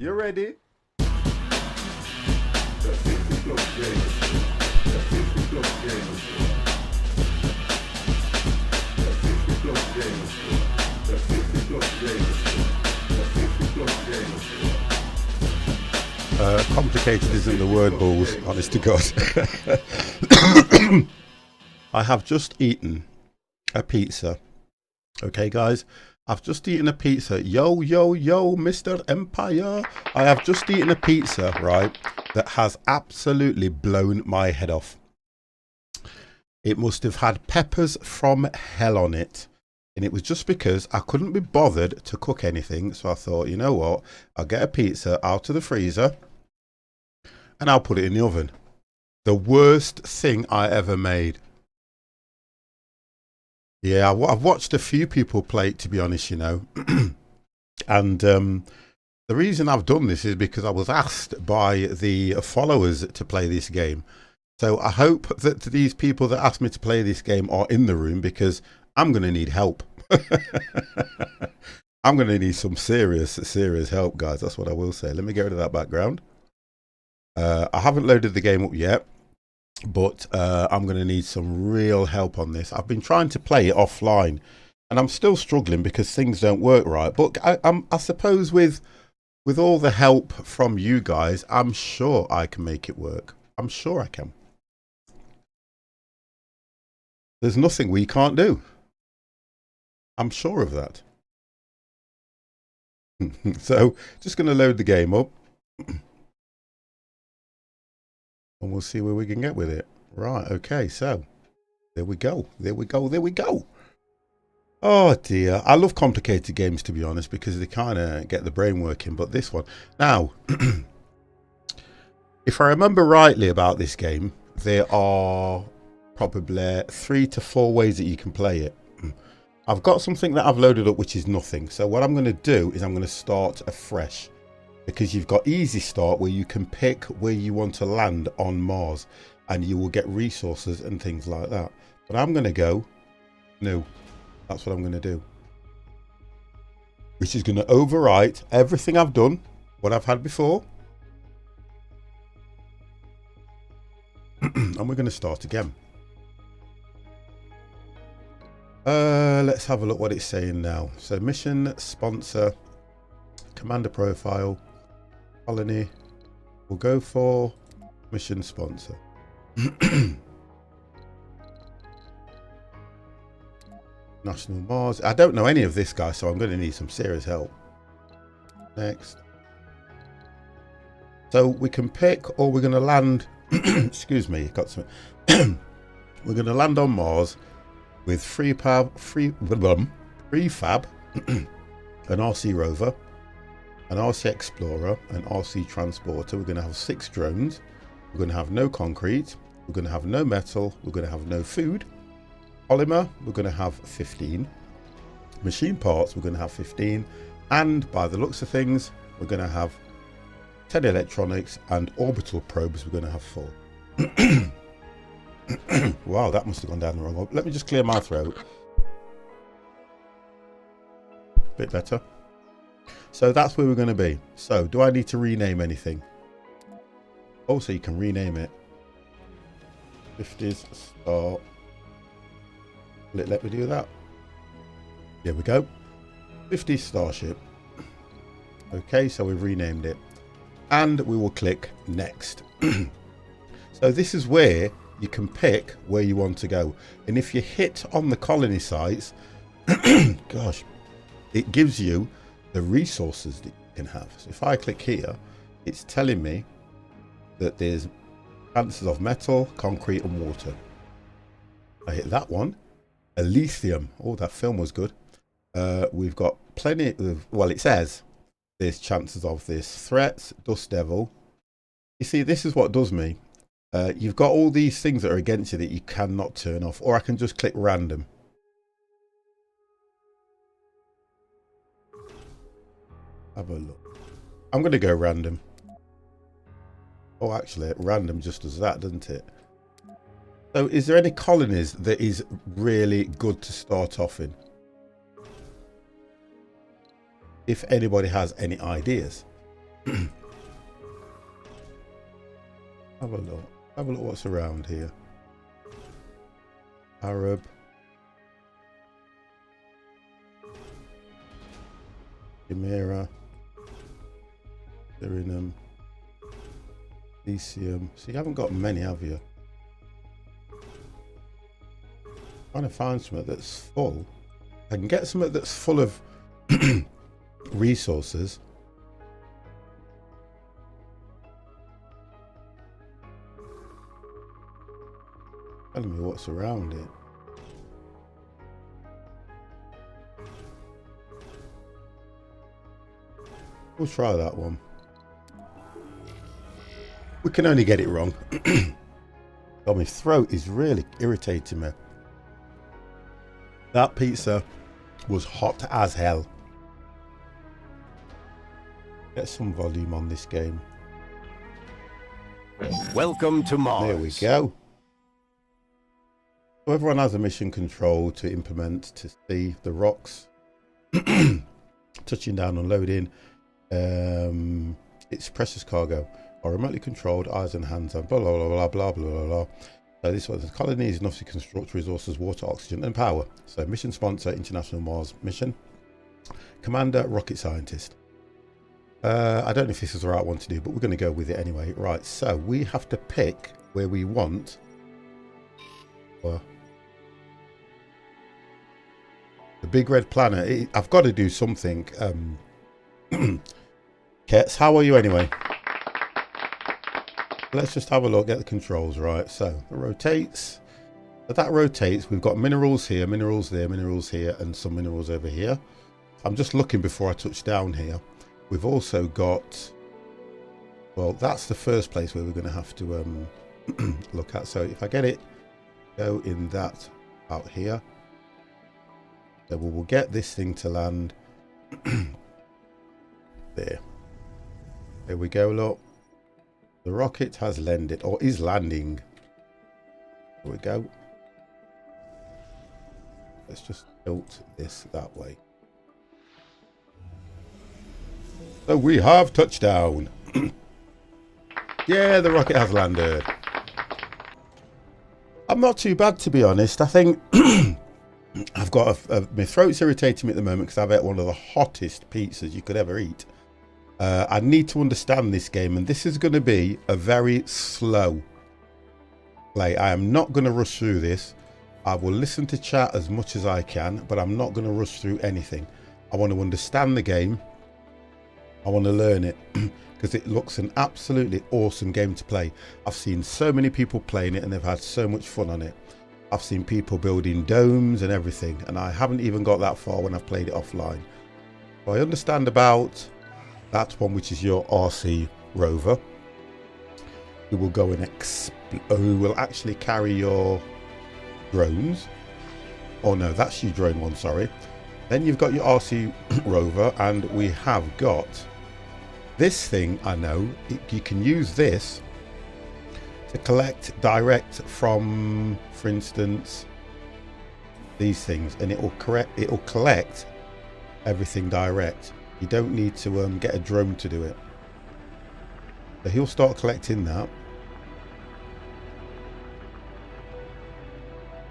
You ready? Complicated isn't the word, balls, honest to God. I have just eaten a pizza. Okay, guys, I've just eaten a pizza. Yo, yo, yo, Mr. Empire. I have just eaten a pizza, right, that has absolutely blown my head off. It must have had peppers from hell on it. And it was just because I couldn't be bothered to cook anything. So I thought, you know what? I'll get a pizza out of the freezer and I'll put it in the oven. The worst thing I ever made. Yeah, I've watched a few people play it, to be honest, you know. And the reason I've done this is because I was asked by the followers to play this game. So I hope that these people that asked me to play this game are in the room, because I'm going to need help. I'm going to need some serious help, guys. That's what I will say. Let me get rid of that background. I haven't loaded the game up yet, but I'm going to need some real help on this. I've been trying to play it offline and I'm still struggling because things don't work right. But I suppose with all the help from you guys, I'm sure I can make it work. I'm sure I can. There's nothing we can't do. I'm sure of that. So just going to load the game up and we'll see where we can get with it. Right, okay, so there we go. There we go. There we go. Oh dear. I love complicated games, to be honest, because they kind of get the brain working. But this one. Now, if I remember rightly about this game, there are probably 3 to 4 ways that you can play it. I've got something that I've loaded up which is nothing. So what I'm going to do is I'm going to start afresh, because you've got easy start where you can pick where you want to land on Mars and you will get resources and things like that. But I'm going to go new. That's what I'm going to do, which is going to overwrite everything I've done, what I've had before. And we're going to start again. Let's have a look what it's saying now. So mission, sponsor, commander profile, colony. We'll go for mission sponsor. National Mars. I don't know any of this, guy, so I'm going to need some serious help. Next. So we can pick, or we're going to land. Excuse me, got some. We're going to land on Mars with prefab, an RC rover, an RC explorer, an RC transporter. We're going to have 6 drones. We're going to have no concrete. We're going to have no metal. We're going to have no food. Polymer, we're going to have 15. Machine parts, we're going to have 15. And by the looks of things, we're going to have 10 electronics, and orbital probes, we're going to have 4. Wow, that must have gone down the wrong one. Let me just clear my throat. Bit better. So that's where we're going to be. So do I need to rename anything? Also, you can rename it. 50s star. Will it let me do that? There we go. 50 starship. Okay, so we've renamed it. And we will click next. So this is where you can pick where you want to go. And if you hit on the colony sites, gosh, it gives you the resources that you can have. So if I click here, it's telling me that there's chances of metal, concrete and water. I hit that one. Lithium. Oh, that film was good. We've got plenty of, well, it says there's chances of this. Threats, dust devil. You see, this is what does me. You've got all these things that are against you that you cannot turn off, or I can just click random. Have a look. I'm going to go random. Oh, actually, random just does that, doesn't it? So is there any colonies that is really good to start off in? If anybody has any ideas. Have a look. Have a look what's around here. Arab. Chimera. Suriname. Elysium. So you haven't got many, have you? Trying to find something that's full. I can get something that's full of resources. Telling me what's around it. We'll try that one. We can only get it wrong. Oh, my throat is really irritating me. That pizza was hot as hell. Get some volume on this game. Welcome to Mars. There we go. So everyone has a mission control to implement to see the rocks. Touching down, unloading. It's precious cargo. Are remotely controlled, eyes and hands on blah blah blah blah blah blah blah. So this was the colony is enough to construct resources, water, oxygen and power. So mission sponsor, International Mars Mission. Commander, rocket scientist. I don't know if this is the right one to do, but we're going to go with it anyway. Right, so we have to pick where we want. The big red planet. I've got to do something. Kets, how are you anyway? Let's just have a look at the controls. Right, so it rotates. So that rotates. We've got minerals here, minerals there, minerals here, and some minerals over here. I'm just looking before I touch down here. We've also got, well, that's the first place where we're going to have to look at. So if I get it, go in that out here. So we will get this thing to land there. There we go, look. The rocket has landed, or is landing. There we go. Let's just tilt this that way. So we have touchdown. Yeah, the rocket has landed. I'm not too bad, to be honest. I think I've got my throat's irritating me at the moment because I've ate one of the hottest pizzas you could ever eat. I need to understand this game, and this is going to be a very slow play. I am not going to rush through this. I will listen to chat as much as I can, but I'm not going to rush through anything. I want to understand the game. I want to learn it because it looks an absolutely awesome game to play. I've seen so many people playing it and they've had so much fun on it. I've seen people building domes and everything, and I haven't even got that far when I've played it offline. So I understand about that one, which is your RC rover. You will go and who will actually carry your drones. Oh no, that's your drone one, sorry. Then you've got your RC rover, and we have got this thing. I know you can use this to collect direct from, for instance, these things, and it will collect everything direct. You don't need to get a drone to do it. So he'll start collecting that.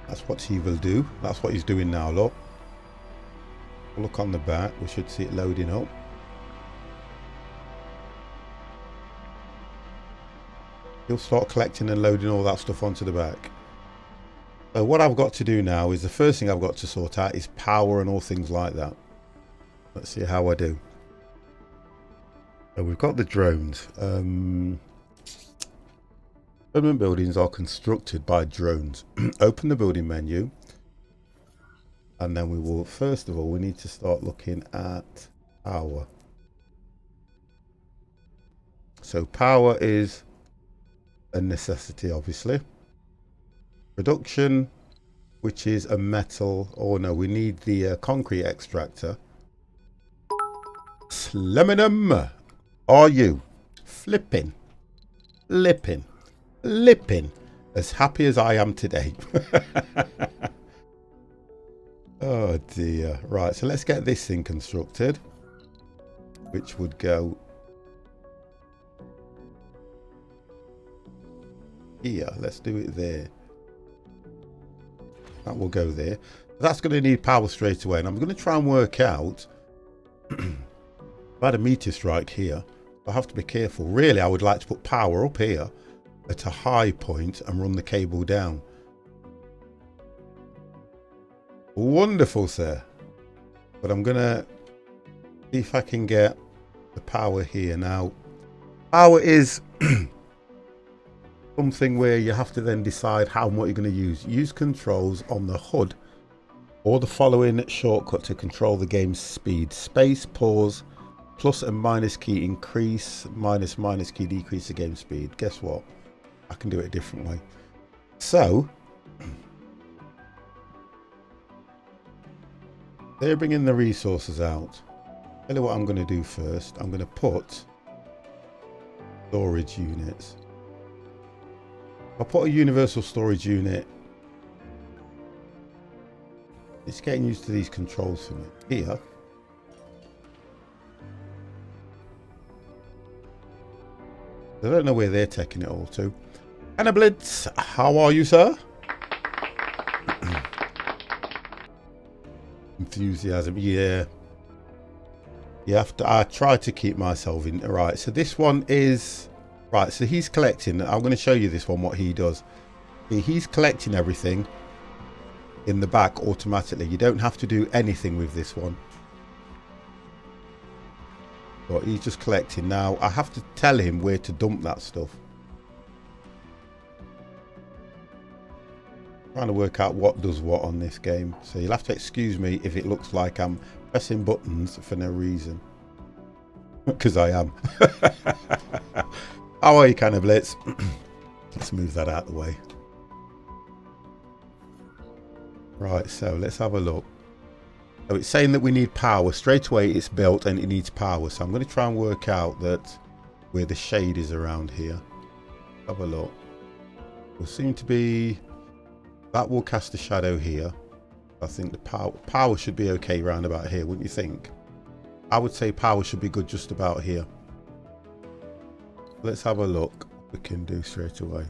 That's what he will do. That's what he's doing now, look. Look on the back. We should see it loading up. He'll start collecting and loading all that stuff onto the back. So what I've got to do now is the first thing I've got to sort out is power and all things like that. Let's see how I do. So we've got the drones. Permanent buildings are constructed by drones. Open the building menu. And then we will, first of all, we need to start looking at power. So power is a necessity, obviously. Production, which is a metal. Oh no, we need the concrete extractor. Sluminum, are you flipping, lipping, as happy as I am today? Oh dear. Right, so let's get this thing constructed, which would go here. Let's do it there. That will go there. That's going to need power straight away. And I'm going to try and work out. I've had a meteor strike here. I have to be careful. Really, I would like to put power up here at a high point and run the cable down. Wonderful, sir. But I'm going to see if I can get the power here. Now, power is something where you have to then decide how much you're going to use. Use controls on the HUD or the following shortcut to control the game's speed. Space, pause, plus and minus key increase, minus key decrease the game speed. Guess what? I can do it a different way. So, they're bringing the resources out. Tell you what I'm going to do first. I'm going to put storage units. I'll put a universal storage unit. It's getting used to these controls for me. Here. I don't know where they're taking it all to. Anna Blitz, how are you, sir? Enthusiasm, yeah. You have to. I try to keep myself in. Right, so this one is right. So he's collecting. I'm going to show you this one. What he does. He's collecting everything in the back automatically. You don't have to do anything with this one. But he's just collecting. Now I have to tell him where to dump that stuff. Trying to work out what does what on this game. So you'll have to excuse me if it looks like I'm pressing buttons for no reason. Because I am. How are you, kind of Blitz? Let's move that out of the way. Right, so let's have a look. So it's saying that we need power. Straight away it's built and it needs power. So I'm going to try and work out that where the shade is around here. Have a look. Will seem to be... That will cast a shadow here. I think the power should be okay round about here, wouldn't you think? I would say power should be good just about here. Let's have a look what we can do straight away.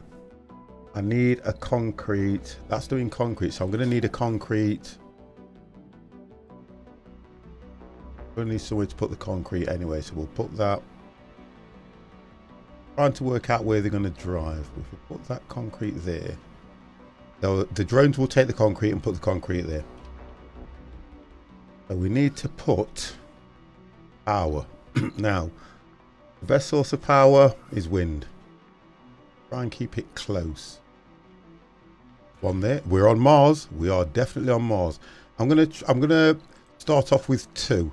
I need a concrete. That's doing concrete, so I'm going to need a concrete. I'm going to need somewhere to put the concrete anyway, so we'll put that. Trying to work out where they're going to drive. If we put that concrete there. So the drones will take the concrete and put the concrete there. So we need to put power. Now, the best source of power is wind. Try and keep it close. One there. We're on Mars. We are definitely on Mars. I'm gonna start off with 2.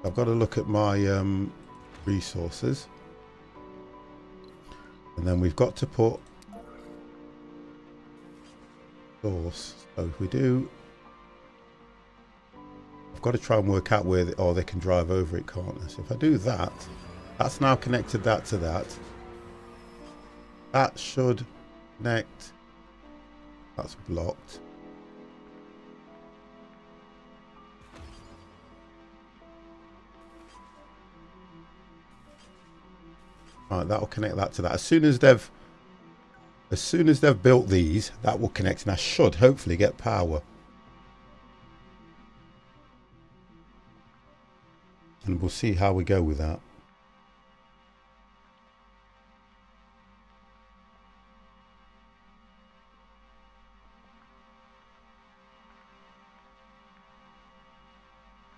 I've got to look at my resources, and then we've got to put source. So if we do, I've got to try and work out where they can drive over it, can't they? So if I do that, that's now connected that to that. That should connect. That's blocked. Right, that will connect that to that. As soon as they've built these, that will connect, and I should hopefully get power. And we'll see how we go with that.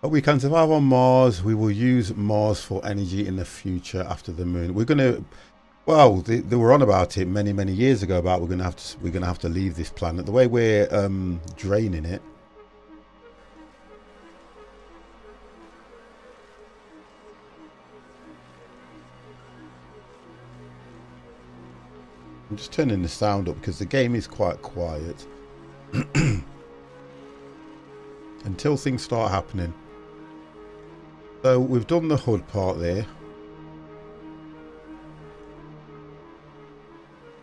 But we can survive on Mars. We will use Mars for energy in the future after the moon. We're going to, well, they were on about it many years ago about we're going to have to leave this planet. The way we're draining it. I'm just turning the sound up because the game is quite quiet until things start happening. So we've done the HUD part there.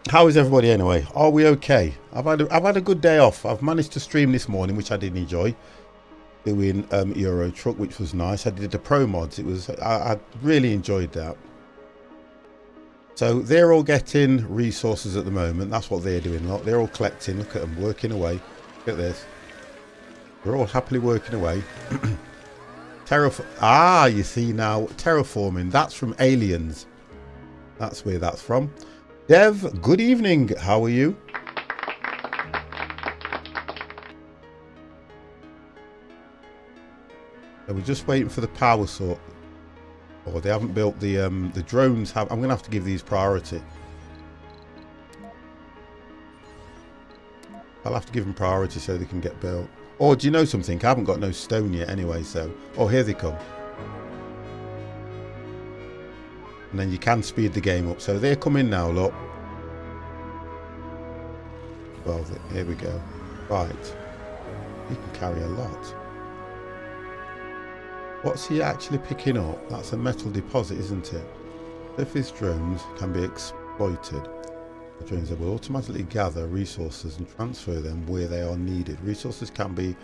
How is everybody anyway? Are we okay? I've had a good day off. I've managed to stream this morning, which I did enjoy. Doing Euro Truck, which was nice. I did the pro mods. I really enjoyed that. So they're all getting resources at the moment. That's what they're doing. Look, they're all collecting. Look at them working away. Look at this. They're all happily working away. You see now, terraforming. That's from aliens. That's where that's from. Dev, good evening. How are you? So we're just waiting for the power source. Or they haven't built the drones. I'm going to have to give these priority. I'll have to give them priority so they can get built. Or do you know something? I haven't got no stone yet anyway, so... Oh, here they come. And then you can speed the game up. So they're coming now, look. Well, here we go. Right. He can carry a lot. What's he actually picking up? That's a metal deposit, isn't it? If his drones can be exploited, the drones will automatically gather resources and transfer them where they are needed. Resources can be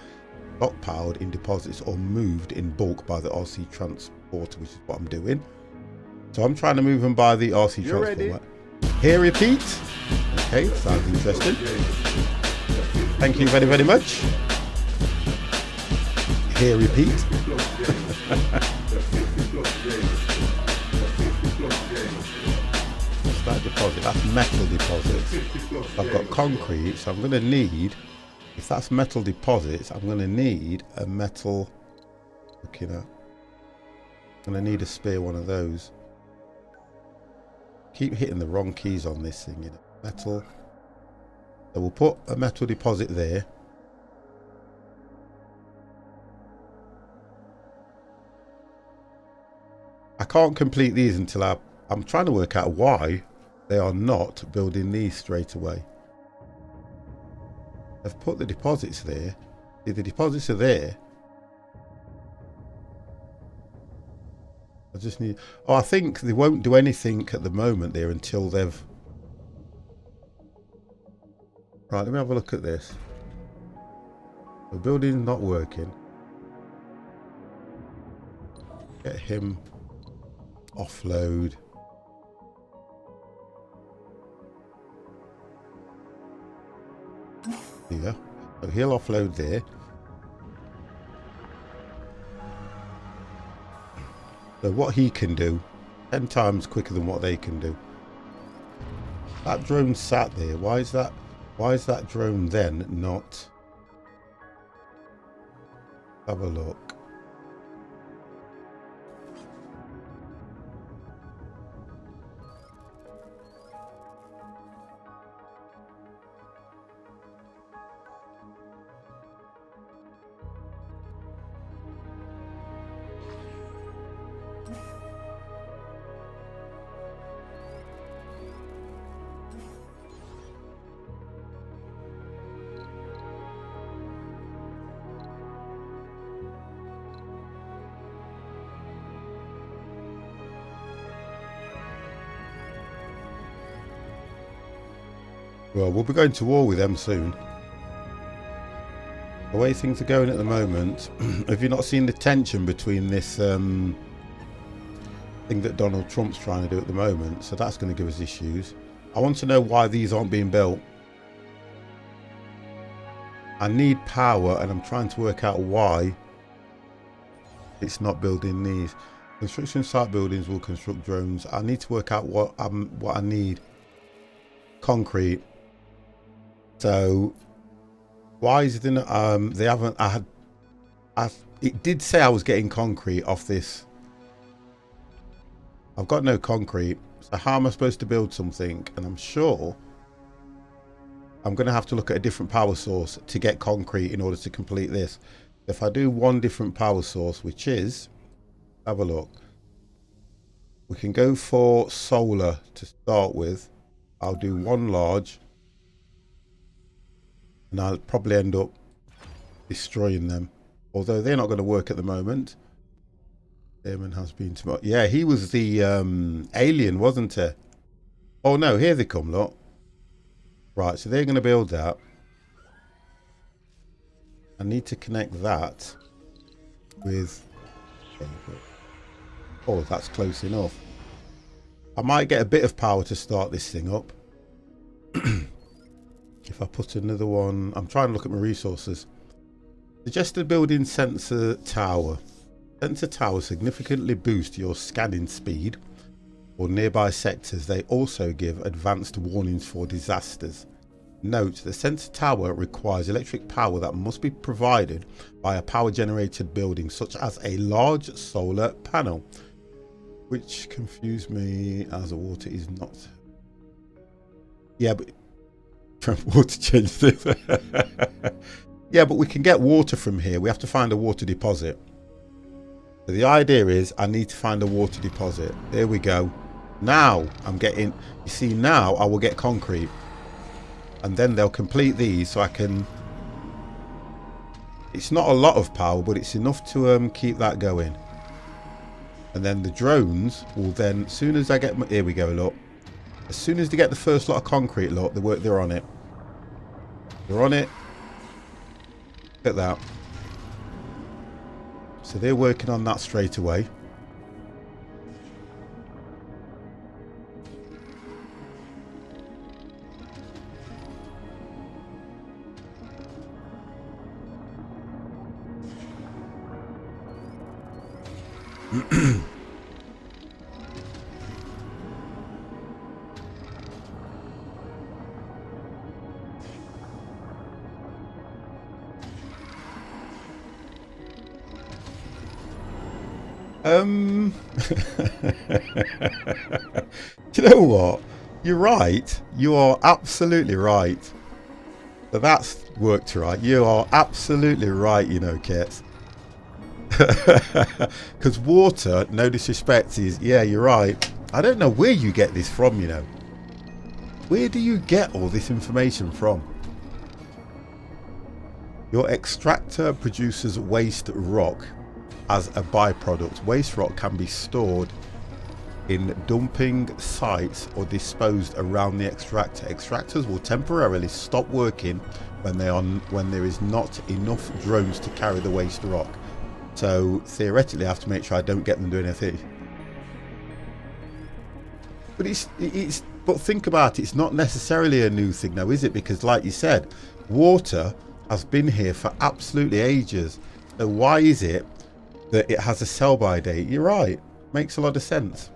stockpiled in deposits or moved in bulk by the RC transporter, which is what I'm doing. So I'm trying to move them by the RC transporter. Here, repeat. Okay, sounds interesting. Thank you very, very much. Here, repeat. What's that deposit? That's metal deposits. I've got concrete, so I'm going to need, if that's metal deposits, I'm going to need a metal, looking at, I'm going to need a spare one of those. Keep hitting the wrong keys on this thing, you know. Metal. So we'll put a metal deposit there. I can't complete these until I'm trying to work out why they are not building these straight away. I've put the deposits there. See, the deposits are there. I just need... Oh, I think they won't do anything at the moment there until they've... Right, let me have a look at this. The building's not working. Get him... Offload. Yeah. So he'll offload there. So what he can do, 10 times quicker than what they can do. That drone sat there. Why is that drone then not? Have a look. Well, we'll be going to war with them soon. The way things are going at the moment, have you not seen the tension between this thing that Donald Trump's trying to do at the moment? So that's going to give us issues. I want to know why these aren't being built. I need power, and I'm trying to work out why it's not building these. Construction site buildings will construct drones. I need to work out what I need. Concrete. So why is it in, they haven't, it did say I was getting concrete off this. I've got no concrete, so how am I supposed to build something? And I'm sure I'm going to have to look at a different power source to get concrete in order to complete this. If I do one different power source, which is, have a look, we can go for solar to start with. I'll do one large, and I'll probably end up destroying them, although they're not going to work at the moment. Airman has been to... Yeah, he was the alien, wasn't he? Oh no, here they come, look. Right, so they're going to build that. I need to connect that with... Oh, that's close enough. I might get a bit of power to start this thing up. If I put another one, I'm trying to look at my resources. Suggested building sensor tower. Sensor towers significantly boost your scanning speed for nearby sectors. They also give advanced warnings for disasters. Note, the sensor tower requires electric power that must be provided by a power generated building, such as a large solar panel. Which confused me, as the water is not. Yeah, but water changed this. Yeah, but we can get water from here. We have to find a water deposit. So the idea is I need to find a water deposit. There we go. Now I'm getting, you see, now I will get concrete. And then they'll complete these so I can, it's not a lot of power, but it's enough to keep that going. And then the drones will then, as soon as I get, here we go, look. As soon as they get the first lot of concrete, look, they're on it. They're on it. Look at that. So they're working on that straight away. You know what? You're right. You are absolutely right. So that's worked right. You are absolutely right, you know, Kit. Because water, no disrespect, is, yeah, you're right. I don't know where you get this from, you know. Where do you get all this information from? Your extractor produces waste rock as a byproduct. Waste rock can be stored in dumping sites or disposed around the extractor. Extractors will temporarily stop working when there is not enough drones to carry the waste rock. So theoretically I have to make sure I don't get them doing anything. But but think about it, it's not necessarily a new thing now, is it? Because like you said, water has been here for absolutely ages. So why is it that it has a sell-by date? You're right. Makes a lot of sense.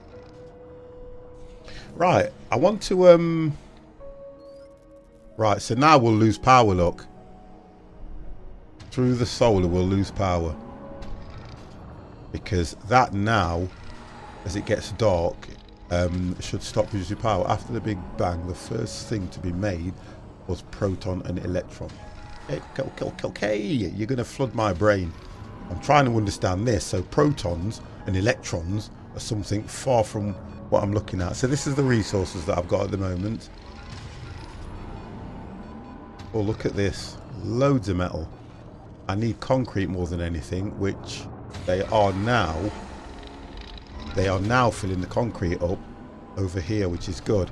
Right, I want to right, so now we'll lose power, look. Through the solar we'll lose power. Because that now, as it gets dark, should stop producing power. After the Big Bang, the first thing to be made was proton and electron. Okay, you're going to flood my brain. I'm trying to understand this. So protons and electrons are something far from what I'm looking at. So this is the resources that I've got at the moment. Oh, look at this. Loads of metal. I need concrete more than anything, which they are now filling the concrete up over here, which is good.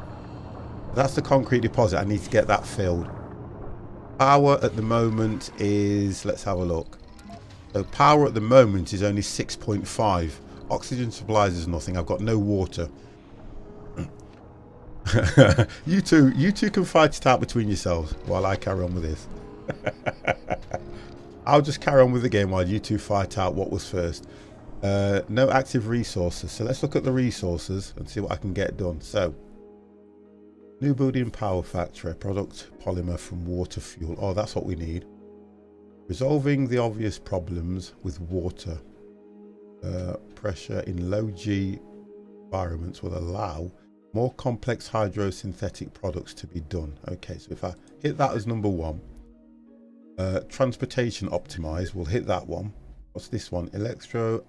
That's the concrete deposit. I need to get that filled. Power at the moment is, let's have a look. So power at the moment is only 6.5. Oxygen supplies is nothing. I've got no water. you two can fight it out between yourselves while I carry on with this. I'll just carry on with the game while you two fight out what was first. No active resources. So let's look at the resources and see what I can get done. So, new building power factory, product polymer from water fuel. Oh, that's what we need. Resolving the obvious problems with water. Pressure in low G environments will allow more complex hydrosynthetic products to be done. Okay, so if I hit that as number one. Transportation optimize, we'll hit that one. What's this one? Electro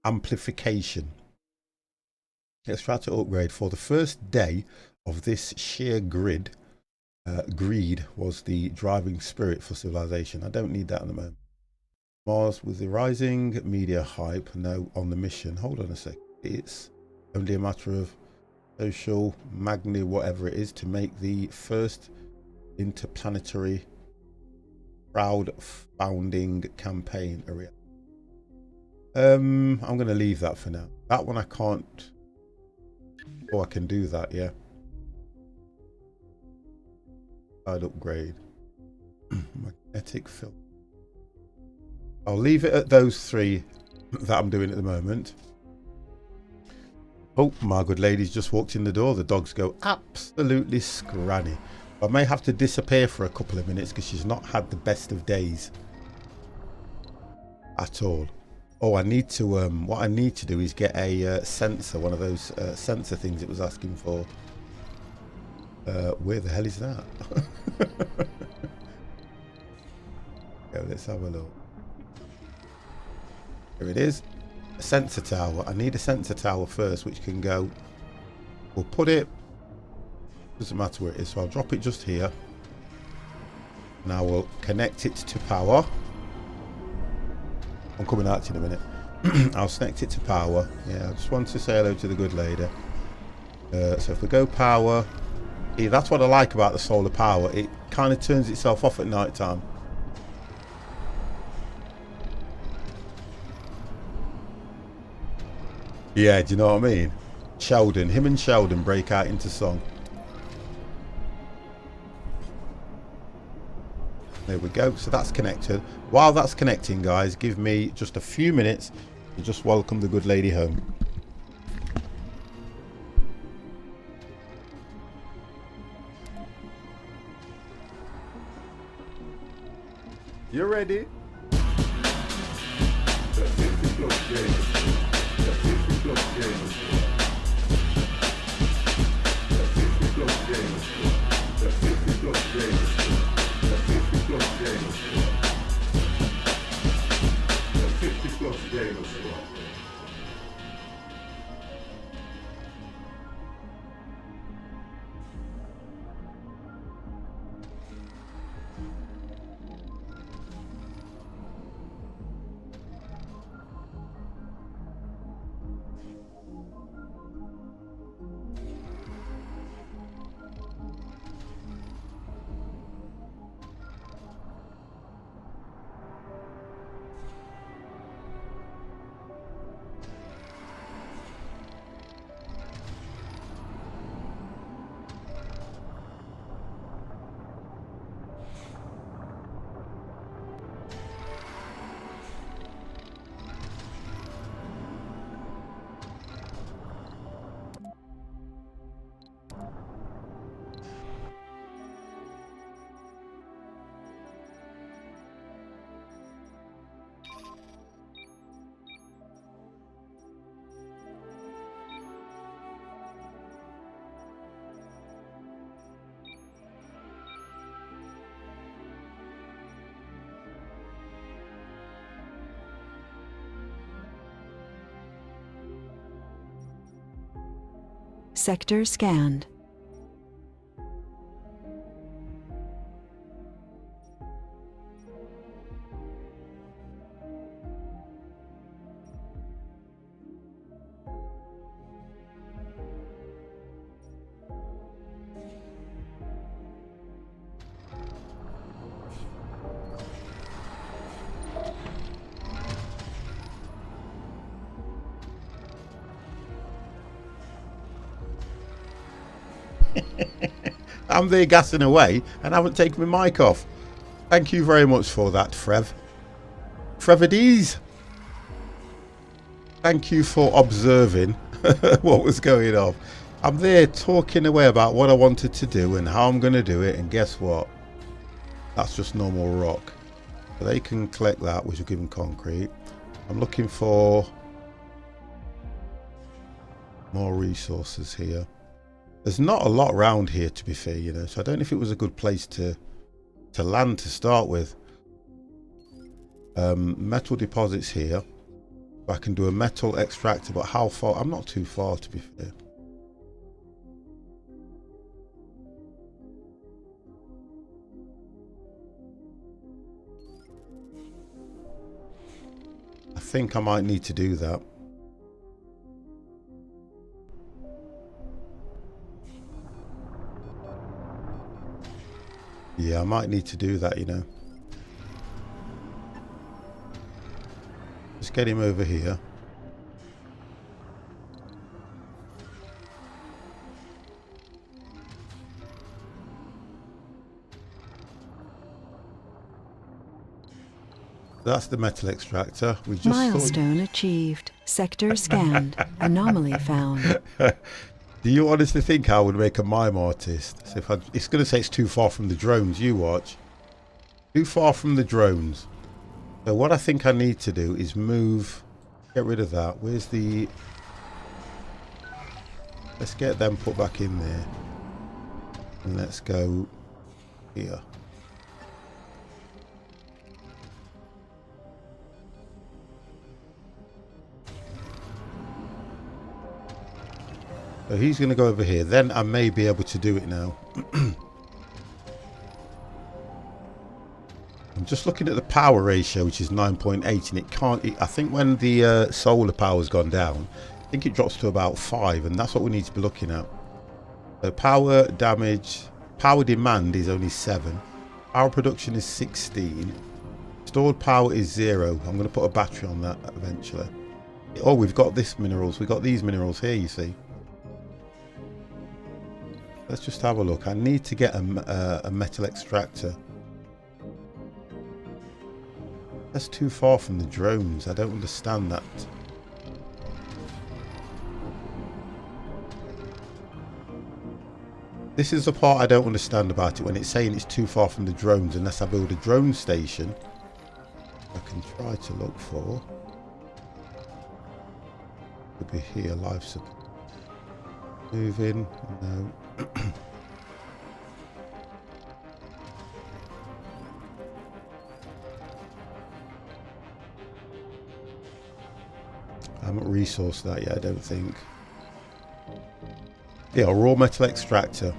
amplification. Extractor upgrade. For the first day of this sheer grid, greed was the driving spirit for civilization. I don't need that at the moment. Mars with the rising media hype now on the mission. Hold on a sec. It's only a matter of social magni whatever it is to make the first interplanetary crowdfunding campaign a reality. I'm going to leave that for now. That one I can't. Oh, I can do that, yeah. I'd upgrade. Magnetic field. I'll leave it at those 3 that I'm doing at the moment. Oh, my good lady's just walked in the door. The dogs go absolutely scranny. I may have to disappear for a couple of minutes because she's not had the best of days at all. Oh, I need to, what I need to do is get a sensor, one of those sensor things it was asking for. Where the hell is that? Okay, let's have a look. Here it is. A sensor tower. I need a sensor tower first, which can go. We'll put it. Doesn't matter where it is, so I'll drop it just here. Now we'll connect it to power. I'm coming out to you in a minute. I'll connect it to power. Yeah, I just want to say hello to the good lady. So if we go power, yeah, that's what I like about the solar power. It kind of turns itself off at night time. Yeah, do you know what I mean? Sheldon, him and Sheldon break out into song. There we go. So that's connected. While that's connecting, guys, give me just a few minutes to just welcome the good lady home. You ready? Sector scanned. I'm there gassing away and I haven't taken my mic off. Thank you very much for that, Frev. Frevides. Thank you for observing what was going on. I'm there talking away about what I wanted to do and how I'm going to do it, and guess what? That's just normal rock. So they can collect that, which will give them concrete. I'm looking for more resources here. There's not a lot around here, to be fair, you know, so I don't know if it was a good place to land to start with. Metal deposits here. I can do a metal extractor, but how far? I'm not too far, to be fair. I think I might need to do that. Yeah, I might need to do that, you know. Let's get him over here. That's the metal extractor. We just Milestone achieved. Sector scanned. Anomaly found. Do you honestly think I would make a mime artist? So if it's going to say it's too far from the drones. You watch. Too far from the drones. So what I think I need to do is move. Get rid of that. Where's the... Let's get them put back in there. And let's go here. So he's going to go over here. Then I may be able to do it now. I'm just looking at the power ratio, which is 9.8, and it can't... I think when the solar power's gone down, I think it drops to about 5, and that's what we need to be looking at. So power damage, power demand is only 7. Power production is 16. Stored power is 0. I'm going to put a battery on that eventually. Oh, we've got this minerals. We've got these minerals here, you see. Let's just have a look. I need to get a metal extractor. That's too far from the drones. I don't understand that. This is the part I don't understand about it, when it's saying it's too far from the drones. Unless I build a drone station, I can try to look for. Could be here, live support. Moving, no. I haven't resourced that yet, I don't think. Yeah, a raw metal extractor.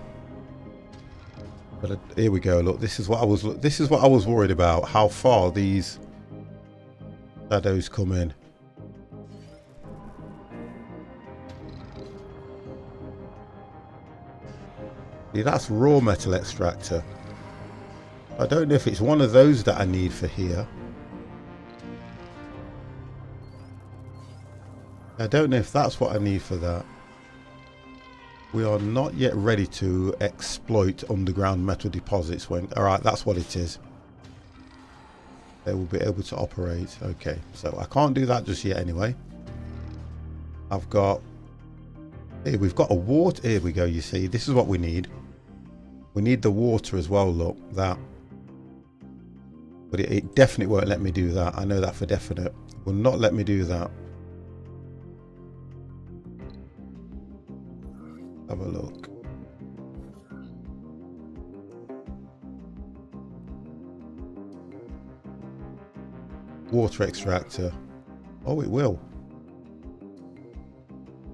But here we go. Look, this is what I was worried about. How far these shadows come in. See, that's raw metal extractor. I don't know if it's one of those that I need for here. I don't know if that's what I need for that. We are not yet ready to exploit underground metal deposits. Alright, that's what it is. They will be able to operate. Okay, so I can't do that just yet anyway. I've got... Here, we've got a water... Here we go, you see. This is what we need. We need the water as well, look. That. But it definitely won't let me do that. I know that for definite. It will not let me do that. Have a look. Water extractor. Oh, it will.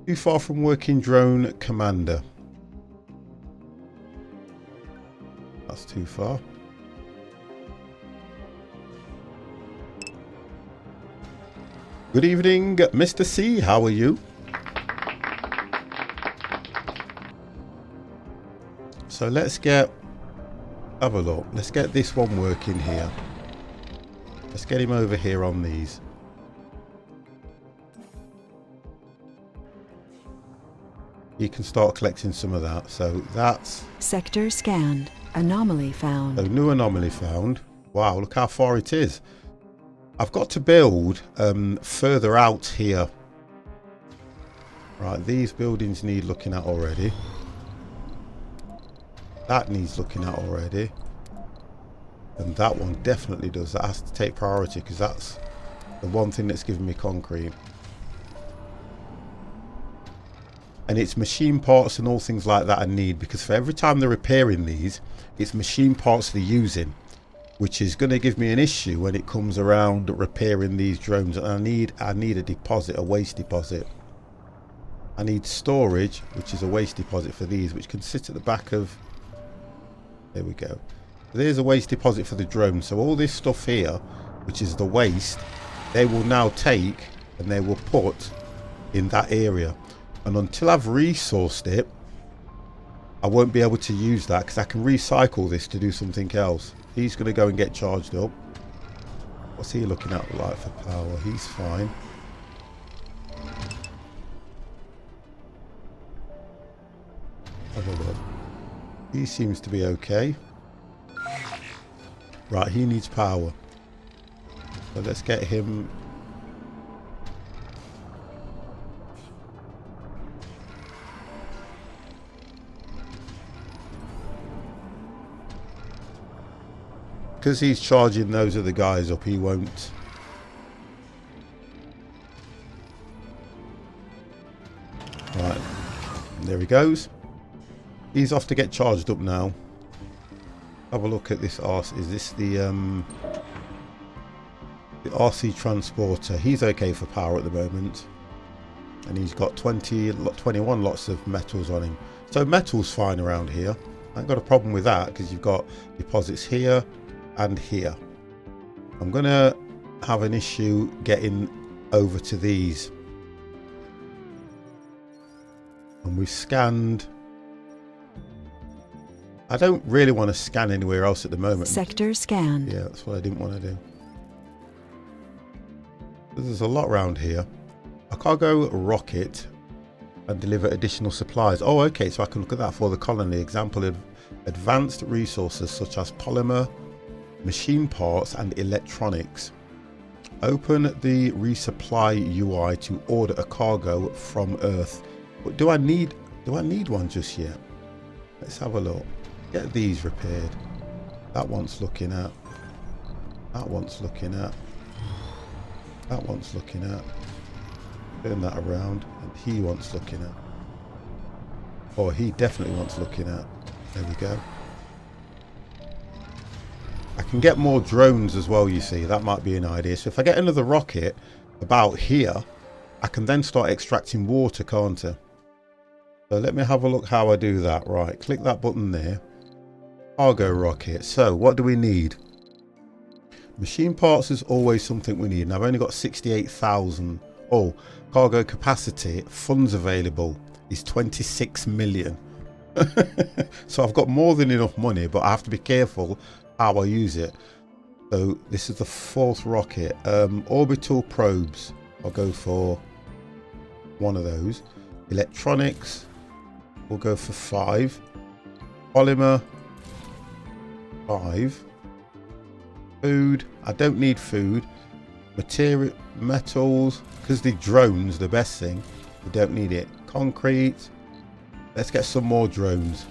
Too far from working drone commander. That's too far. Good evening, Mr. C. How are you? So let's have a look. Let's get this one working here. Let's get him over here on these. He can start collecting some of that. So that's... Sector scanned. Anomaly found. So new anomaly found. Wow, look how far it is. I've got to build further out here. Right, these buildings need looking at already. That needs looking at already. And that one definitely does. That has to take priority because that's the one thing that's giving me concrete. And it's machine parts and all things like that I need, because for every time they're repairing these, it's machine parts they're using, which is going to give me an issue when it comes around repairing these drones. And I need a deposit, a waste deposit. I need storage, which is a waste deposit for these, which can sit at the back of... There we go. There's a waste deposit for the drone. So all this stuff here, which is the waste, they will now take and they will put in that area. And until I've resourced it, I won't be able to use that, because I can recycle this to do something else. He's going to go and get charged up. What's he looking at like for power? He's fine. Have a look. He seems to be okay. Right, he needs power. So let's get him. Because he's charging those other guys up, he won't. Right, and there he goes. He's off to get charged up now. Have a look at this RC. Is this the RC transporter? He's okay for power at the moment, and he's got 21 lots of metals on him. So metal's fine around here. I ain't got a problem with that because you've got deposits here and here. I'm gonna have an issue getting over to these, and we've scanned. I don't really want to scan anywhere else at the moment. Sector scanned. Yeah, that's what I didn't want to do. There's a lot around here. A cargo rocket and deliver additional supplies. Oh, okay, so I can look at that for the colony. Example of advanced resources such as polymer, machine parts and electronics. Open the resupply UI to order a cargo from Earth. But do I need one just yet? Let's have a look. Get these repaired. That one's looking at. That one's looking at. That one's looking at. Turn that around. And he wants looking at. Oh, he definitely wants looking at. There we go. I can get more drones as well, you see. That might be an idea. So if I get another rocket about here, I can then start extracting water, can't I? So let me have a look how I do that. Right, click that button there. Cargo rocket. So what do we need? Machine parts is always something we need, and I've only got 68,000. Oh, cargo capacity, funds available is 26 million. So I've got more than enough money, but I have to be careful how I use it. So this is the 4th rocket. Orbital probes, I'll go for one of those. Electronics, we'll go for 5. Polymer, 5. Food, I don't need food. Material, metals, because the drones, the best thing, we don't need it. Concrete, let's get some more drones.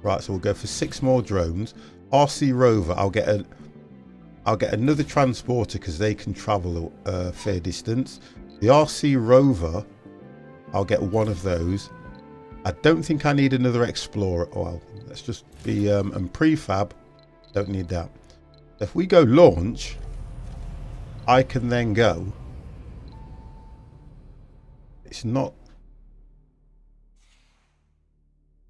Right, so we'll go for 6 more drones. RC rover, I'll get another transporter because they can travel a fair distance. The RC rover, I'll get one of those. I don't think I need another explorer. Well, let's just be and prefab, don't need that. If we go launch, I can then go. It's not.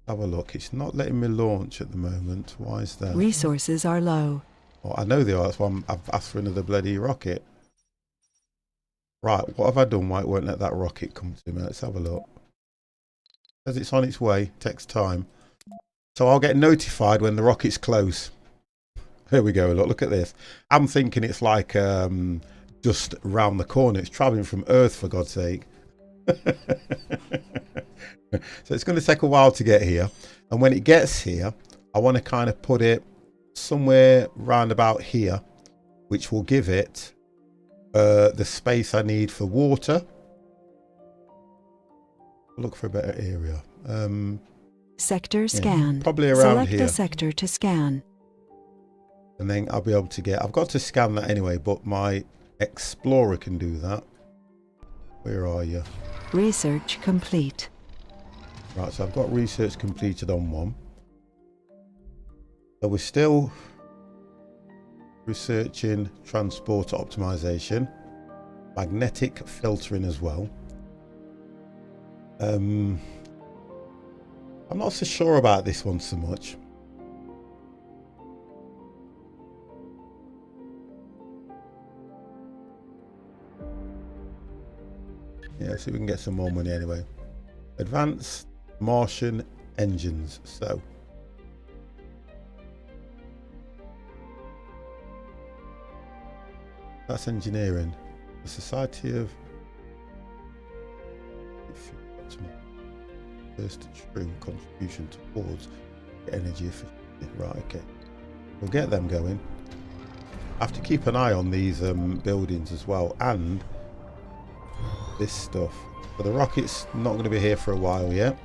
Have a look. It's not letting me launch at the moment. Why is that? Resources are low. Oh, I know they are. That's why I've asked for another bloody rocket. Right, what have I done? Why it won't let that rocket come to me? Let's have a look. As it's on its way, takes time. So I'll get notified when the rocket's close. Here we go. Look at this. I'm thinking it's like just round the corner. It's traveling from Earth, for God's sake. So it's going to take a while to get here, and when it gets here, I want to kind of put it somewhere round about here, which will give it the space I need for water. Look for a better area. Sector scanned. Probably around Select here. a sector to scan. And then I'll be able to get. I've got to scan that anyway, but my explorer can do that. Where are you? Research complete. Right, so I've got research completed on one. So we're still researching transporter optimization, magnetic filtering as well. I'm not so sure about this one so much. Yeah, see if we can get some more money anyway. Advanced Martian engines. So that's engineering. The Society of first true contribution towards energy efficiency. Right, okay. We'll get them going. I have to keep an eye on these buildings as well, and this stuff. But the rocket's not going to be here for a while yet.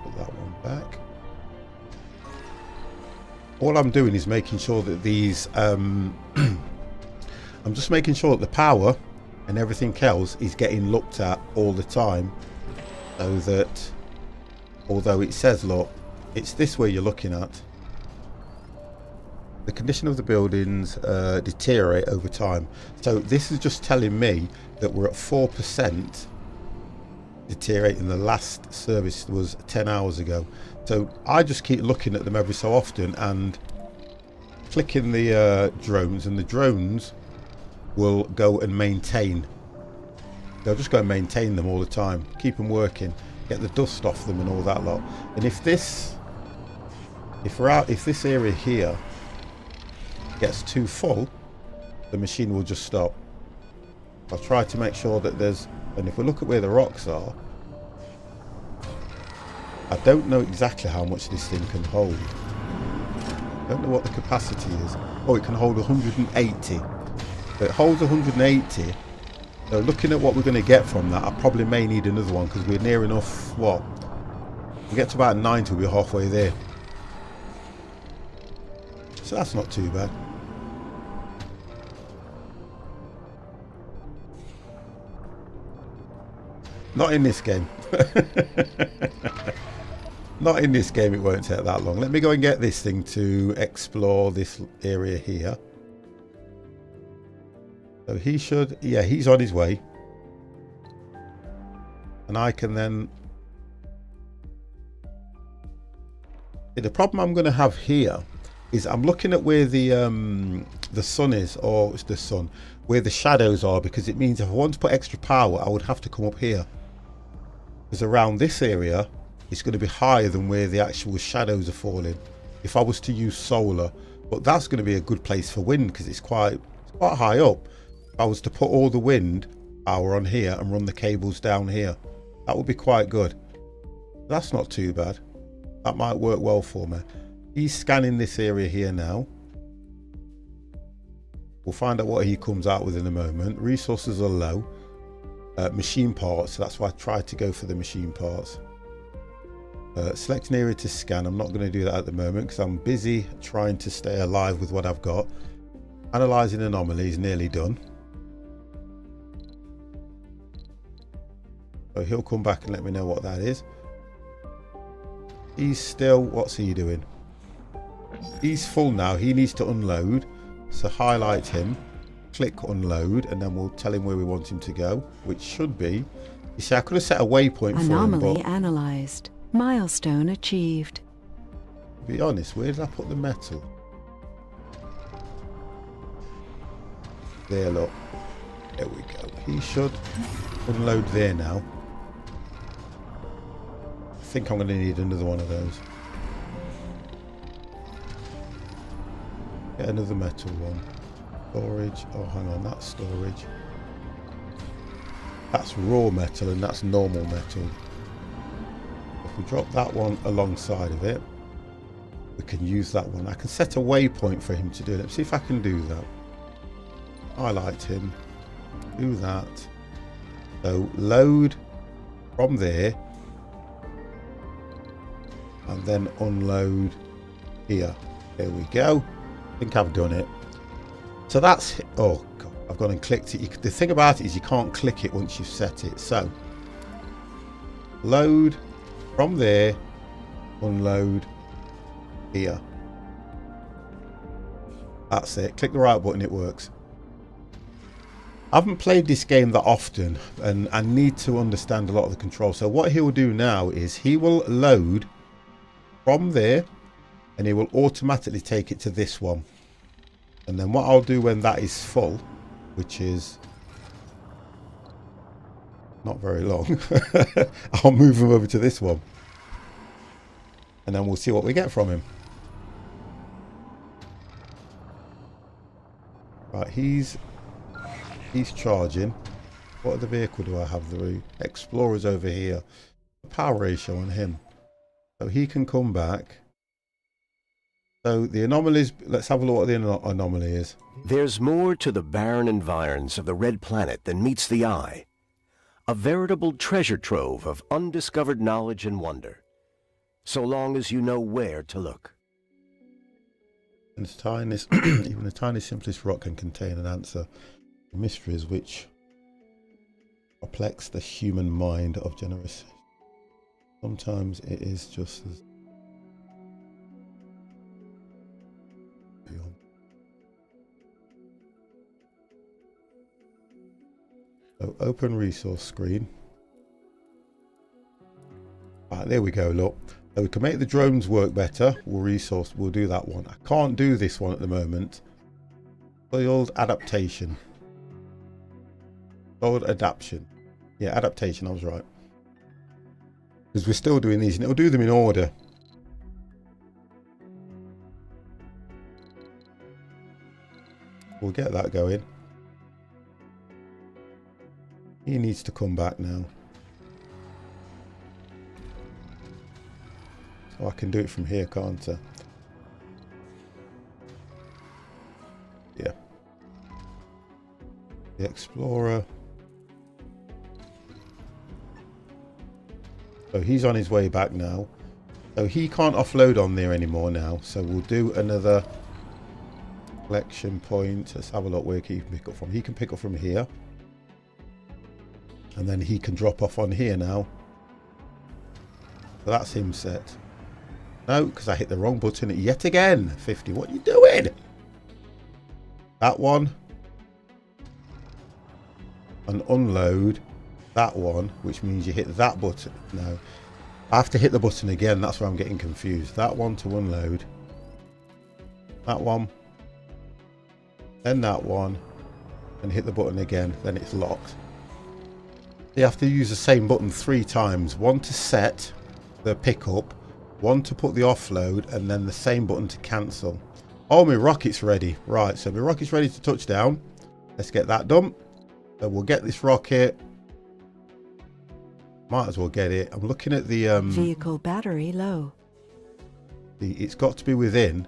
Put that one back. All I'm doing is making sure that these I'm just making sure that the power and everything else is getting looked at all the time, so that although it says, look, it's this way you're looking at, the condition of the buildings deteriorate over time. So this is just telling me that we're at 4% deteriorating. The last service was 10 hours ago. So I just keep looking at them every so often and clicking the drones, and the drones will go and maintain. They'll just go and maintain them all the time, keep them working, get the dust off them and all that lot. And if this area here gets too full, the machine will just stop. I'll try to make sure that there's, and if we look at where the rocks are, I don't know exactly how much this thing can hold. I don't know what the capacity is. Oh, it can hold 180. So it holds 180. So looking at what we're going to get from that, I probably may need another one, because we're near enough. What? We get to about 90, we'll be halfway there. So that's not too bad. Not in this game. Not in this game, it won't take that long. Let me go and get this thing to explore this area here. So he should, yeah, he's on his way. And I can then... The problem I'm going to have here is I'm looking at where the sun is, or it's the sun, where the shadows are, because it means if I want to put extra power, I would have to come up here. Because around this area, it's going to be higher than where the actual shadows are falling if I was to use solar. But that's going to be a good place for wind, because it's quite high up. If I was to put all the wind power on here and run the cables down here, that would be quite good. That's not too bad. That might work well for me. He's scanning this area here now. We'll find out what he comes out with in a moment. Resources are low. Machine parts, so that's why I tried to go for the machine parts. Select an area to scan. I'm not going to do that at the moment because I'm busy trying to stay alive with what I've got. Analyzing anomalies, nearly done. So he'll come back and let me know what that is. He's still, what's he doing? He's full now. He needs to unload. So highlight him, click unload, and then we'll tell him where we want him to go, which should be, you see, I could have set a waypoint for him. Anomaly analyzed. Milestone achieved. To be honest, where did I put the metal? There, look. There we go. He should unload there now. I think I'm going to need another one of those. Get another metal one. Storage. Oh, hang on, that's storage. That's raw metal and that's normal metal. If we drop that one alongside of it, we can use that one. I can set a waypoint for him to do it. Let's see if I can do that. Highlight him. Do that. So load from there. And then unload here. There we go. I think I've done it. So that's, oh God, I've gone and clicked it. The thing about it is you can't click it once you've set it. So load from there, unload here. That's it. Click the right button, it works. I haven't played this game that often and I need to understand a lot of the controls. So what he will do now is he will load from there and he will automatically take it to this one. And then what I'll do when that is full, which is not very long, I'll move him over to this one. And then we'll see what we get from him. Right, he's charging. What other vehicle do I have? The Explorer's over here. power ratio on him. So he can come back. So the anomalies, let's have a look at the anomaly is. There's more to the barren environs of the Red Planet than meets the eye. A veritable treasure trove of undiscovered knowledge and wonder, so long as you know where to look. And the tiniest, even the tiniest, simplest rock can contain an answer to mysteries which perplex the human mind of generosity. Sometimes it is just as beyond. So open resource screen. Right, there we go, look. So we can make the drones work better. We'll do that one. I can't do this one at the moment. Old adaptation. Old adaptation. Yeah, adaptation, I was right. Because we're still doing these and it'll do them in order. We'll get that going. He needs to come back now. So I can do it from here, can't I? Yeah. The Explorer. So he's on his way back now. So he can't offload on there anymore now. So we'll do another collection point. Let's have a look where he can pick up from. He can pick up from here. And then he can drop off on here now. So that's him set. No, because I hit the wrong button yet again. 50. What are you doing? That one. And unload that one, which means you hit that button. No. I have to hit the button again. That's where I'm getting confused. That one to unload. That one. Then that one. And hit the button again. Then it's locked. You have to use the same button 3 times. One to set the pickup, one to put the offload, and then the same button to cancel. Oh, my rocket's ready. Right, so my rocket's ready to touch down. Let's get that done. So we'll get this rocket. Might as well get it. I'm looking at the vehicle battery low. It's got to be within.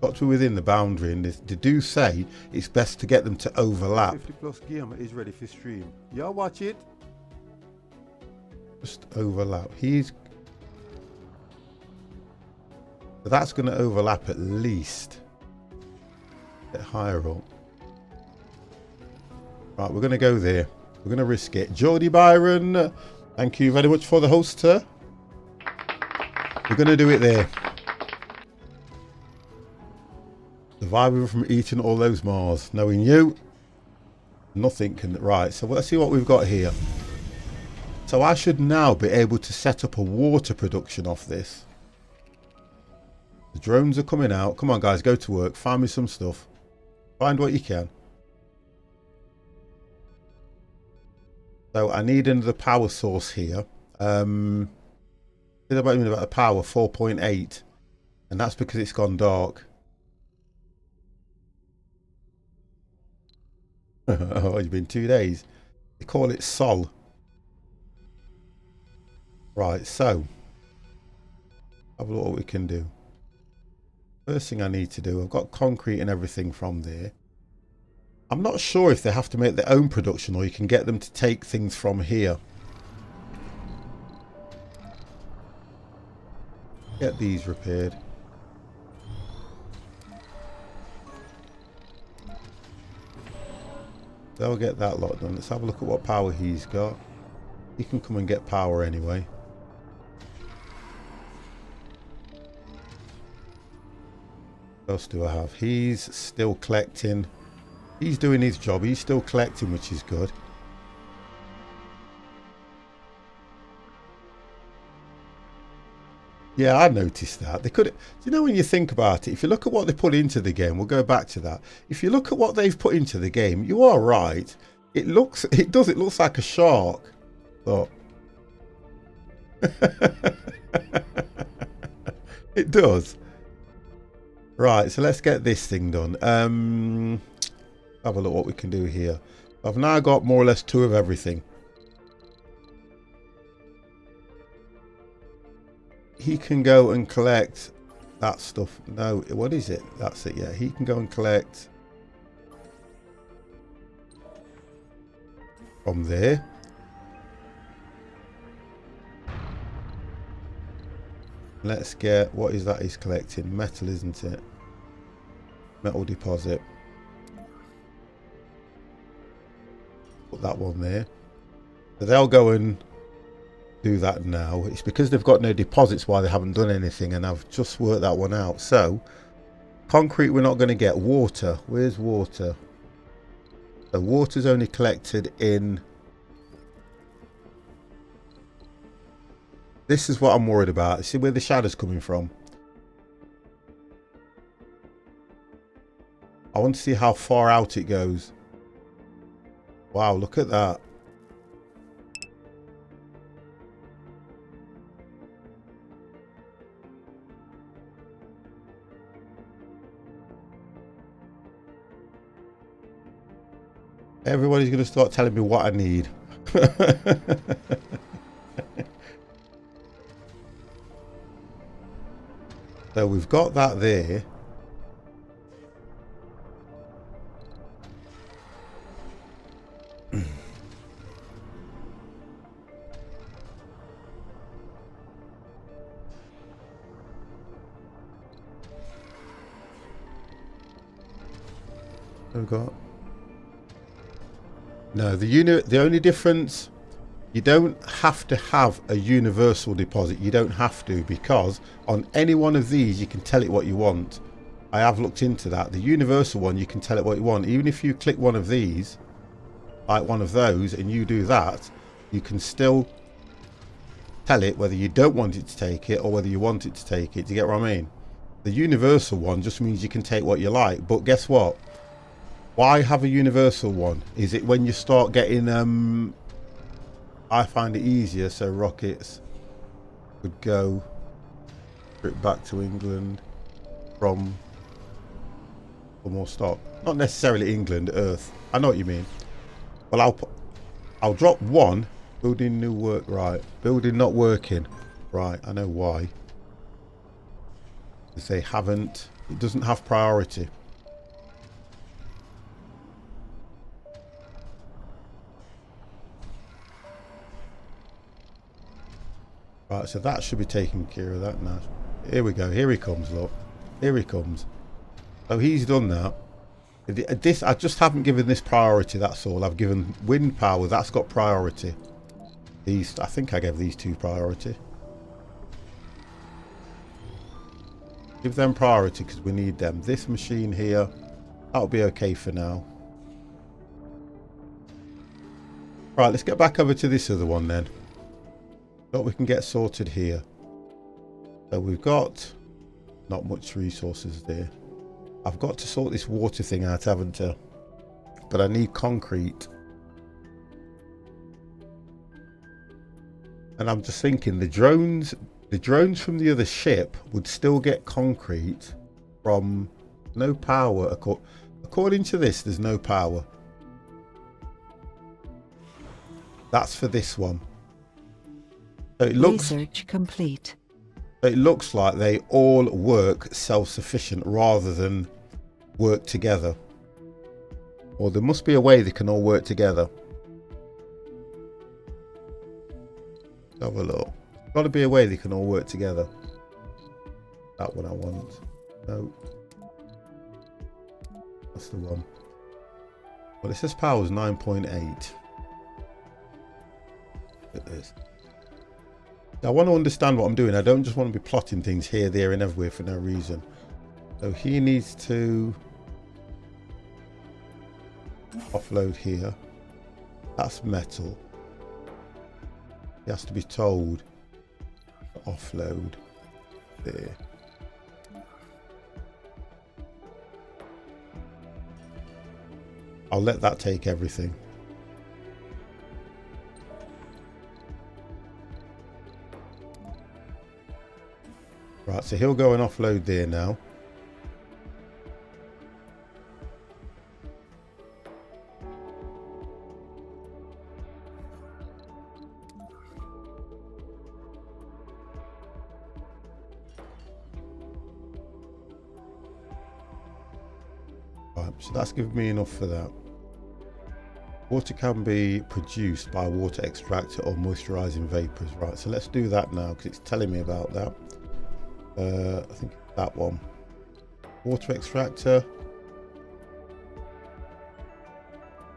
Got to be within the boundary, and they do say it's best to get them to overlap. 50+ gamer is ready for stream. Y'all watch it. Just overlap. So that's going to overlap at least. Get higher up. Right, we're going to go there. We're going to risk it. Geordie Byron, thank you very much for the host, sir. We're going to do it there. Surviving from eating all those Mars. Knowing you, nothing can... Right, so let's see what we've got here. So I should now be able to set up a water production off this. The drones are coming out. Come on, guys, go to work. Find me some stuff. Find what you can. So I need another power source here. About the power 4.8, and that's because it's gone dark. Oh, it's been 2 days. They call it Sol. Right, so have a look what we can do. First thing I need to do, I've got concrete and everything from there. I'm not sure if they have to make their own production or you can get them to take things from here. Get these repaired. They'll get that lot done. Let's have a look at what power he's got. He can come and get power anyway. What else do I have? He's still collecting. He's doing his job. He's still collecting, which is good. Yeah, I noticed that. They could, do you know, when you think about it, if you look at what they put into the game, we'll go back to that. If you look at what they've put into the game, you are right. It looks like a shark. But it does. Right, so let's get this thing done. Have a look what we can do here. I've now got more or less 2 of everything. he can go and collect that stuff. No, what is it? That's it. Yeah, he can go and collect from there. Let's get, what is that he's collecting? Metal, isn't it? Metal deposit. Put that one there. So they'll go and do that now. It's because they've got no deposits why they haven't done anything, and I've just worked that one out. So concrete we're not going to get. Water, where's water? So water's only collected in, this is what I'm worried about. See where the shadow's coming from? I want to see how far out it goes. Wow, look at that. Everybody's going to start telling me what I need. So we've got that there. We've got, no, the only difference, you don't have to have a universal deposit. You don't have to, because on any one of these you can tell it what you want. I have looked into that. The universal one, you can tell it what you want. Even if you click one of these, like one of those, and you do that, you can still tell it whether you don't want it to take it or whether you want it to take it. Do you get what I mean? The universal one just means you can take what you like. But guess what? Why have a universal one? Is it when you start getting I find it easier, so rockets would go back to England from for more stock. Not necessarily England, Earth. I know what you mean. Well, I'll drop one. Building new work, right? Building not working, right? I know why. Because they haven't. It doesn't have priority. Right, so that should be taking care of that now. Here we go. Here he comes, look. Here he comes. So he's done that. This, I just haven't given this priority, that's all. I've given wind power, that's got priority. These, I think I gave these two priority. Give them priority because we need them. This machine here, that'll be okay for now. Right, let's get back over to this other one then. What we can get sorted here. So we've got not much resources there. I've got to sort this water thing out, haven't I? But I need concrete. And I'm just thinking the drones from the other ship would still get concrete from no power. According to this, there's no power. That's for this one. So it looks, Research complete. it looks like they all work self-sufficient rather than work together. Or there must be a way they can all work together. Have a look. Got to be a way they can all work together. That one I want. No. That's the one. Well, it says power is 9.8. Look at this. I want to understand what I'm doing. I don't just want to be plotting things here, there and everywhere for no reason. So he needs to offload here. That's metal. He has to be told to offload there. I'll let that take everything. Right, so he'll go and offload there now. Right, so that's given me enough for that. Water can be produced by water extractor or moisturizing vapors. Right, so let's do that now because it's telling me about that. I think that one. Water extractor.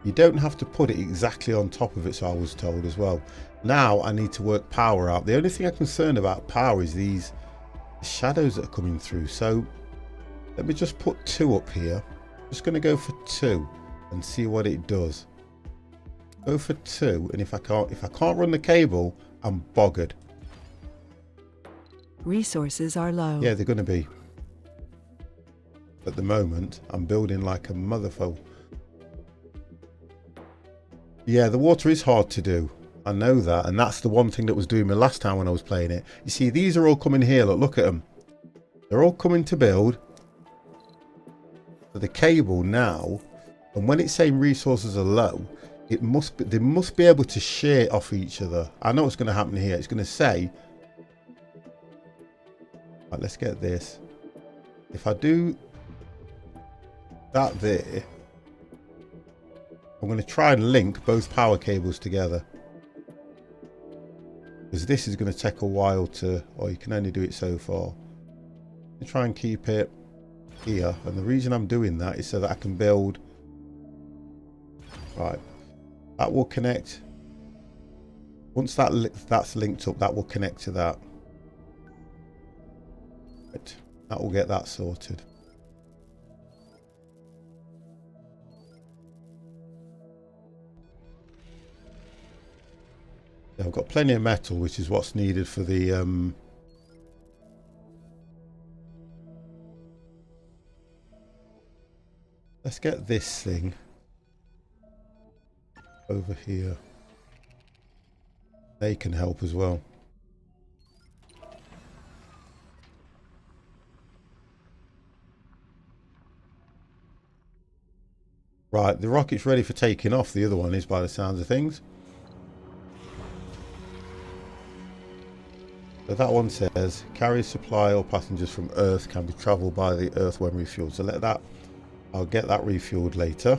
You don't have to put it exactly on top of it, so I was told as well. Now I need to work power out. The only thing I'm concerned about power is these shadows that are coming through. So let me just put 2 up here. Just going to go for 2 and see what it does. Go for 2, and if I can't run the cable, I'm boggered. Resources are low. Yeah, they're going to be. At the moment, I'm building like a motherfucker. Yeah, the water is hard to do. I know that, and that's the one thing that was doing me last time when I was playing it. You see, these are all coming here. Look at them. They're all coming to build. So the cable now, and when it's saying resources are low, they must be able to share off each other. I know what's going to happen here. It's going to say, right, let's get this. If I do that there, I'm going to try and link both power cables together. Because this is going to take a while to, or you can only do it so far. I'm try and keep it here, and the reason I'm doing that is so that I can build. Right, that will connect. Once that's linked up, that will connect to that. Right, that will get that sorted. Yeah, I've got plenty of metal, which is what's needed for the let's get this thing over here. They can help as well. Right, the rocket's ready for taking off. The other one is, by the sounds of things. So that one says, carry supply or passengers from Earth can be travelled by the Earth when refueled. So let that, I'll get that refueled later.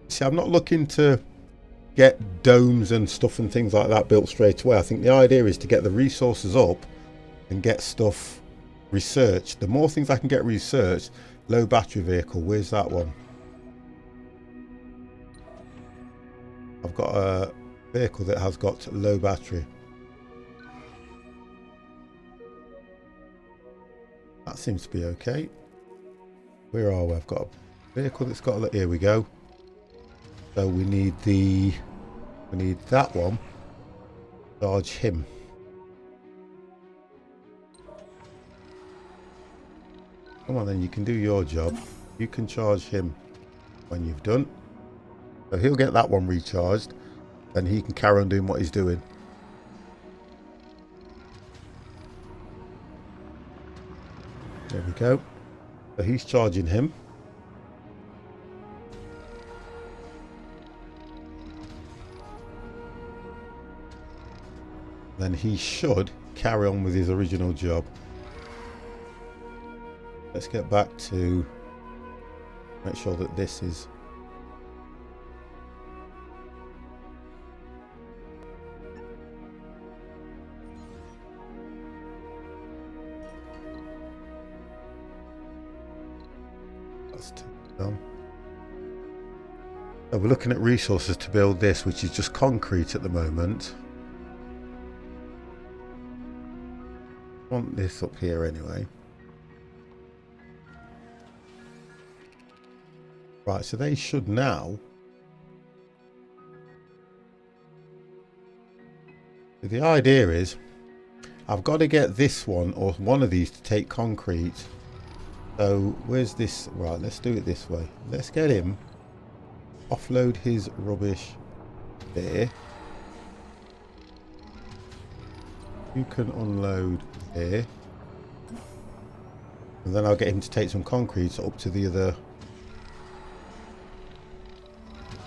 See, I'm not looking to get domes and stuff and things like that built straight away. I think the idea is to get the resources up and get stuff researched. The more things I can get researched. Low battery vehicle, where's that one? I've got a vehicle that has got low battery. That seems to be okay. Where are we? I've got a vehicle that's got a, here we go. So we need that one. Charge him. Come on then, you can do your job. You can charge him when you've done. So he'll get that one recharged, and he can carry on doing what he's doing. There we go. So he's charging him. Then he should carry on with his original job. Let's get back to make sure that this is done. So we're looking at resources to build this, which is just concrete at the moment. I want this up here anyway. Right, so they should now. The idea is I've got to get this one or one of these to take concrete. So where's this? Right, let's do it this way. Let's get him. Offload his rubbish there. You can unload there. And then I'll get him to take some concrete up to the other.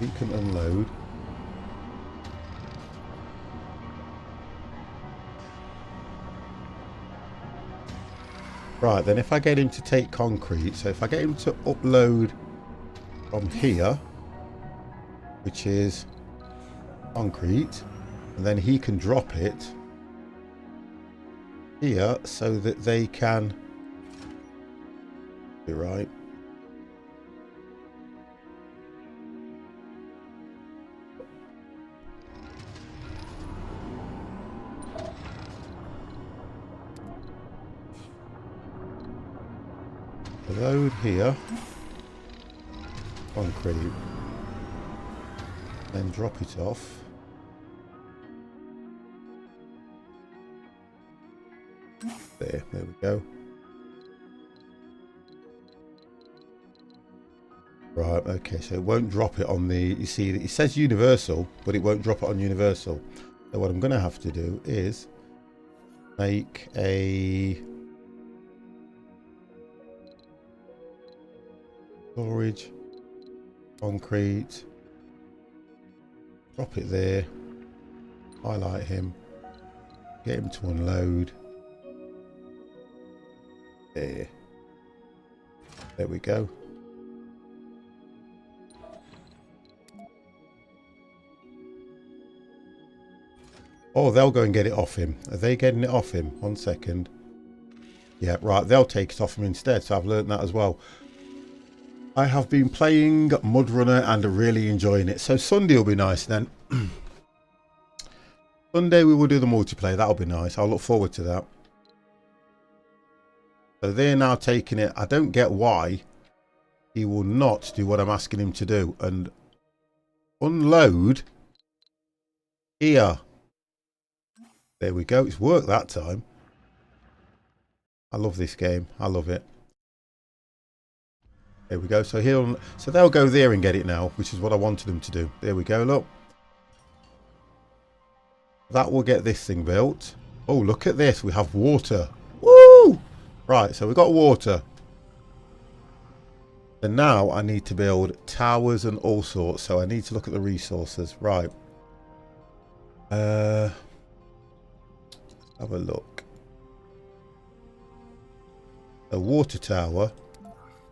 You can unload. Right, then if I get him to take concrete, so if I get him to upload from here, which is concrete, and then he can drop it here so that they can be right. Load here, concrete, then drop it off. There we go. Right, okay, so it won't drop it on the, you see, it says universal, but it won't drop it on universal. So what I'm going to have to do is make a storage, concrete, drop it there, highlight him, get him to unload. There we go. Oh, they'll go and get it off him. Are they getting it off him? 1 second. Yeah, right, they'll take it off him instead, so I've learned that as well. I have been playing Mud Runner and really enjoying it. So Sunday will be nice then. Sunday we will do the multiplayer. That'll be nice. I'll look forward to that. So they're now taking it. I don't get why he will not do what I'm asking him to do and unload here. There we go. It's worked that time. I love this game. I love it. There we go. So they'll go there and get it now, which is what I wanted them to do. There we go. Look. That will get this thing built. Oh, look at this. We have water. Woo! Right, so we've got water. And now I need to build towers and all sorts. So I need to look at the resources. Right. Let's have a look. A water tower.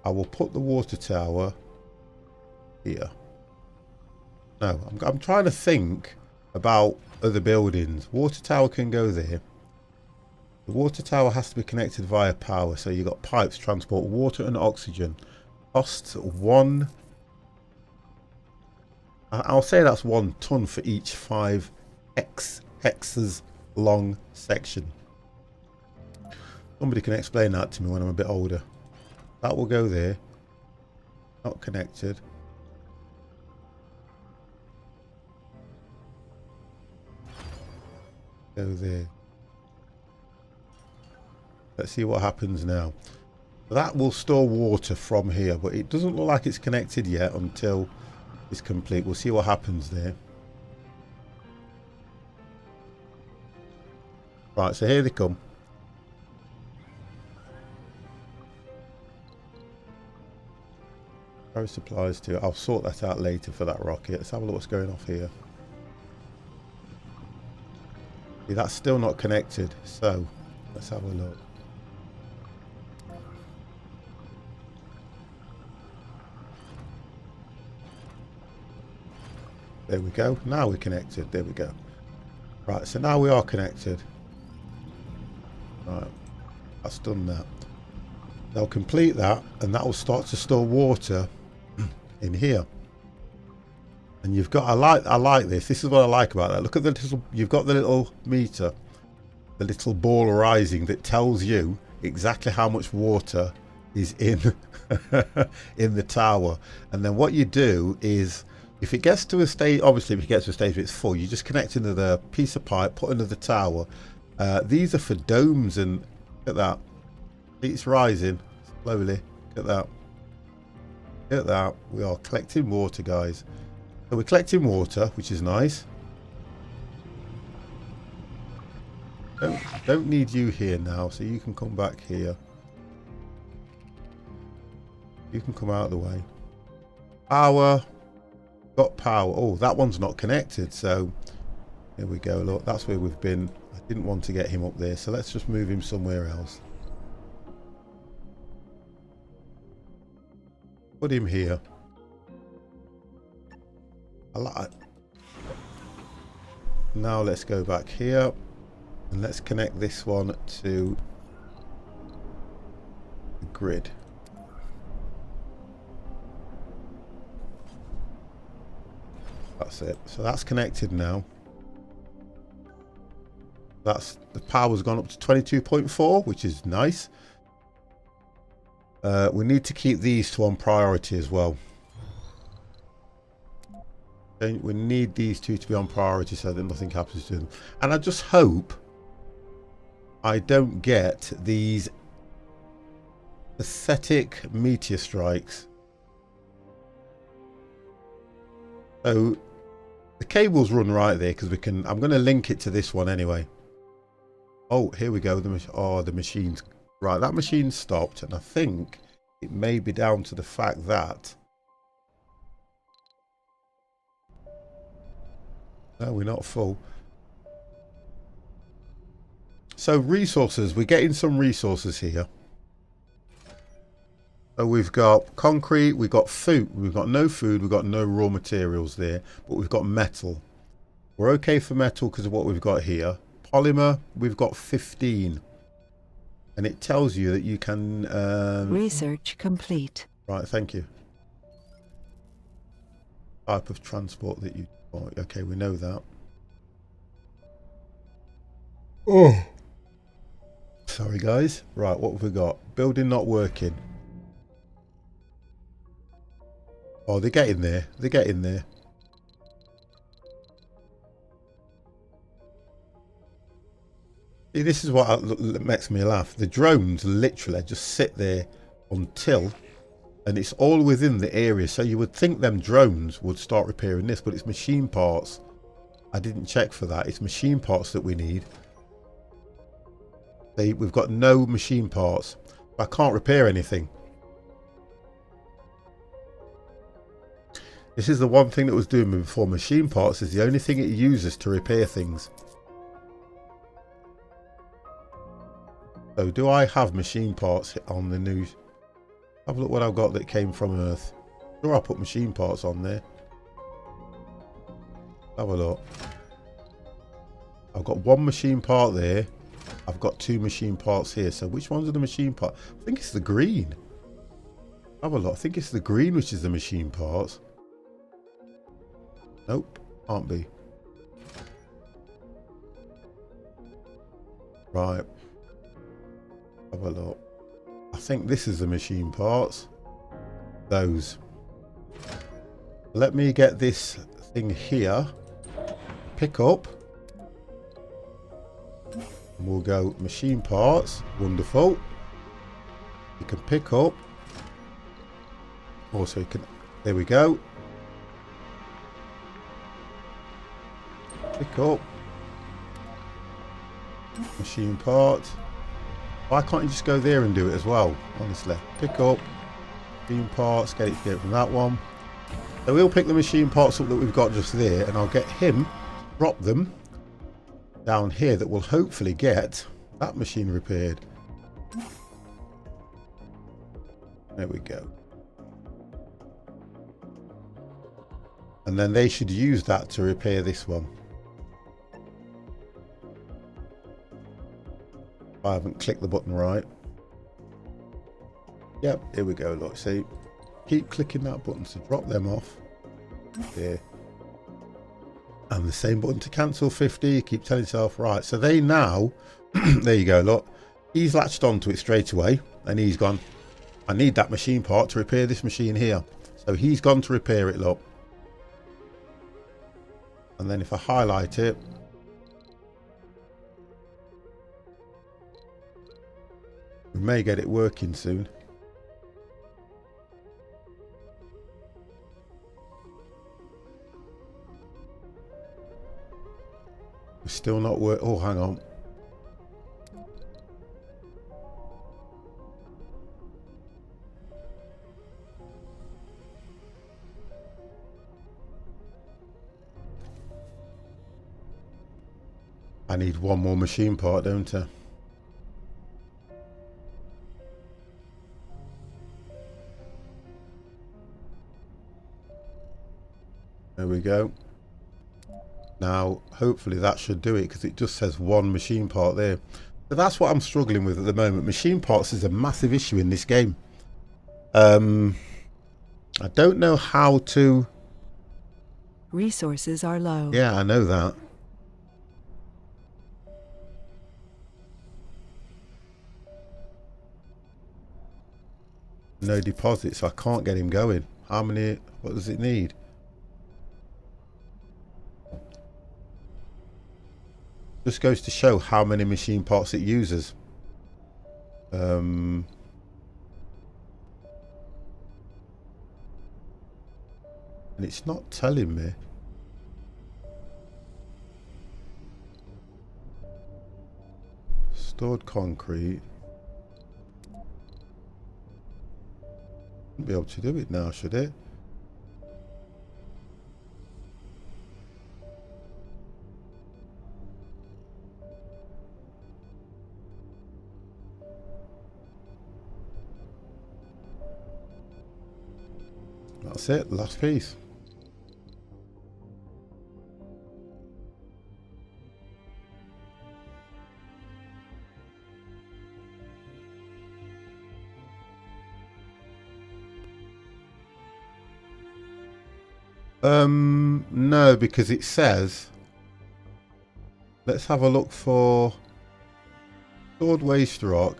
I will put the water tower here. No, I'm trying to think about other buildings. Water tower can go there. The water tower has to be connected via power. So you've got pipes transport water and oxygen. Costs 1. I'll say that's 1 ton for each 5 hexes long section. Somebody can explain that to me when I'm a bit older. That will go there. Not connected. Go there. Let's see what happens now. That will store water from here, but it doesn't look like it's connected yet until it's complete. We'll see what happens there. Right, so here they come. Power supplies too. I'll sort that out later for that rocket. Let's have a look what's going off here. See, that's still not connected, so let's have a look. There we go. Now we're connected. There we go. Right, so now we are connected. Right, that's done that. They'll complete that, and that will start to store water in here. And you've got, I like this. This is what I like about that. Look at the little, you've got the little meter, the little ball rising that tells you exactly how much water is in in the tower. And then what you do is, if it gets to a stage, obviously if it gets to a stage where it's full, you just connect into the piece of pipe, put into the tower. These are for domes, and look at that. It's rising slowly. Look at that. Look at that. We are collecting water, guys. So we're collecting water, which is nice. Don't need you here now, so you can come back here. You can come out of the way. Power. Got power. Oh, that one's not connected, so here we go. Look, that's where we've been. I didn't want to get him up there, so let's just move him somewhere else. Put him here. I like it. Now let's go back here and let's connect this one to the grid. That's it. So that's connected now. That's the power's gone up to 22.4, which is nice. We need to keep these two on priority as well. We need these two to be on priority so that nothing happens to them. And I just hope I don't get these pathetic meteor strikes. So the cables run right there because we can. I'm going to link it to this one anyway. Oh, here we go. The machine's right. That machine stopped, and I think it may be down to the fact that. No, we're not full. So resources, we're getting some resources here. So we've got concrete, we've got food, we've got no food, we've got no raw materials there, but we've got metal. We're okay for metal because of what we've got here. Polymer, we've got 15. And it tells you that you can... Research complete. Right, thank you. Type of transport that you... Oh, okay, we know that. Oh. Sorry, guys. Right, what have we got? Building not working. Oh, they're getting there. They're getting there. See, this is what makes me laugh. The drones literally just sit there until... And it's all within the area, so you would think them drones would start repairing this, but it's machine parts. I didn't check for that. It's machine parts that we need. We've got no machine parts. I can't repair anything. This is the one thing that was doing me before. Machine parts is the only thing it uses to repair things. So do I have machine parts on the news? Have a look what I've got that came from Earth. Sure, I'll put machine parts on there. Have a look. I've got one machine part there. I've got two machine parts here. So which ones are the machine parts? I think it's the green. Have a look. I think it's the green which is the machine parts. Nope, can't be. Right. Have a look. I think this is the machine parts. Those. Let me get this thing here. Pick up. And we'll go machine parts. Wonderful. You can pick up. Also you can... There we go. Pick up. Machine part. Why can't you just go there and do it as well? Honestly. Pick up. Machine parts. Get it from that one. So we'll pick the machine parts up that we've got just there. And I'll get him. Drop them. Down here. That will hopefully get that machine repaired. There we go. And then they should use that to repair this one. I haven't clicked the button right. Yep, here we go. Look, see, keep clicking that button to drop them off. There. And the same button to cancel 50. Keep telling yourself, right. So they now, there you go. Look, he's latched onto it straight away, and he's gone. I need that machine part to repair this machine here. So he's gone to repair it. Look. And then if I highlight it. We may get it working soon. We're still not working. Oh, hang on. I need one more machine part, don't I? we go. Now, hopefully that should do it, because it just says one machine part there. So that's what I'm struggling with at the moment. Machine parts is a massive issue in this game. I don't know how to... Resources are low. Yeah, I know that. No deposits, so I can't get him going. How many... What does it need? Just goes to show how many machine parts it uses. And it's not telling me. Stored concrete. Wouldn't be able to do it now, should it? That's it, last piece. No, because it says, let's have a look for stored waste rock.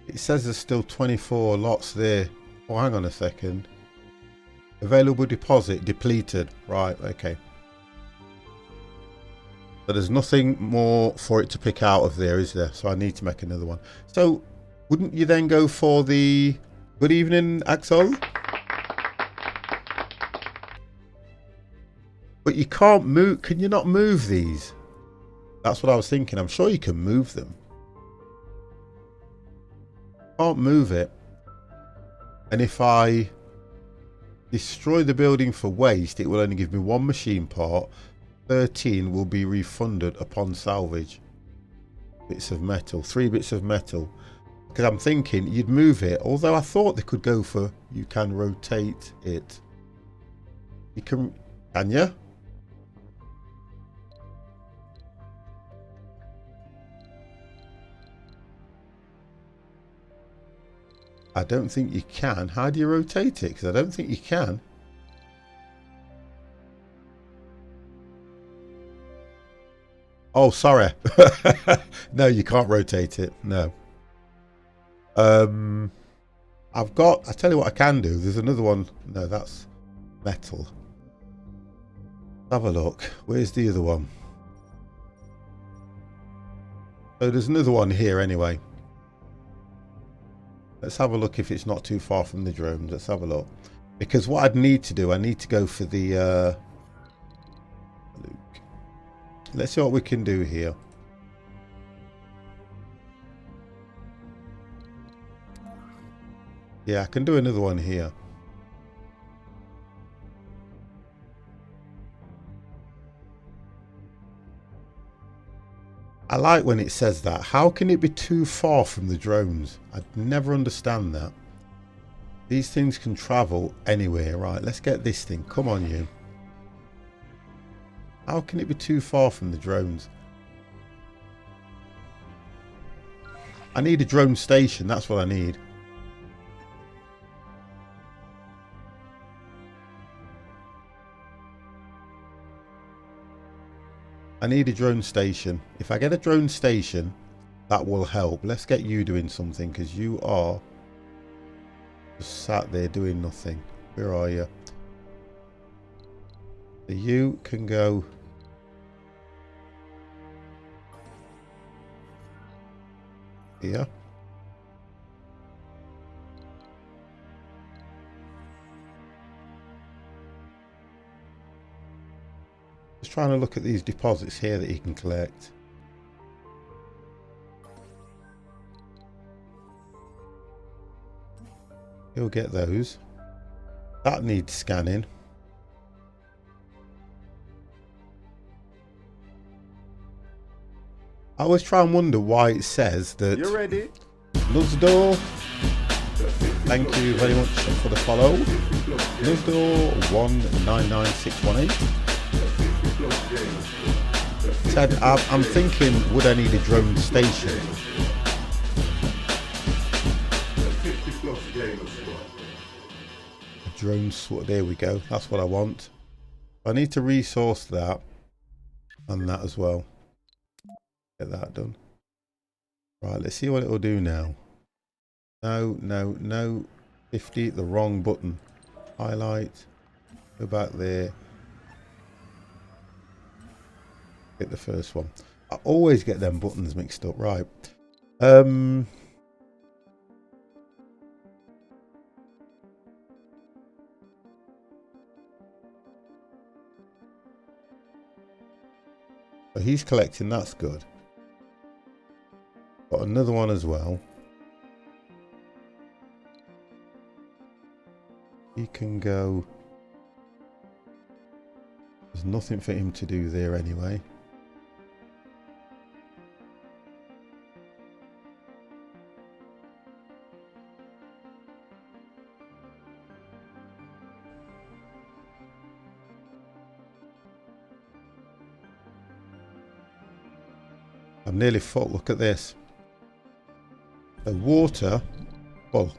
It says there's still 24 lots there. Oh, hang on a second. Available deposit depleted. Right, okay. So there's nothing more for it to pick out of there, is there? So I need to make another one. So wouldn't you then go for the... Good evening, Axel? But you can't move. Can you not move these? That's what I was thinking. I'm sure you can move them. Can't move it. And if I destroy the building for waste, it will only give me one machine part. 13 will be refunded upon salvage. Bits of metal. 3 bits of metal. Because I'm thinking you'd move it. Although I thought they could go for you can rotate it. You can you? I don't think you can. How do you rotate it? Because I don't think you can. Oh, sorry. No, you can't rotate it. No. I've got... I tell you what I can do. There's another one. No, that's metal. Have a look. Where's the other one? Oh, there's another one here anyway. Let's have a look if it's not too far from the drones. Let's have a look. Because what I'd need to do, I need to go for the... Let's see what we can do here. Yeah, I can do another one here. I like when it says that. How can it be too far from the drones? I'd never understand that. These things can travel anywhere. Right, let's get this thing. Come on, you. How can it be too far from the drones? I need a drone station. That's what I need. I need a drone station. If I get a drone station, that will help. Let's get you doing something, because you are just sat there doing nothing. Where are you? So you can go here. Just trying to look at these deposits here that you can collect. You'll get those. That needs scanning. I always try and wonder why it says that... You ready? Close the door. Thank you very much for the follow. Lizdor 199618. Said, I'm thinking, would I need a drone station? A drone swat. There we go. That's what I want. I need to resource that and that as well. Get that done. Right, let's see what it will do now. No, no, no. 50, the wrong button. Highlight. Go back there. Get the first one. I always get them buttons mixed up. Right. So he's collecting, that's good. Got another one as well. He can go. There's nothing for him to do there anyway. I'm nearly full. Look at this. The water full.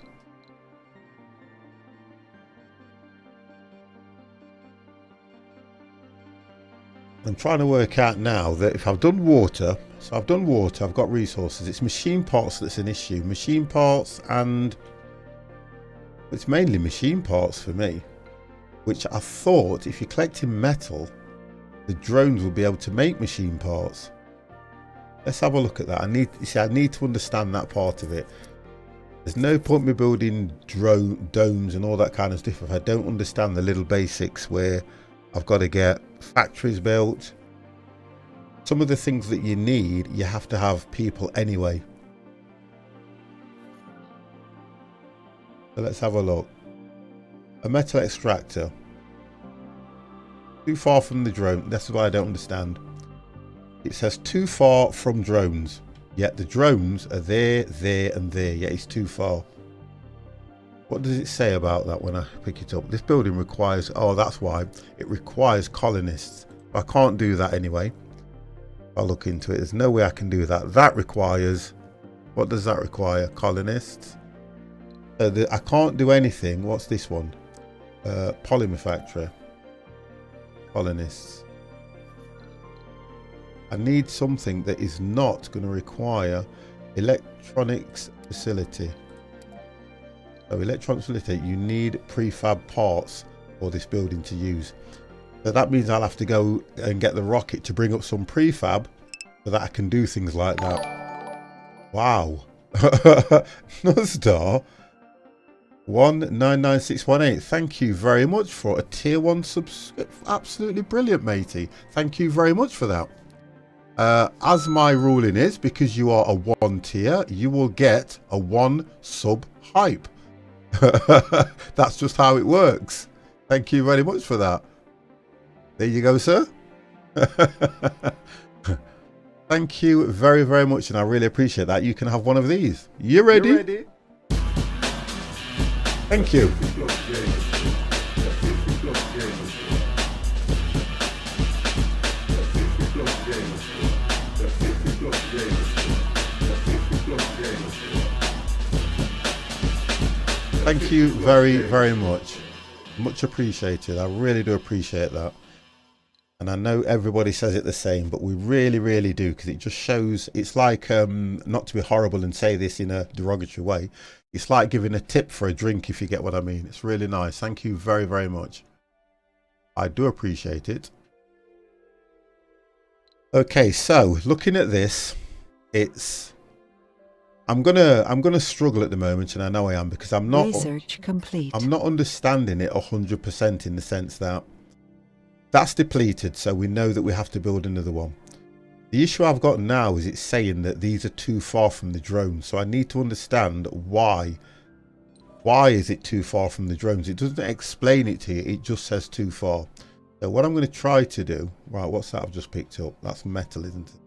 I'm trying to work out now that if I've done water, so I've done water, I've got resources. It's machine parts that's an issue. Machine parts, and it's mainly machine parts for me, which I thought if you're collecting metal, the drones will be able to make machine parts. Let's have a look at that. I need to understand that part of it. There's no point me building domes and all that kind of stuff if I don't understand the little basics where I've got to get factories built. Some of the things that you need, you have to have people anyway. So let's have a look. A metal extractor. Too far from the drone. That's what I don't understand. It says too far from drones. Yet the drones are there, there and there. Yet it's too far. What does it say about that when I pick it up? This building requires... Oh, that's why. It requires colonists. I can't do that anyway. I'll look into it. There's no way I can do that. That requires... What does that require? Colonists. I can't do anything. What's this one? Polymer factory. Colonists. I need something that is not going to require electronics facility. So electronics facility, you need prefab parts for this building to use. So that means I'll have to go and get the rocket to bring up some prefab so that I can do things like that. Wow. Nuzdar 199618. Thank you very much for a tier 1 subscription. Absolutely brilliant, matey. Thank you very much for that. As my ruling is, because you are a 1 tier, you will get a 1 sub hype. That's just how it works. Thank you very much for that. There you go, sir. Thank you very, very much, and I really appreciate that. You can have one of these. You ready? You ready? Thank you. Thank you very, very much. Much appreciated. I really do appreciate that. And I know everybody says it the same, but we really, really do, because it just shows, it's like, not to be horrible and say this in a derogatory way, it's like giving a tip for a drink, if you get what I mean. It's really nice. Thank you very, very much. I do appreciate it. Okay, so looking at this, I'm gonna struggle at the moment, and I know I am, because I'm not research complete. I'm not understanding it 100% in the sense that that's depleted, so we know that we have to build another one. The issue I've got now is it's saying that these are too far from the drones, so I need to understand why. Why is it too far from the drones? It doesn't explain it to you, it just says too far. So what I'm going to try to do, right, what's that I've just picked up? That's metal, isn't it?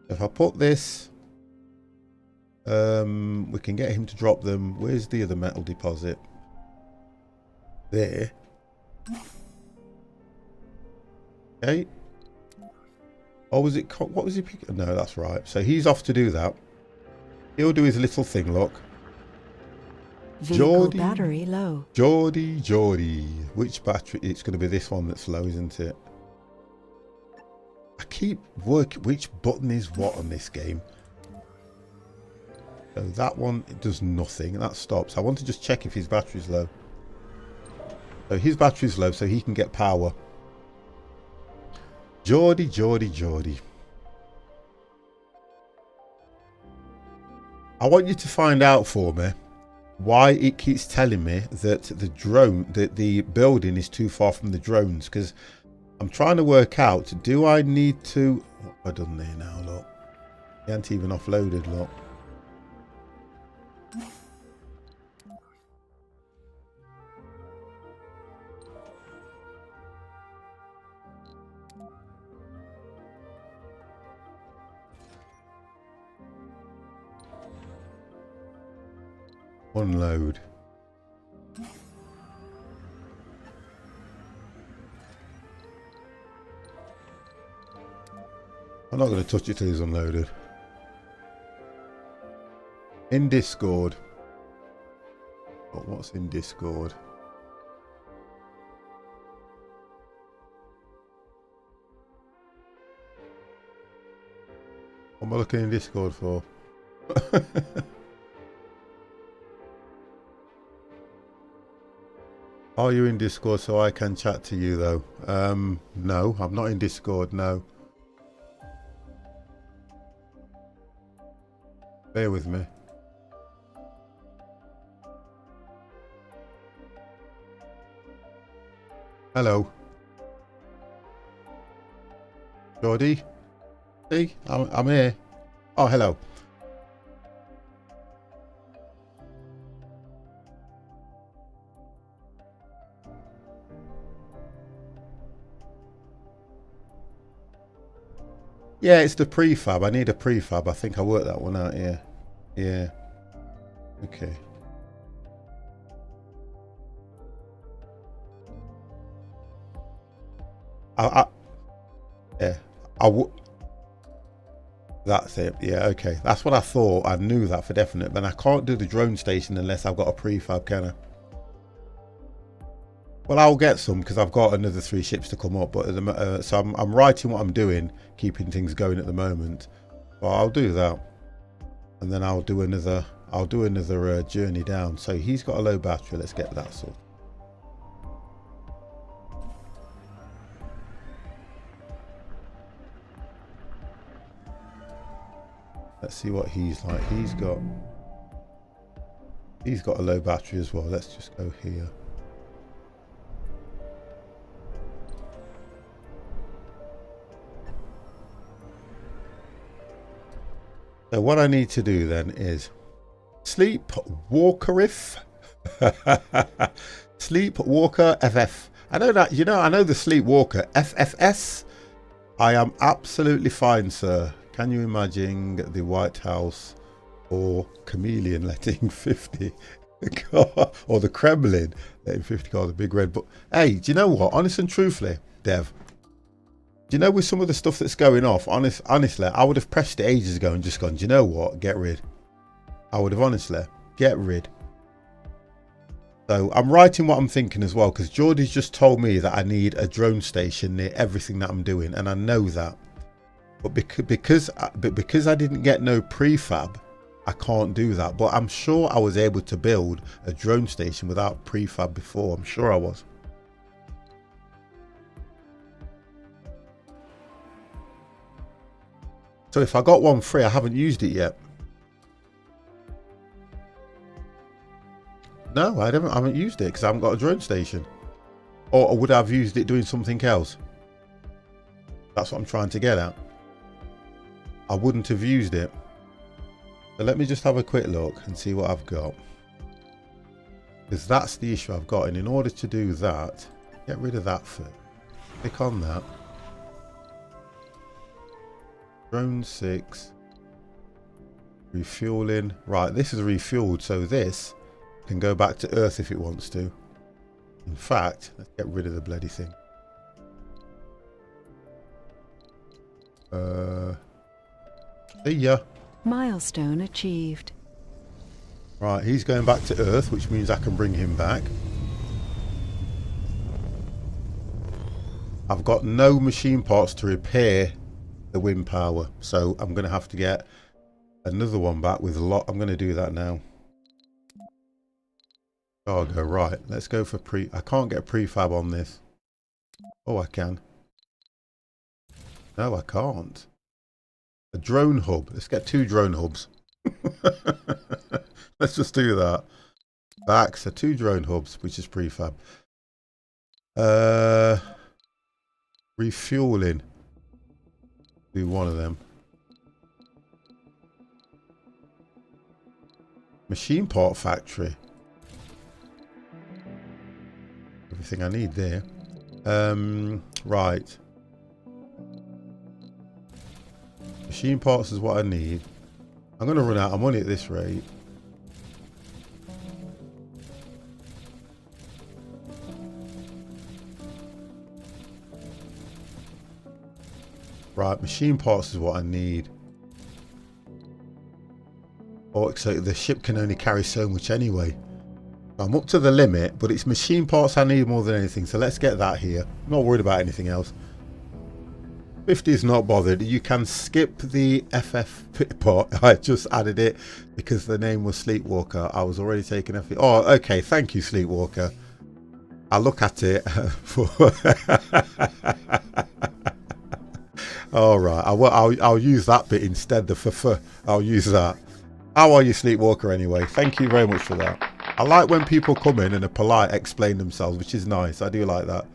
If I put this We can get him to drop them. Where's the other metal deposit? There. Okay. Oh, was it? What was he picking? No, that's right. So he's off to do that. He'll do his little thing, look. Vehicle battery low. Geordie. Which battery? It's going to be this one that's low, isn't it? I keep working. Which button is what on this game? So that one, it does nothing. That stops. I want to just check if his battery's low. So his battery's low, so he can get power. Geordie. I want you to find out for me why it keeps telling me that the building is too far from the drones, because I'm trying to work out, do I need to... What have I done there now, look? He ain't even offloaded, look. Unload. I'm not going to touch it till he's unloaded. In Discord. But what's in Discord? What am I looking in Discord for? Are you in Discord so I can chat to you though? No, I'm not in Discord, no. Bear with me. Hello. Geordie? See? I'm here. Oh, hello. Yeah, it's the prefab. I need a prefab. I think I worked that one out here. Yeah. Okay. Yeah. That's it. Yeah, okay. That's what I thought. I knew that for definite. Then I can't do the drone station unless I've got a prefab, can I? Well, I'll get some because I've got another 3 ships to come up. But so I'm writing what I'm doing, keeping things going at the moment. Well, I'll do that, and then I'll do another. Journey down. So he's got a low battery. Let's get that sorted. Let's see what he's like. He's got a low battery as well. Let's just go here. So what I need to do then is Sleepwalker Sleepwalker FF. I know that, I know the Sleepwalker FFS. I am absolutely fine, sir. Can you imagine the White House or Chameleon letting 50 or the Kremlin letting 50 cars, a big red? But hey, do you know what? Honest and truthfully, Dev, do you know with some of the stuff that's going off, honestly, I would have pressed it ages ago and just gone, do you know what? Get rid. I would have honestly, get rid. So I'm writing what I'm thinking as well, because Geordie's just told me that I need a drone station near everything that I'm doing, and I know that. But because I didn't get no prefab, I can't do that. But I'm sure I was able to build a drone station without prefab before. I'm sure I was. So if I got one free, I haven't used it yet. No, I haven't used it because I haven't got a drone station. Or would I have used it doing something else? That's what I'm trying to get at. I wouldn't have used it. So let me just have a quick look and see what I've got. Because that's the issue I've got. And in order to do that, get rid of that first. Click on that. Drone 6. Refueling. Right, this is refueled, so this can go back to Earth if it wants to. In fact, let's get rid of the bloody thing. See ya. Milestone achieved. Right, he's going back to Earth, which means I can bring him back. I've got no machine parts to repair the wind power, so I'm going to have to get another one back with a lot. I'm going to do that now. Cargo, right. Let's go for I can't get a prefab on this. Oh, I can. No, I can't. A drone hub. Let's get 2 drone hubs. Let's just do that. Back, so 2 drone hubs, which is prefab. Refueling. Do one of them. Machine part factory. Everything I need there. Right. Machine parts is what I need. I'm going to run out of money at this rate. Right, machine parts is what I need. Oh, so the ship can only carry so much anyway. I'm up to the limit, but it's machine parts I need more than anything. So let's get that here. I'm not worried about anything else. 50 is not bothered. You can skip the FF part. I just added it because the name was Sleepwalker. I was already taking FF. Oh, okay. Thank you, Sleepwalker. I'll look at it. All right. I'll use that bit instead. The FF. I'll use that. How are you, Sleepwalker, anyway? Thank you very much for that. I like when people come in and are polite, explain themselves, which is nice. I do like that.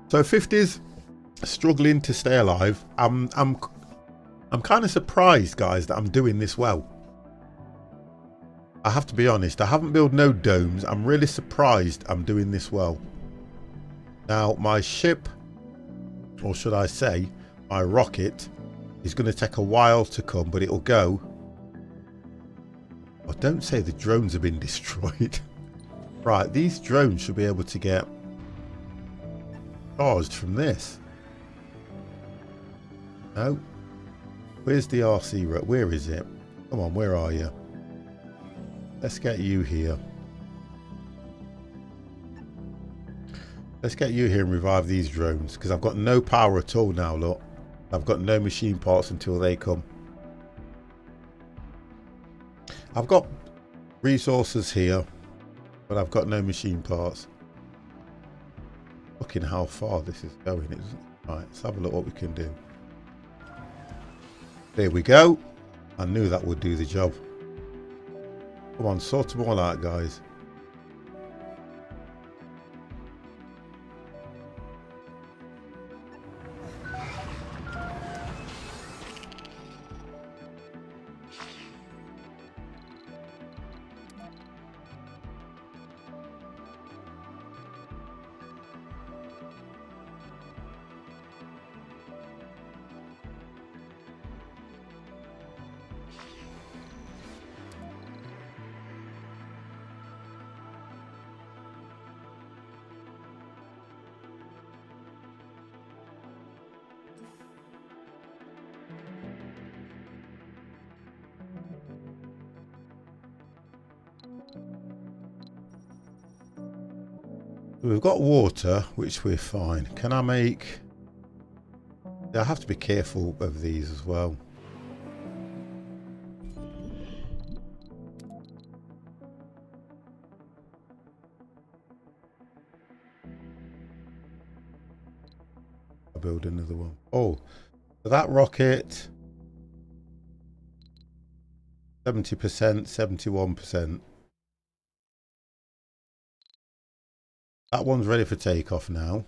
So 50s struggling to stay alive. I'm kind of surprised, guys, that I'm doing this well. I have to be honest. I haven't built no domes. I'm really surprised I'm doing this well. Now, my ship, or should I say, my rocket, is going to take a while to come, but it'll go. Oh, don't say the drones have been destroyed. Right, these drones should be able to get charged from this. No. Where's the RC road? Where is it? Come on, where are you? Let's get you here. Let's get you here and revive these drones, because I've got no power at all now, look. I've got no machine parts until they come. I've got resources here, but I've got no machine parts. Looking how far this is going, isn't it? Right, let's have a look what we can do. There we go. I knew that would do the job. Come on, sort them all out, guys. We've got water, which we're fine. Can I make... I have to be careful of these as well. I'll build another one. Oh, so that rocket... 70%, 71%. That one's ready for takeoff now.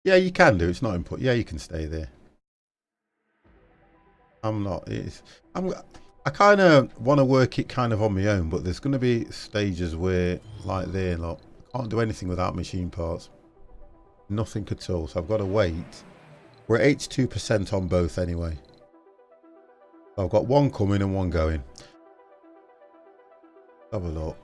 Yeah, you can do. It's not important. Yeah, you can stay there. I'm not. I kind of want to work it kind of on my own, but there's going to be stages where, like there, look, I can't do anything without machine parts. Nothing at all. So I've got to wait. We're at 82% on both anyway. So I've got one coming and one going. Have a look.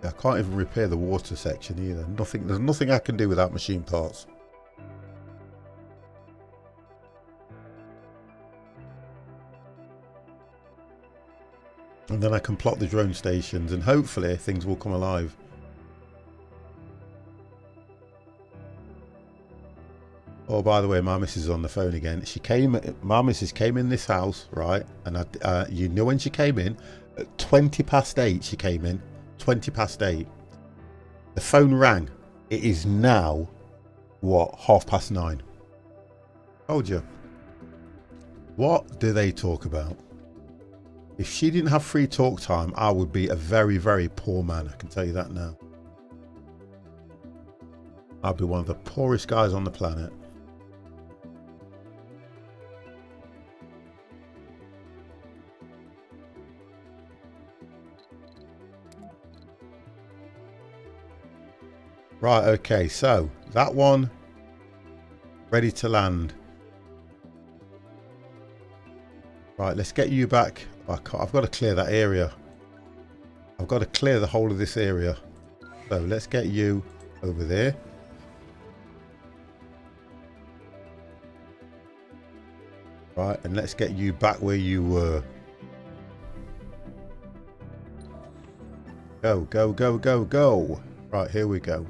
I can't even repair the water section either. Nothing. There's nothing I can do without machine parts. And then I can plot the drone stations and hopefully things will come alive. Oh, by the way, my missus is on the phone again. My missus came in this house, right? And you know when she came in? At 20 past 8 she came in. 20 past 8. The phone rang. It is now, what, 9:30. Told you. What do they talk about? If she didn't have free talk time, I would be a very, very poor man. I can tell you that now. I'd be one of the poorest guys on the planet. Right, okay, so that one ready to land. Right, let's get you back. I've got to clear that area. I've got to clear the whole of this area. So let's get you over there. Right, and let's get you back where you were. Go, go, go, go, go. Right, here we go.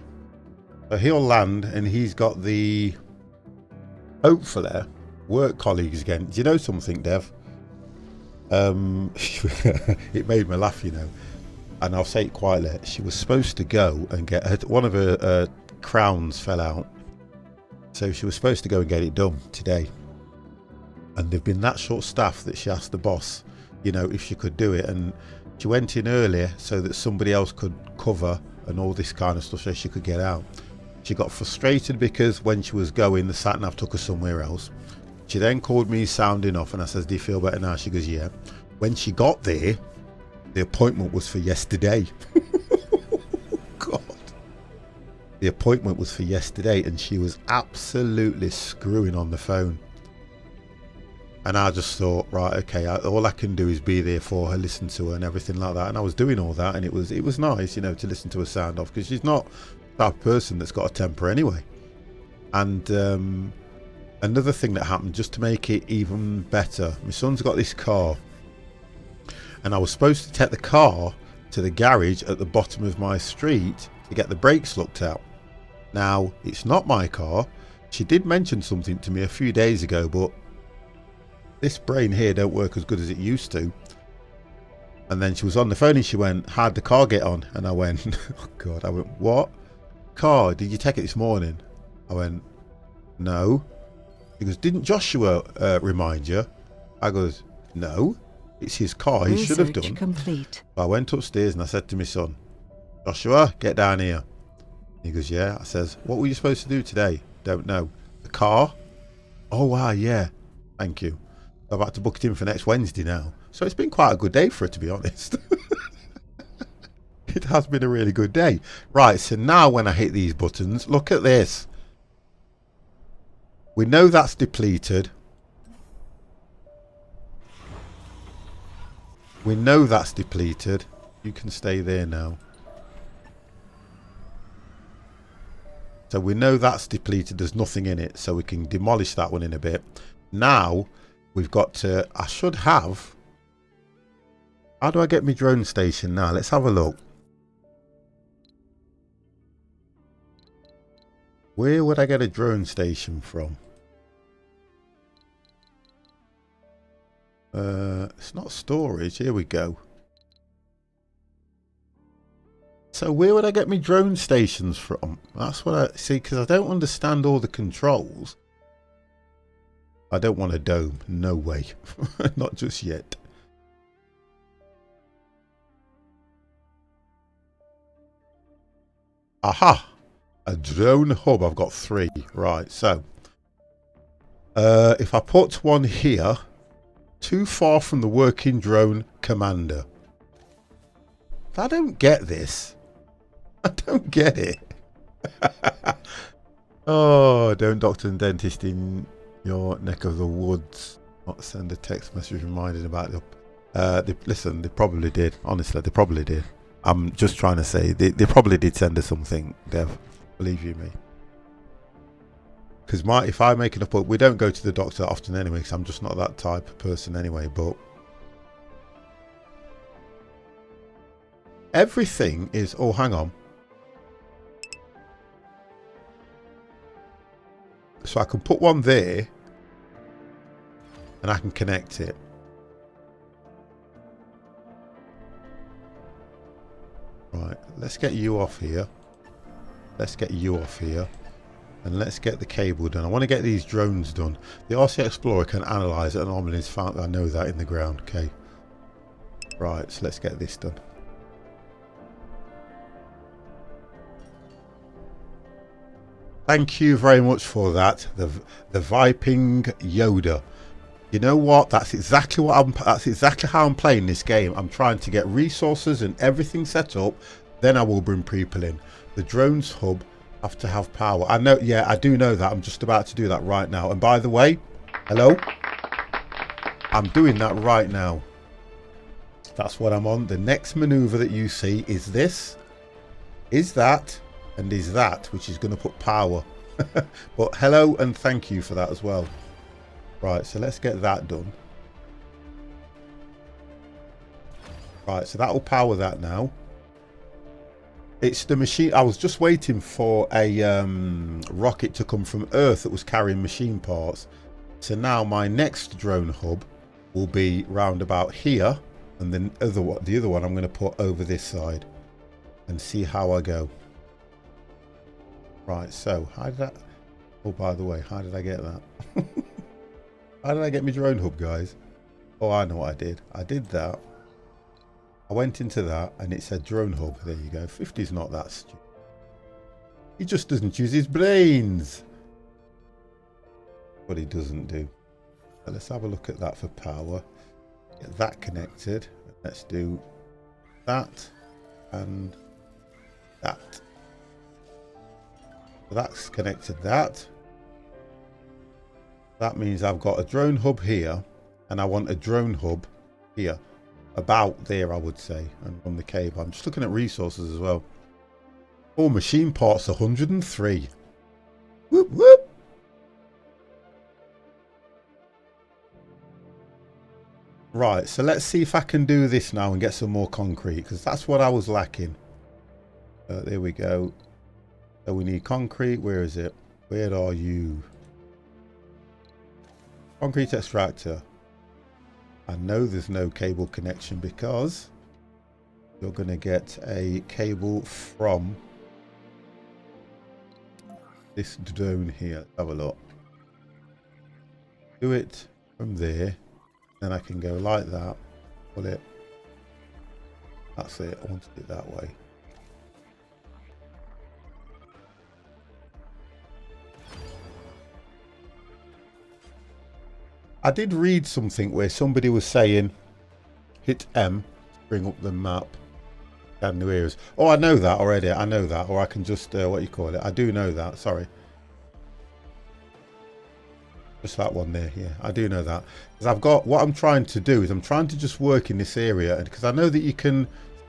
So he'll land and he's got the, hopefully, work colleagues again. Do you know something, Dev? It made me laugh, you know. And I'll say it quietly. She was supposed to go and get one of her crowns fell out. So she was supposed to go and get it done today. And they've been that short staffed that she asked the boss, you know, if she could do it. And she went in earlier so that somebody else could cover and all this kind of stuff so she could get out. She got frustrated because when she was going, the sat-nav took her somewhere else. She then called me sounding off and I says, do you feel better now? She goes, yeah. When she got there, the appointment was for yesterday. God. The appointment was for yesterday and she was absolutely screwing on the phone. And I just thought, right, okay, all I can do is be there for her, listen to her and everything like that. And I was doing all that and it was nice, you know, to listen to her sound off because she's not that person that's got a temper anyway. And another thing that happened, just to make it even better, my son's got this car and I was supposed to take the car to the garage at the bottom of my street to get the brakes looked at. Now, it's not my car. She did mention something to me a few days ago, but this brain here don't work as good as it used to. And then she was on the phone and she went, how'd the car get on? And I went, oh God, I went, what? Car, did you take it this morning? I went, no. He goes, didn't Joshua remind you? I goes, no, it's his car, he should have done. Complete. I went upstairs and I said to my son, Joshua, get down here. He goes, yeah. I says, what were you supposed to do today? Don't know. The car? Oh wow, yeah, thank you. I've had to book it in for next Wednesday now. So it's been quite a good day for her, to be honest. It has been a really good day. Right, so now when I hit these buttons, look at this. We know that's depleted. We know that's depleted. You can stay there now. So we know that's depleted. There's nothing in it. So we can demolish that one in a bit. Now we've got to, I should have, how do I get my drone station now? Let's have a look. Where would I get a drone station from? It's not storage. Here we go. So where would I get my drone stations from? That's what I see, because I don't understand all the controls. I don't want a dome. No way. Not just yet. Aha! A drone hub. I've got 3. Right, so if I put one here, too far from the working drone commander. I don't get this. I don't get it. Oh, don't doctor and dentist in your neck of the woods not send a text message reminding about the listen, they probably did. Honestly, they probably did. I'm just trying to say they probably did send us something, Dev. Believe you me. Because if I make an appointment, we don't go to the doctor often anyway, because I'm just not that type of person anyway, but everything is, oh, hang on. So I can put one there and I can connect it. Right, let's get you off here. Let's get you off here. And let's get the cable done. I want to get these drones done. The RC Explorer can analyze anomalies found. I know that in the ground. Okay. Right, so let's get this done. Thank you very much for that. The Viping Yoda. You know what? That's exactly what that's exactly how I'm playing this game. I'm trying to get resources and everything set up. Then I will bring people in. The drones hub have to have power. I know, yeah, I do know that. I'm just about to do that right now. And by the way, hello, I'm doing that right now. That's what I'm on. The next maneuver that you see is this, is that, and is that, which is going to put power. But hello and thank you for that as well. Right, so let's get that done. Right, so that will power that now. It's the machine. I was just waiting for a rocket to come from Earth that was carrying machine parts. So now my next drone hub will be round about here, and then the other one I'm going to put over this side and see how I go. Right, so how did that? Oh, by the way, how did I get that? How did I get my drone hub, guys? Oh, I know what I did. I did that. I went into that and it said drone hub. There you go. 50's not that stupid. He just doesn't use his brains. What he doesn't do. So let's have a look at that for power. Get that connected. Let's do that and that. So that's connected that. That means I've got a drone hub here and I want a drone hub here. About there, I would say, and on the cable. I'm just looking at resources as well. Oh, machine parts 103. Whoop whoop. Right, so let's see if I can do this now and get some more concrete, because that's what I was lacking. There we go. So we need concrete. Where is it? Where are you? Concrete extractor. I know there's no cable connection because you're going to get a cable from this drone here. Let's have a look. Do it from there. Then I can go like that. Pull it. That's it. I wanted it that way. I did read something where somebody was saying hit M to bring up the map. Down the areas. Oh, I know that already. I know that. Or I can just, what you call it. I do know that. Sorry. Just that one there. Yeah, I do know that. Because I've got, what I'm trying to do is I'm trying to just work in this area. Because I know that you can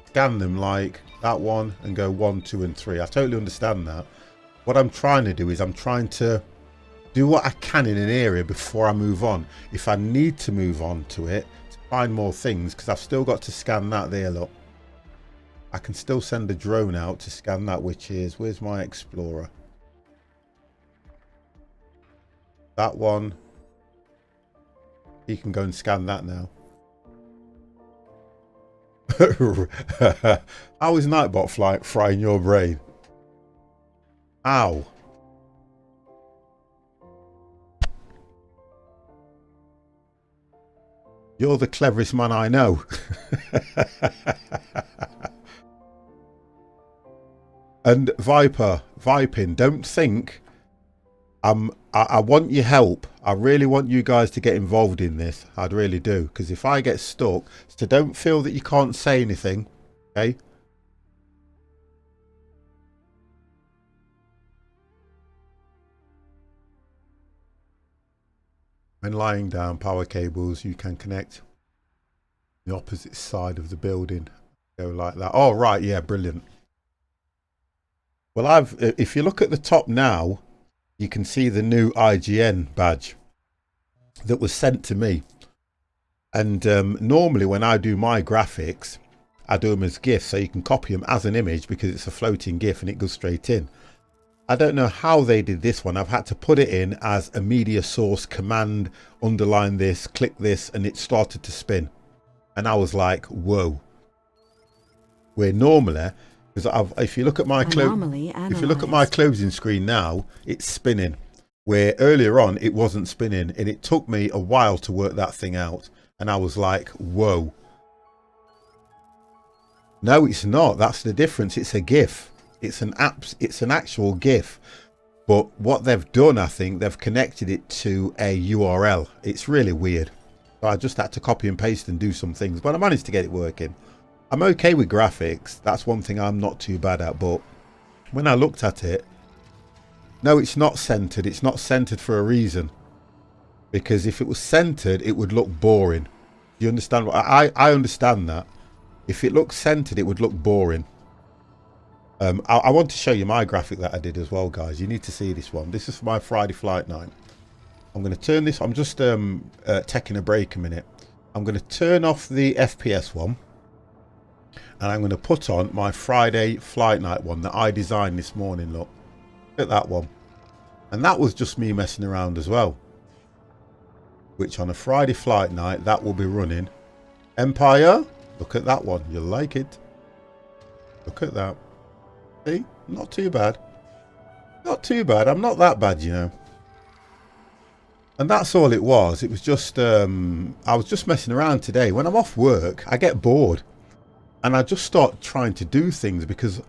scan them like that one and go 1, 2 and 3. I totally understand that. What I'm trying to do is I'm trying to do what I can in an area before I move on. If I need to move on to it to find more things, because I've still got to scan that there, look. I can still send a drone out to scan that, which is, where's my Explorer? That one. He can go and scan that now. How is Nightbot frying your brain? Ow. You're the cleverest man I know. And Vipin, don't think I want your help. I really want you guys to get involved in this. I'd really do. Because if I get stuck, so don't feel that you can't say anything. Okay? When lying down, power cables, you can connect the opposite side of the building. Go like that. Oh, right. Yeah, brilliant. Well, if you look at the top now, you can see the new IGN badge that was sent to me. And normally when I do my graphics, I do them as GIFs, so you can copy them as an image because it's a floating GIF and it goes straight in. I don't know how they did this one. I've had to put it in as a media source command, underline this, click this, and it started to spin. And I was like, whoa. Where normally, because if you look at my closing screen now, it's spinning. Where earlier on it wasn't spinning, and it took me a while to work that thing out. And I was like, whoa. No, it's not. That's the difference. It's a GIF. It's an actual GIF. But what they've done, I think, they've connected it to a URL. It's really weird. So I just had to copy and paste and do some things, but I managed to get it working. I'm okay with graphics. That's one thing I'm not too bad at. But when I looked at it, no, it's not centered. It's not centered for a reason. Because if it was centered, it would look boring. Do you understand? I understand that. If it looked centered, it would look boring. I want to show you my graphic that I did as well, guys. You need to see this one. This is for my Friday flight night. I'm going to turn this. I'm just taking a break a minute. I'm going to turn off the FPS one. And I'm going to put on my Friday flight night one that I designed this morning. Look at that one. And that was just me messing around as well. Which on a Friday flight night, that will be running. Empire, look at that one. You'll like it. Look at that. See? Not too bad. Not too bad. I'm not that bad, you know. And that's all it was. It was just, I was just messing around today. When I'm off work, I get bored. And I just start trying to do things because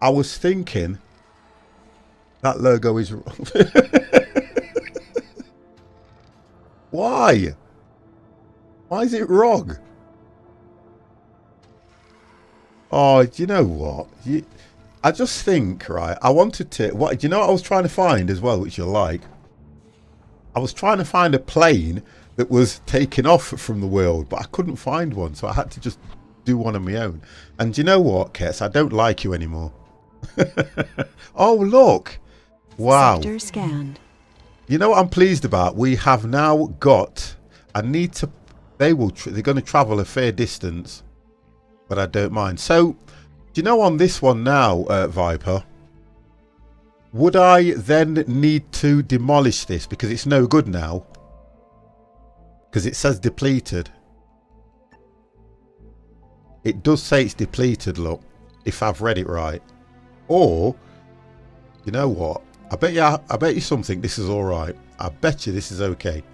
I was thinking that logo is wrong. Why? Why is it wrong? Oh, do you know what? I just think, right, I wanted to... Do you know what I was trying to find as well, which you'll like? I was trying to find a plane that was taken off from the world, but I couldn't find one, so I had to just do one on my own. And do you know what, Kets? I don't like you anymore. Oh, look. Wow. Sector scanned. You know what I'm pleased about? We have now got... I need to... They're going to travel a fair distance, but I don't mind. So, do you know on this one now, Viper, would I then need to demolish this because it's no good now? Because it says depleted. It does say it's depleted, look, if I've read it right. Or, you know what? I bet you something this is all right. I bet you this is okay.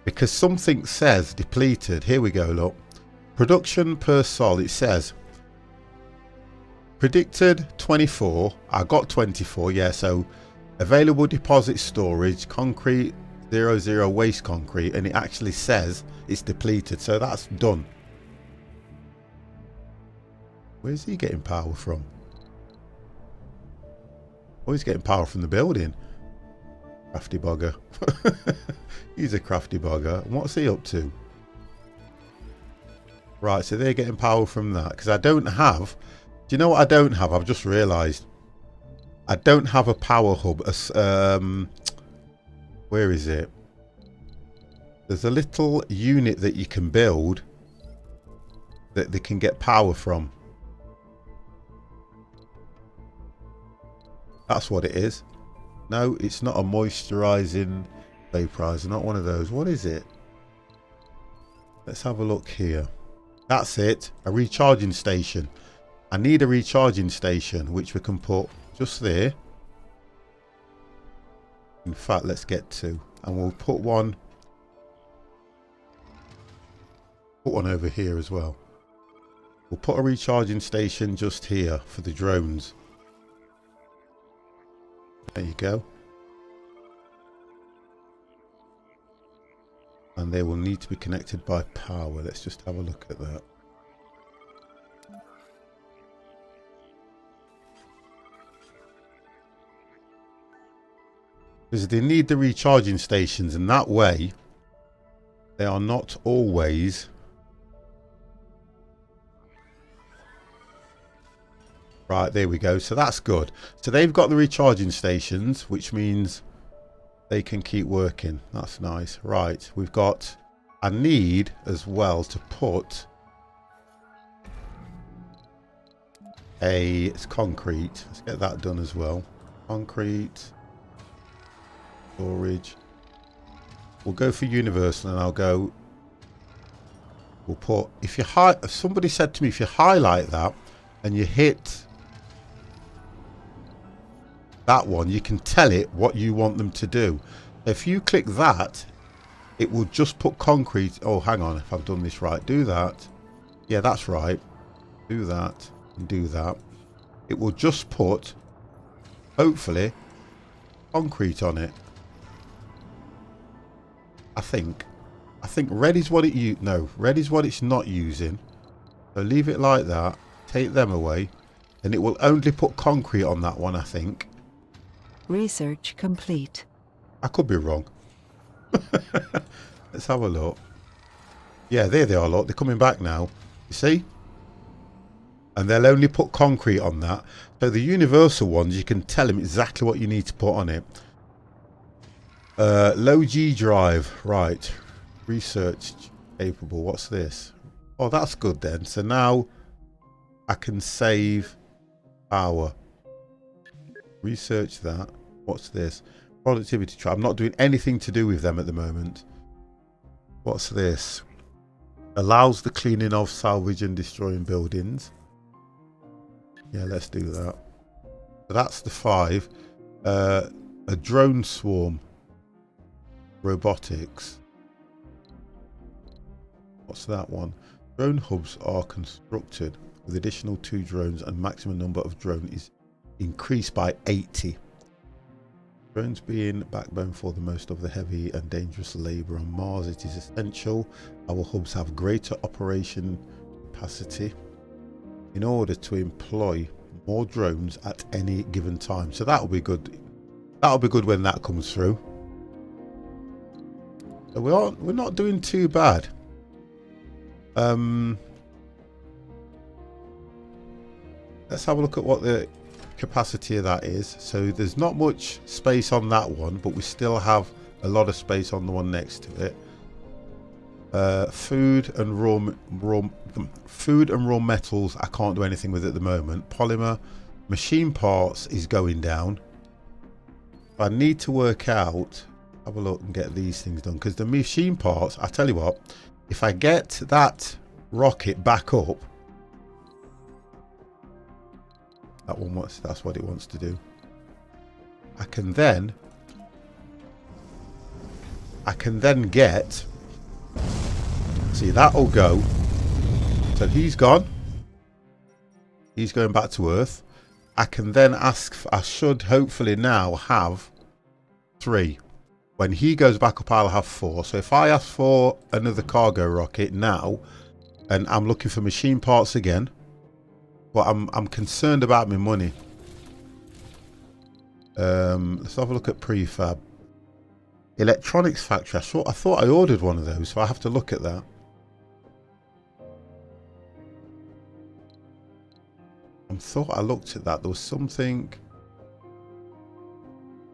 Because something says depleted. Here we go, look. Production per sol, it says predicted 24. I got 24, yeah, so available deposit storage, concrete 00 waste concrete, and it actually says it's depleted, so that's done. Where's he getting power from? Oh, he's getting power from the building. Crafty bugger. He's a crafty bugger. And what's he up to? Right, so they're getting power from that. Because I don't have... Do you know what I don't have? I've just realised. I don't have a power hub. Where is it? There's a little unit that you can build that they can get power from. That's what it is. No, it's not a moisturising vaporizer. Not one of those. What is it? Let's have a look here. That's it. A recharging station. I need a recharging station, which we can put just there. In fact, let's get two. And we'll put one over here as well. We'll put a recharging station just here for the drones. There you go. And they will need to be connected by power. Let's just have a look at that. Because they need the recharging stations, and that way they are not always right. There we go. So that's good. So they've got the recharging stations, which means they can keep working. That's nice. Right, we've got, I need as well to put it's concrete. Let's get that done as well. Concrete, storage. We'll go for universal, and I'll go, we'll put, if somebody said to me, if you highlight that and you hit that one, you can tell it what you want them to do. If you click that, it will just put concrete. Oh, hang on, if I've done this right, do that. Yeah, that's right. Do that and do that. It will just put, hopefully, concrete on it. I think red is what red is what it's not using. So leave it like that, take them away, and it will only put concrete on that one, I think. Research complete. I could be wrong. Let's have a look. Yeah, there they are, look. They're coming back now. You see? And they'll only put concrete on that. So the universal ones, you can tell them exactly what you need to put on it. Low G drive. Right. Research capable. What's this? Oh, that's good then. So now I can save power. Research that. What's this? Productivity trap. I'm not doing anything to do with them at the moment. What's this? Allows the cleaning of, salvage and destroying buildings. Yeah, let's do that. So that's the 5. A drone swarm. Robotics. What's that one? Drone hubs are constructed with additional 2 drones, and maximum number of drone is increased by 80. Drones being backbone for the most of the heavy and dangerous labour on Mars, it is essential our hubs have greater operation capacity in order to employ more drones at any given time. So that'll be good. That'll be good when that comes through. So we're not doing too bad. Let's have a look at what the capacity of that is. So there's not much space on that one, but we still have a lot of space on the one next to it. Food and raw metals I can't do anything with at the moment. Polymer, machine parts is going down. I need to work out, have a look and get these things done, because the machine parts, I tell you what, if I get that rocket back up, that one wants, that's what it wants to do. I can then get, see, that'll go. So he's gone. He's going back to Earth. I can then ask, I should hopefully now have 3. When he goes back up, I'll have 4. So if I ask for another cargo rocket now, and I'm looking for machine parts again, but I'm concerned about my money. Let's have a look at prefab. Electronics factory. I thought I ordered one of those, so I have to look at that. I thought I looked at that. There was something.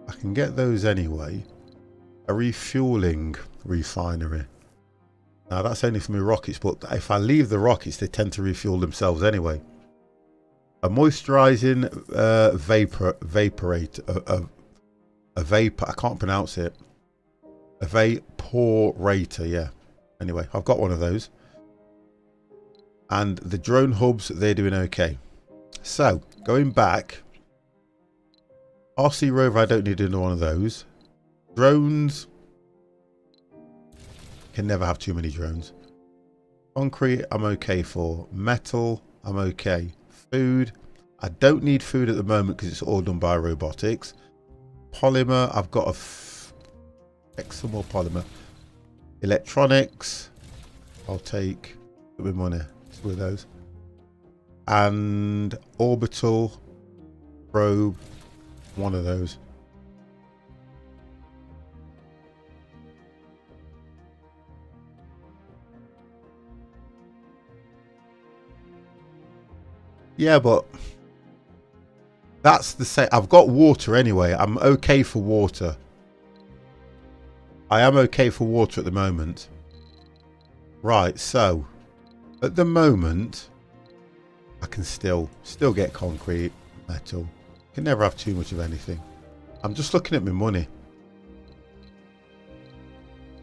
I can get those anyway. A refueling refinery. Now that's only for my rockets, but if I leave the rockets, they tend to refuel themselves anyway. A moisturizing vaporator, a vapor, I can't pronounce it. A vaporator, yeah. Anyway, I've got one of those. And the drone hubs, they're doing okay. So, going back, RC rover, I don't need another one of those. Drones, can never have too many drones. Concrete, I'm okay for. Metal, I'm okay. Food, I don't need food at the moment because it's all done by robotics. Polymer, I've got some more polymer. Electronics, I'll take a bit of money with those. And orbital probe, one of those. Yeah, but that's the same. I've got water anyway. I'm okay for water. I am okay for water at the moment. Right, so at the moment I can still get concrete, metal. Can never have too much of anything. I'm just looking at my money.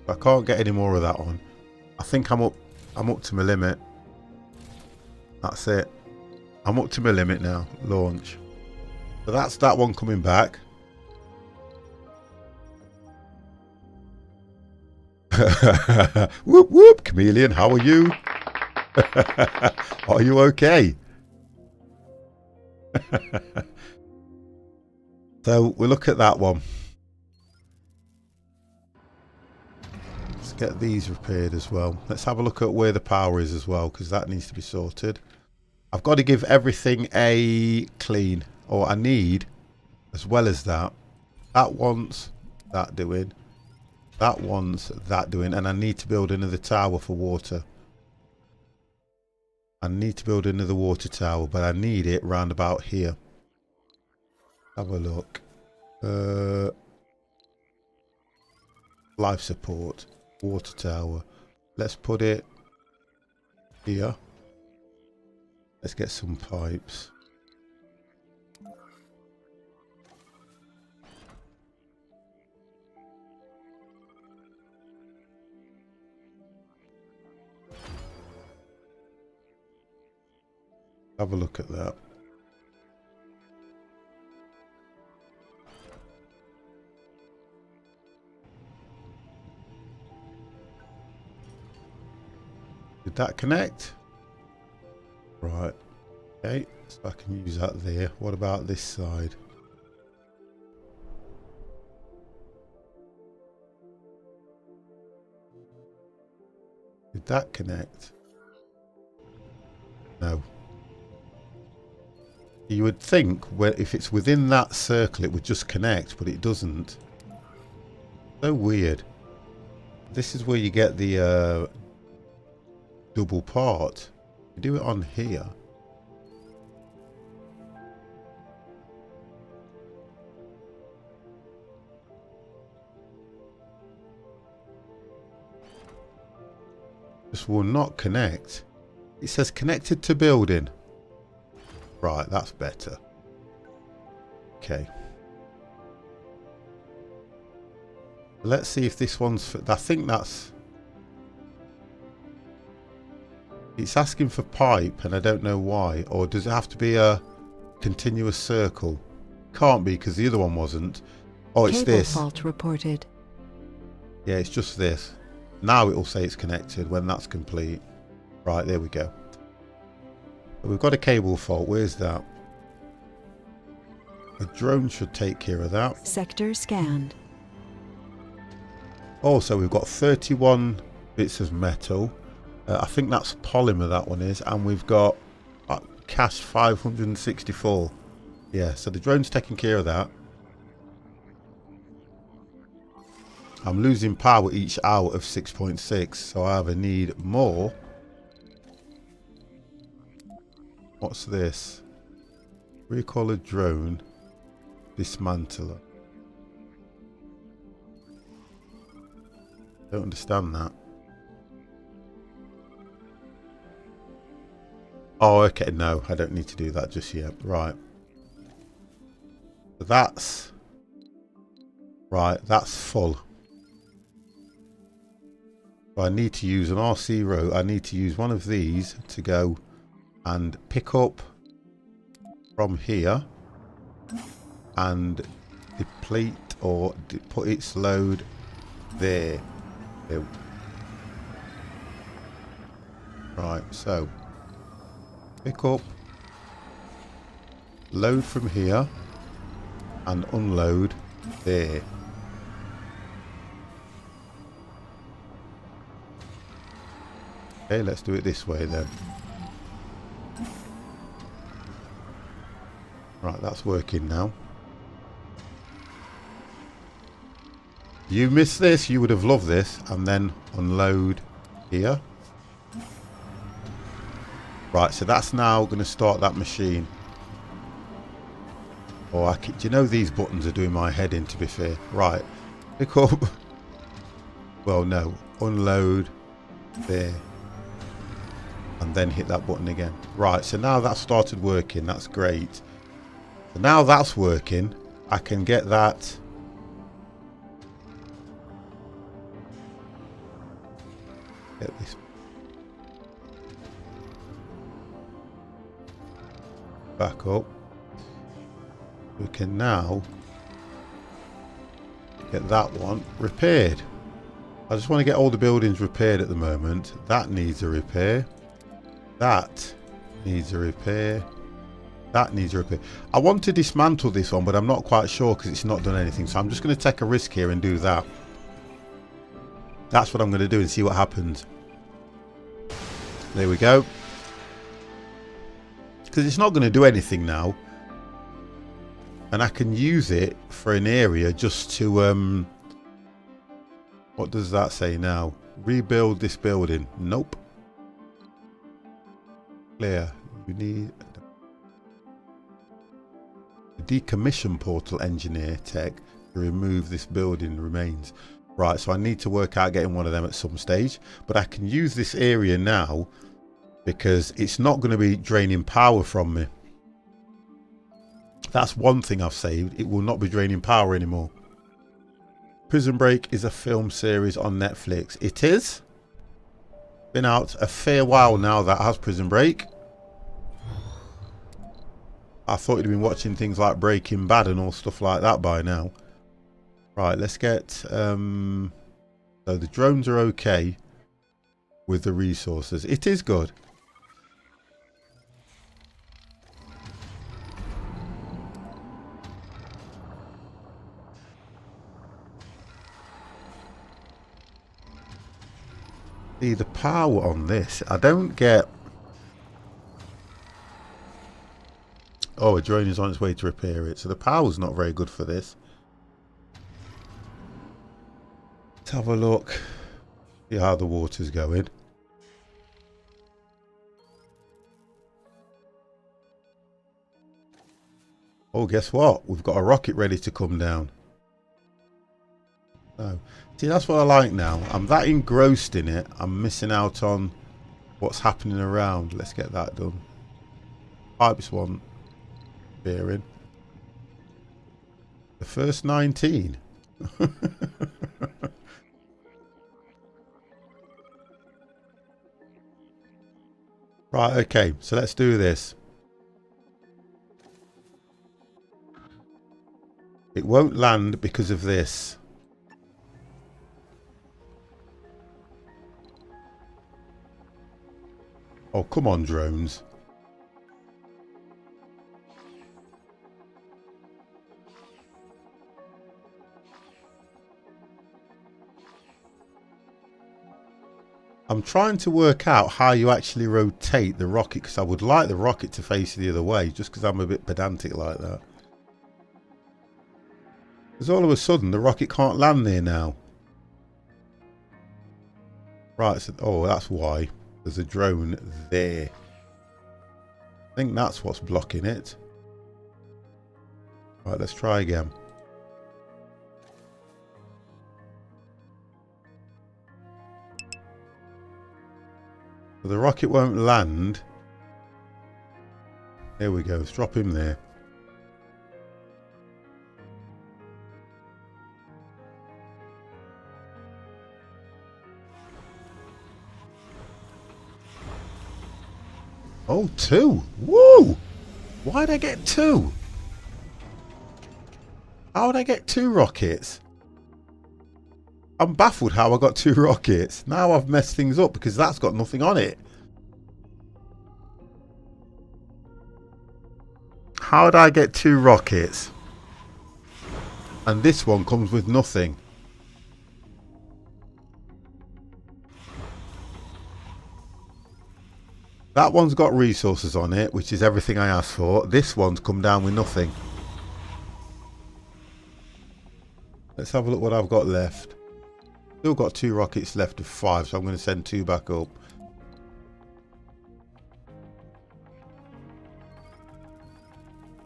I can't get any more of that on. I think I'm up to my limit. That's it. I'm up to my limit now. Launch. So that's that one coming back. Whoop whoop, Chameleon, how are you? Are you okay? So we'll look at that one. Let's get these repaired as well. Let's have a look at where the power is as well, because that needs to be sorted. I've got to give everything a clean, or I need, as well as that. That wants that doing. That wants that doing, and I need to build another tower for water. I need to build another water tower, but I need it round about here. Have a look. Life support, water tower. Let's put it here. Let's get some pipes. Have a look at that. Did that connect? Right. Okay, so I can use that there. What about this side? Did that connect? No. You would think if it's within that circle it would just connect, but it doesn't. So weird. This is where you get the double part. You do it on here. This will not connect. It says connected to building. Right, that's better. Okay. Let's see if this one's... I think that's... It's asking for pipe and I don't know why. Or does it have to be a continuous circle? Can't be because the other one wasn't. Oh, it's Cable this. fault reported. Yeah, it's just this. Now it will say it's connected when that's complete. Right, there we go. We've got a cable fault. Where's that? A drone should take care of that. Sector scanned. Also, we've got 31 bits of metal. I think that's polymer, that one is. And we've got cash 564. Yeah, so the drone's taking care of that. I'm losing power each hour of 6.6, so I either need more. What's this? Recall a drone. Dismantler. Don't understand that. Oh, okay. No, I don't need to do that just yet. Right. So that's... Right, that's full. So I need to use an RC row. I need to use one of these to go and pick up from here and deplete or put its load there. Right, so pick up, load from here and unload there. Okay, let's do it this way then. Right, that's working now. You missed this, you would have loved this, and then unload here. Right, so that's now going to start that machine. Oh, do you know these buttons are doing my head in, to be fair. Right, pick up. Well, no, unload there. And then hit that button again. Right, so now that's started working. That's great. So now that's working. I can get that. Get this back up. We can now get that one repaired. I just want to get all the buildings repaired at the moment. That needs a repair. That needs a repair. That needs a repair. I want to dismantle this one, but I'm not quite sure because it's not done anything. So I'm just going to take a risk here and do that. That's what I'm going to do and see what happens. There we go. Because it's not going to do anything now. And I can use it for an area just to... what does that say now? Rebuild this building. Nope. Clear. You need... a decommission portal engineer tech to remove this building remains. Right, so I need to work out getting one of them at some stage. But I can use this area now because it's not going to be draining power from me. That's one thing I've saved. It will not be draining power anymore. Prison Break is a film series on Netflix. It is. Been out a fair while now that has Prison Break. I thought you'd been watching things like Breaking Bad and all stuff like that by now. Right, let's get... so the drones are okay with the resources. It is good. See, the power on this, I don't get... Oh, a drone is on its way to repair it. So the power's not very good for this. Let's have a look. See how the water's going. Oh, guess what? We've got a rocket ready to come down. So, see, that's what I like now. I'm that engrossed in it. I'm missing out on what's happening around. Let's get that done. Pipes one. Bearing. The first 19. Right, okay, so let's do this. It won't land because of this. Oh, come on, drones. I'm trying to work out how you actually rotate the rocket, because I would like the rocket to face the other way, just because I'm a bit pedantic like that. Because all of a sudden the rocket can't land there now. Right, so, oh, that's why. There's a drone there. I think that's what's blocking it. Right, let's try again. The rocket won't land. There we go. Let's drop him there. Oh, 2. Woo! Why'd I get 2? How would I get 2 rockets? I'm baffled how I got 2 rockets. Now I've messed things up because that's got nothing on it. How did I get 2 rockets? And this one comes with nothing. That one's got resources on it, which is everything I asked for. This one's come down with nothing. Let's have a look what I've got left. Still got 2 rockets left of 5, so I'm going to send 2 back up.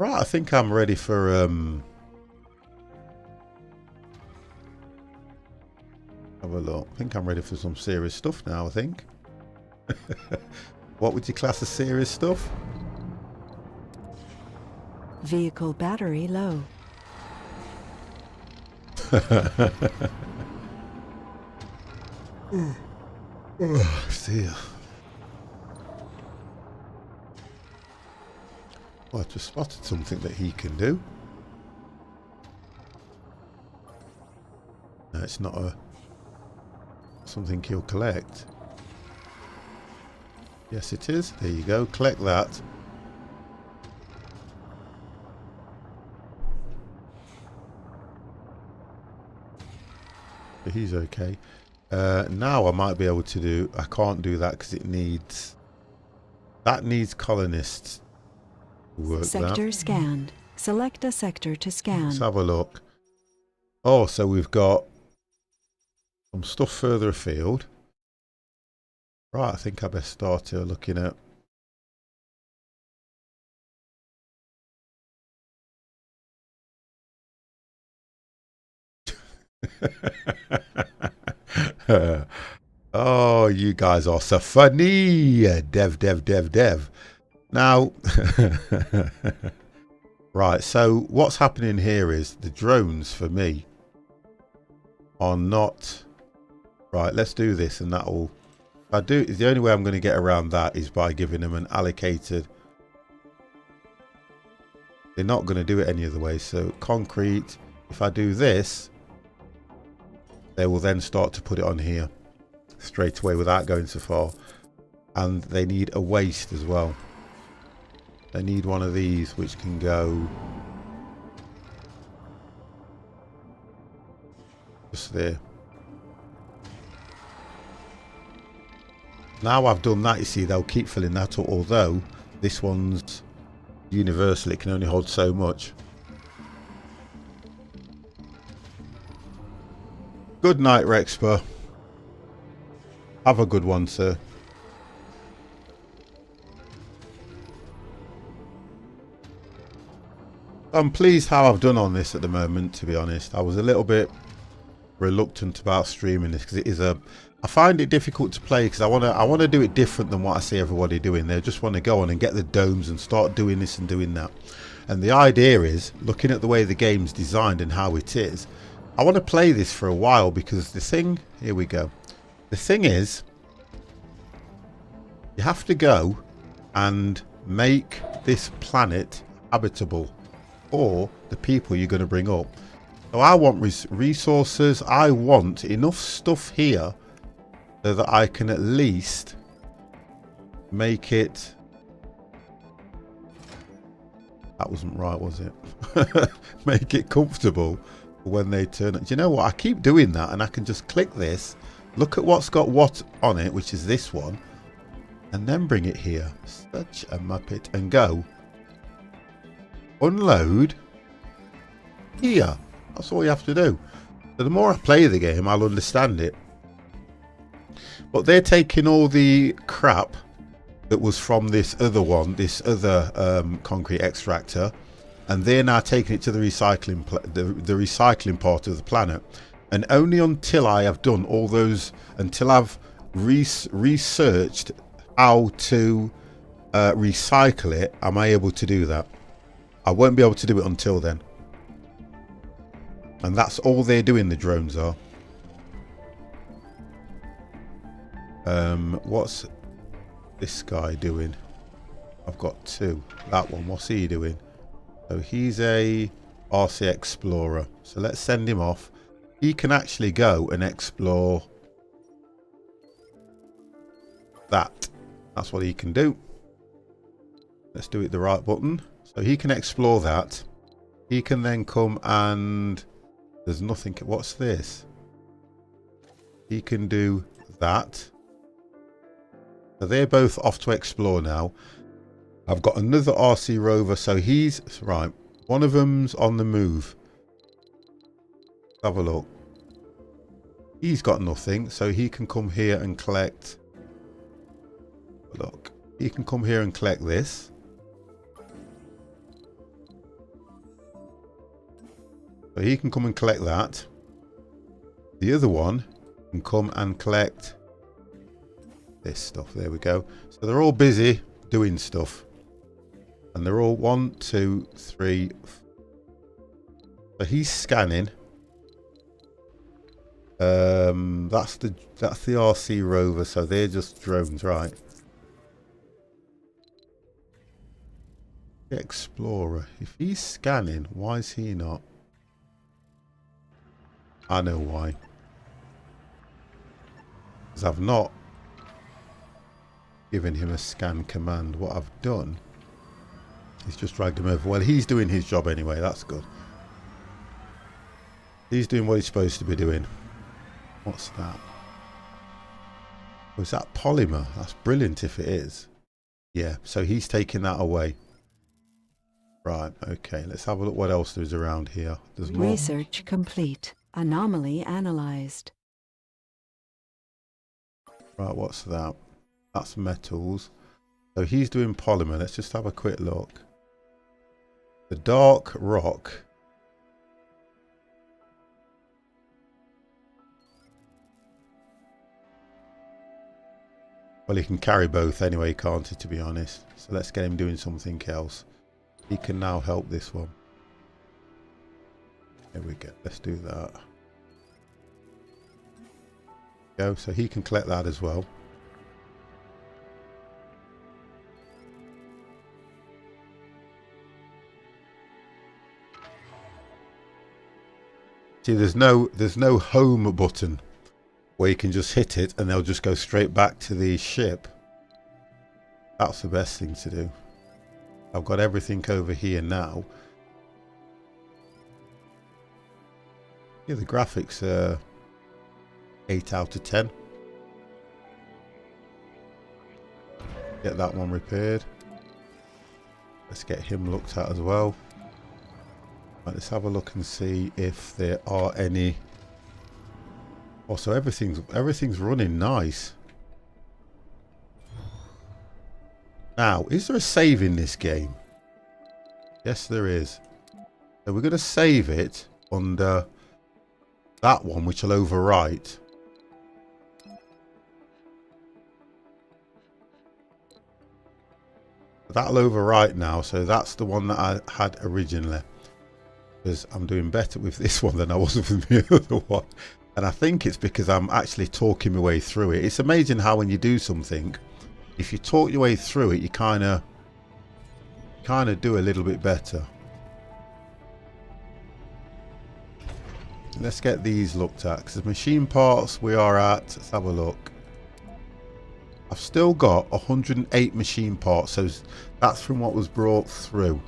Right, I think I'm ready for have a look. I think I'm ready for some serious stuff now, I think. What would you class as serious stuff? Vehicle battery low. Oh, dear. Well, I just spotted something that he can do. No, it's not something he'll collect. Yes, it is. There you go. Collect that. But he's okay. Now I might be able to do... I can't do that because it needs... That needs colonists to work Sector that. scanned. Select a sector to scan. Let's have a look. Oh, so we've got some stuff further afield. Right, I think I best start here looking at... Oh, you guys are so funny. Dev. Now, right, so what's happening here is the drones for me are not... Right, let's do this and that'll... the only way I'm going to get around that is by giving them an allocated... They're not going to do it any other way. So concrete, if I do this, they will then start to put it on here straight away without going so far. And they need a waste as well. They need one of these which can go just there. Now I've done that, you see, they'll keep filling that up, although this one's universal, it can only hold so much. Good night, Rexper. Have a good one, sir. I'm pleased how I've done on this at the moment, to be honest. I was a little bit reluctant about streaming this because it is I find it difficult to play because I want to do it different than what I see everybody doing. They just want to go on and get the domes and start doing this and doing that. And the idea is, looking at the way the game's designed and how it is, I want to play this for a while because the thing, here we go. The thing is, you have to go and make this planet habitable for the people you're going to bring up. So I want resources. I want enough stuff here so that I can at least make it... That wasn't right, was it? Make it comfortable when they turn it. Do you know what? I keep doing that and I can just click this, look at what's got what on it, which is this one, and then bring it here. Such a muppet. And go. Unload. Here. That's all you have to do. So the more I play the game, I'll understand it. But they're taking all the crap that was from this other one, this other concrete extractor, and they're now taking it to the recycling the recycling part of the planet. And only until I have done all those, until I've researched how to recycle it, am I able to do that. I won't be able to do it until then. And that's all they're doing, the drones are. What's this guy doing? I've got two. That one, what's he doing? So he's a RC explorer. So let's send him off. He can actually go and explore that. That's what he can do. Let's do it the right button. So he can explore that. He can then come and... There's nothing... What's this? He can do that. So they're both off to explore now. I've got another RC rover. So he's... Right. One of them's on the move. Let's have a look. He's got nothing. So he can come here and collect... Look. He can come here and collect this. So he can come and collect that. The other one can come and collect this stuff. There we go. So they're all busy doing stuff. And they're all 1, 2, 3. So he's scanning. That's the RC rover. So they're just drones, right? The Explorer. If he's scanning, why is he not? I know why. Because I've not given him a scan command. What I've done is just dragged him over. Well, he's doing his job anyway. That's good. He's doing what he's supposed to be doing. What's that? Oh, is that polymer? That's brilliant if it is. Yeah, so he's taking that away. Right, okay. Let's have a look what else there's around here. There's more. Research complete. Anomaly analyzed. Right, what's that? That's metals. So he's doing polymer. Let's just have a quick look. The dark rock. Well, he can carry both anyway, can't he, to be honest? So let's get him doing something else. He can now help this one. There we go. Let's do that. Go. So he can collect that as well. See, there's no home button where you can just hit it and they'll just go straight back to the ship. That's the best thing to do. I've got everything over here now. Yeah, the graphics are 8 out of 10. Get that one repaired. Let's get him looked at as well. Right, let's have a look and see if there are any. Also, everything's running nice. Now, is there a save in this game? Yes, there is. So we're going to save it under that one, which will overwrite. That'll overwrite now, so that's the one that I had originally. Because I'm doing better with this one than I was with the other one. And I think it's because I'm actually talking my way through it. It's amazing how when you do something, if you talk your way through it, you kind of do a little bit better. Let's get these looked at. Because machine parts we are at, let's have a look. I've still got 108 machine parts, so that's from what was brought through.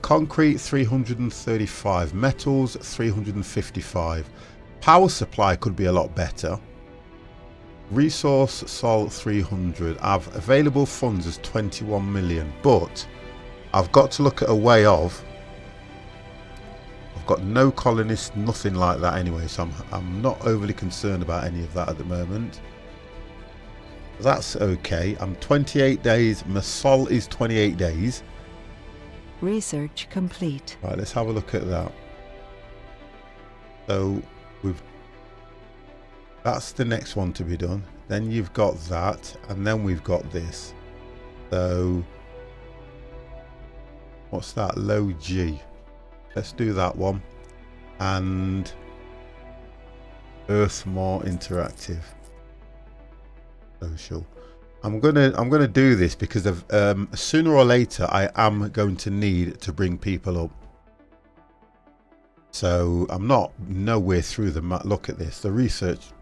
Concrete 335, metals 355. Power supply could be a lot better. Resource sol 300. I've available funds as 21 million, but I've got to look at a way of. I've got no colonists, nothing like that anyway, so I'm not overly concerned about any of that at the moment. That's okay. I'm 28 days. My sol is 28 days. Research complete. Right, let's have a look at that. So that's the next one to be done. Then you've got that, and then we've got this. So what's that? Low G. Let's do that one. And Earth more interactive. Social. I'm gonna do this because of sooner or later I am going to need to bring people up. So I'm not nowhere through the map. Look at this. The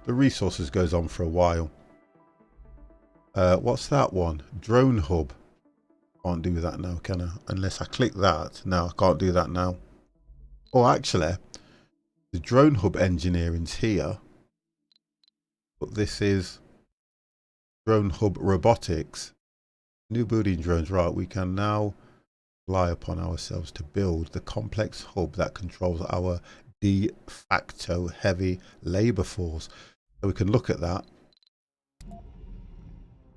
resources goes on for a while. What's that one? Drone hub. Can't do that now, can I? Unless I click that. No, I can't do that now. Oh, actually, the drone hub engineering's here, but this is drone hub robotics. New building drones. Right, we can now rely upon ourselves to build the complex hub that controls our de facto heavy labor force. So we can look at that.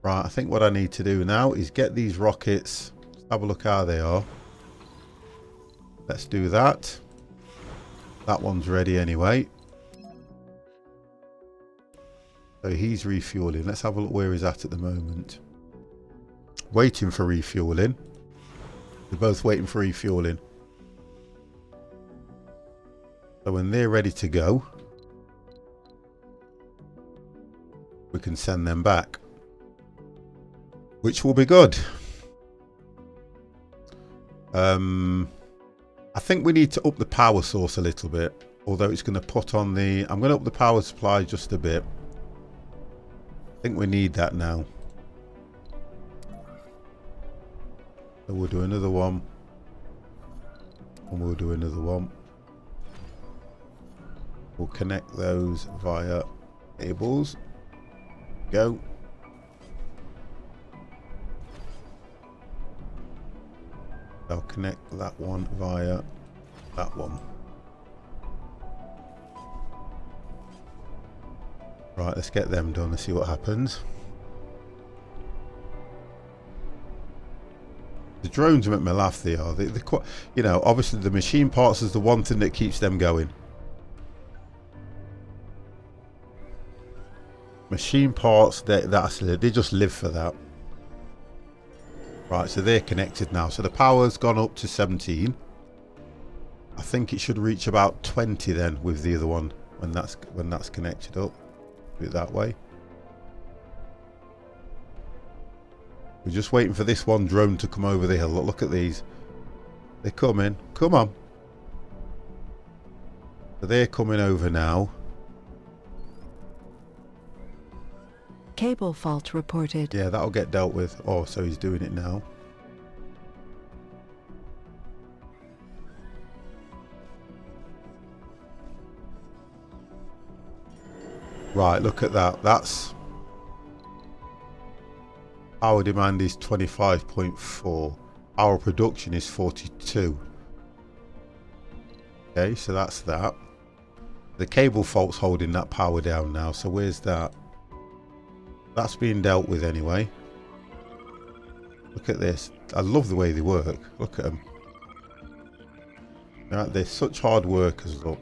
Right, I think what I need to do now is get these rockets. Let's have a look how they are. Let's do that. That one's ready anyway. So he's refueling. Let's have a look where he's at the moment. Waiting for refueling. They're both waiting for refueling. So when they're ready to go, we can send them back, which will be good. I think we need to up the power source a little bit, although it's going to put on the... I'm going to up the power supply just a bit. I think we need that now. So we'll do another one. And we'll do another one. We'll connect those via cables. Go. I'll connect that one via that one. Right, let's get them done and see what happens. The drones make me laugh, they are. They're quite, you know, obviously the machine parts is the one thing that keeps them going. Machine parts, they just live for that. Right, so they're connected now. So the power's gone up to 17. I think it should reach about 20 then with the other one when that's connected up. Do it that way. We're just waiting for this one drone to come over the hill. Look at these. They're coming. Come on. So they're coming over now. Cable fault reported. Yeah, that'll get dealt with. Oh, so he's doing it now. Right, look at that. That's... Our demand is 25.4. Our production is 42. Okay, so that's that. The cable fault's holding that power down now. So where's that? That's being dealt with anyway. Look at this. I love the way they work. Look at them. Right, they're such hard workers. Look.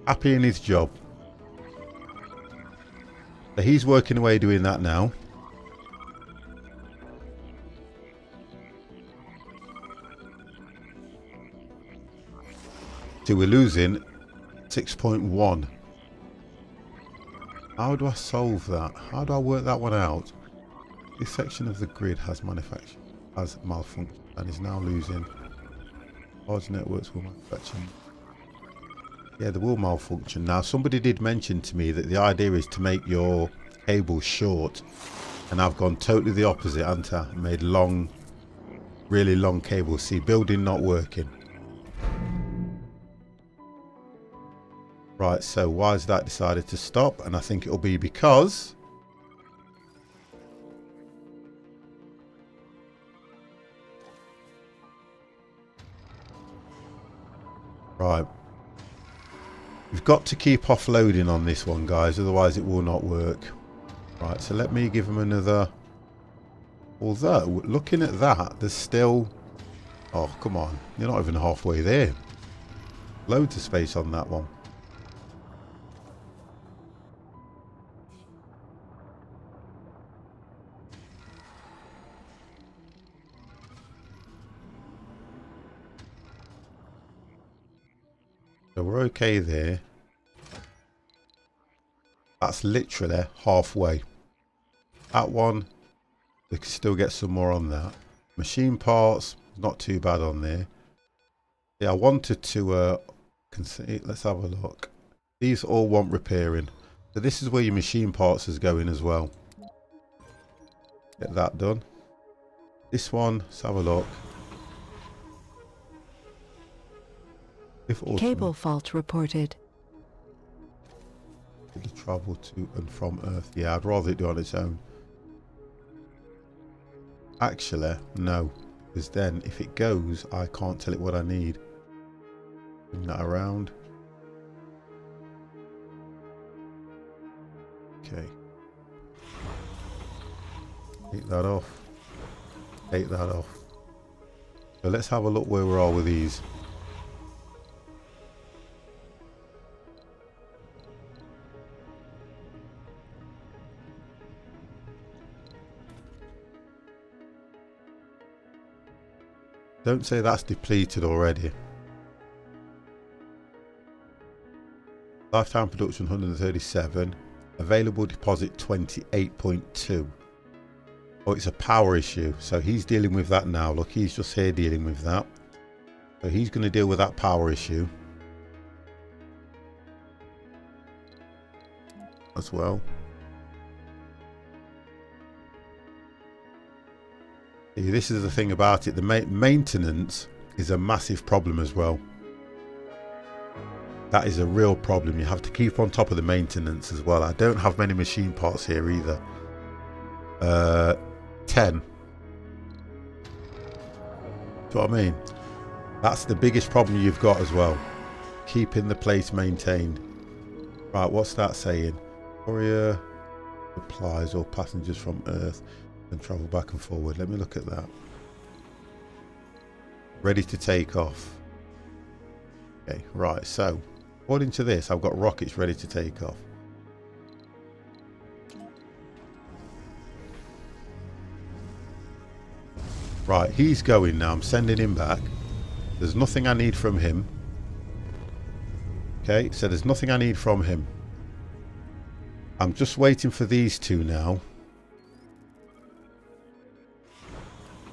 Happy in his job. So he's working away doing that now. So we're losing 6.1. How do I solve that? How do I work that one out? This section of the grid has malfunctioned and is now losing. Large networks will manufacture. Yeah, they will malfunction. Now, somebody did mention to me that the idea is to make your cables short, and I've gone totally the opposite, haven't I? Made long, really long cables. See, building not working. Right, so why has that decided to stop? And I think it'll be because right, we've got to keep offloading on this one, guys, otherwise it will not work. Right, so let me give them another. Although looking at that, there's still, oh come on, you're not even halfway there. Loads of space on that one. So we're okay there. That's literally halfway. That one, we can still get some more on that. Machine parts, not too bad on there. Yeah, I wanted to, let's have a look. These all want repairing. So this is where your machine parts is going as well. Get that done. This one, let's have a look. Cable fault reported. To travel to and from Earth. Yeah, I'd rather it do on its own. Actually, no. Because then, if it goes, I can't tell it what I need. Bring that around. Okay. Take that off. Take that off. So let's have a look where we are with these. Don't say that's depleted already. Lifetime production 137. Available deposit 28.2. Oh, it's a power issue. So he's dealing with that now. Look, he's just here dealing with that. So he's going to deal with that power issue as well. See, this is the thing about it. The maintenance is a massive problem as well. That is a real problem. You have to keep on top of the maintenance as well. I don't have many machine parts here either. 10. Do you know what I mean? That's the biggest problem you've got as well. Keeping the place maintained. Right, what's that saying? Courier supplies or passengers from Earth and travel back and forward. Let me look at that. Ready to take off. Okay, right, so according to this, I've got rockets ready to take off. Right, he's going now. I'm sending him back. There's nothing I need from him. Okay, so there's nothing I need from him. I'm just waiting for these two now.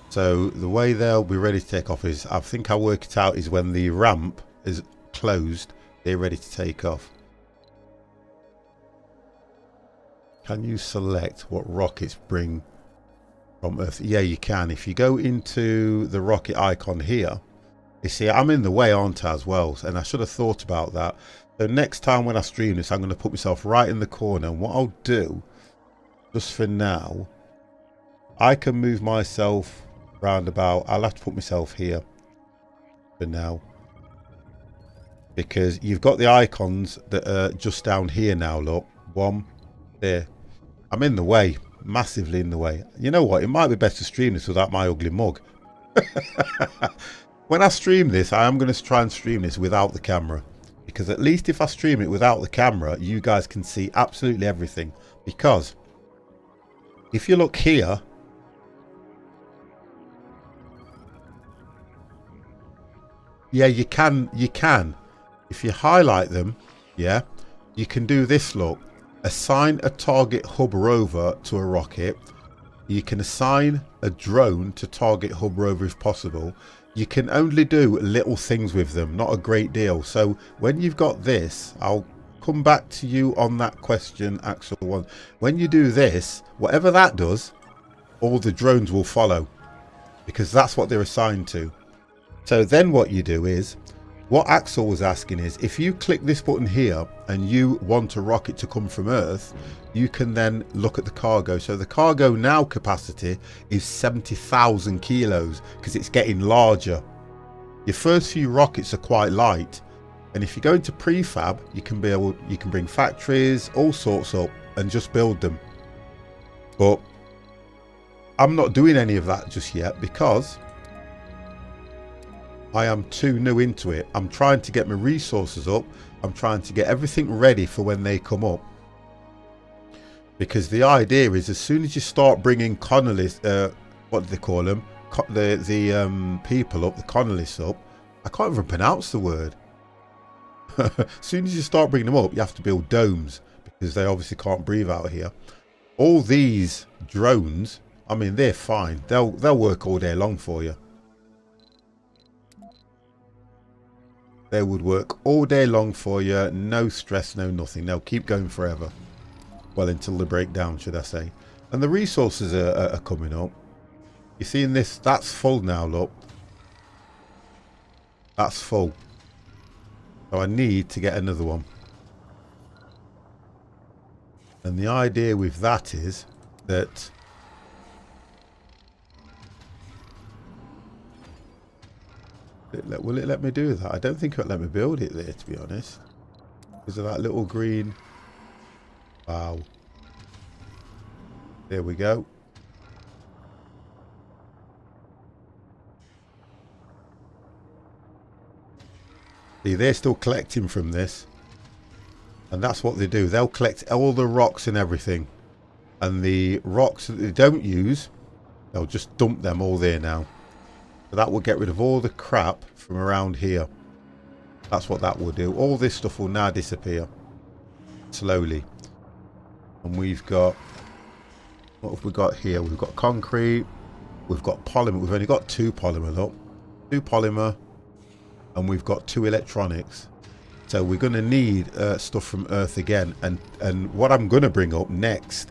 So the way they'll be ready to take off is, I think I work it out, is when the ramp is closed, they're ready to take off. Can you select what rockets bring from Earth? Yeah, you can. If you go into the rocket icon here, you see I'm in the way, aren't I, as well? And I should have thought about that. So next time when I stream this, I'm going to put myself right in the corner. And what I'll do, just for now, I can move myself round about. I'll have to put myself here for now, because you've got the icons that are just down here now. Look, one there. I'm in the way, massively in the way. You know what, it might be best to stream this without my ugly mug. When I stream this, I am going to try and stream this without the camera, because at least if I stream it without the camera, you guys can see absolutely everything. Because if you look here, yeah, you can if you highlight them, yeah, you can do this. Look, assign a target hub rover to a rocket. You can assign a drone to target hub rover if possible. You can only do little things with them, not a great deal. So when you've got this, I'll come back to you on that question, Axel one. When you do this, whatever that does, all the drones will follow, because that's what they're assigned to. So then what you do is, what Axel was asking is, if you click this button here and you want a rocket to come from Earth, you can then look at the cargo. So the cargo now capacity is 70,000 kilos, because it's getting larger. Your first few rockets are quite light, and if you go into prefab, you can bring factories, all sorts up, and just build them. But I'm not doing any of that just yet, because I am too new into it. I'm trying to get my resources up. I'm trying to get everything ready for when they come up. Because the idea is, as soon as you start bringing colonists, what do they call them? The people up, the colonists up. I can't even pronounce the word. As soon as you start bringing them up, you have to build domes, because they obviously can't breathe out here. All these drones, I mean, they're fine. They'll work all day long for you. They would work all day long for you, no stress, no nothing. They'll keep going forever. Well, until they break down, should I say. And the resources are coming up. You see in this, that's full now, look. That's full. So I need to get another one. And the idea with that is that will it let me do that? I don't think it'll let me build it there, to be honest, because of that little green. Wow. There we go. See, they're still collecting from this, and that's what they do. They'll collect all the rocks and everything, and the rocks that they don't use, they'll just dump them all there now. That will get rid of all the crap from around here. That's what that will do. All this stuff will now disappear slowly. And we've got, what have we got here? We've got concrete. We've got polymer. We've only got 2 polymer, look. 2 polymer. And we've got 2 electronics. So we're going to need stuff from Earth again. And what I'm going to bring up next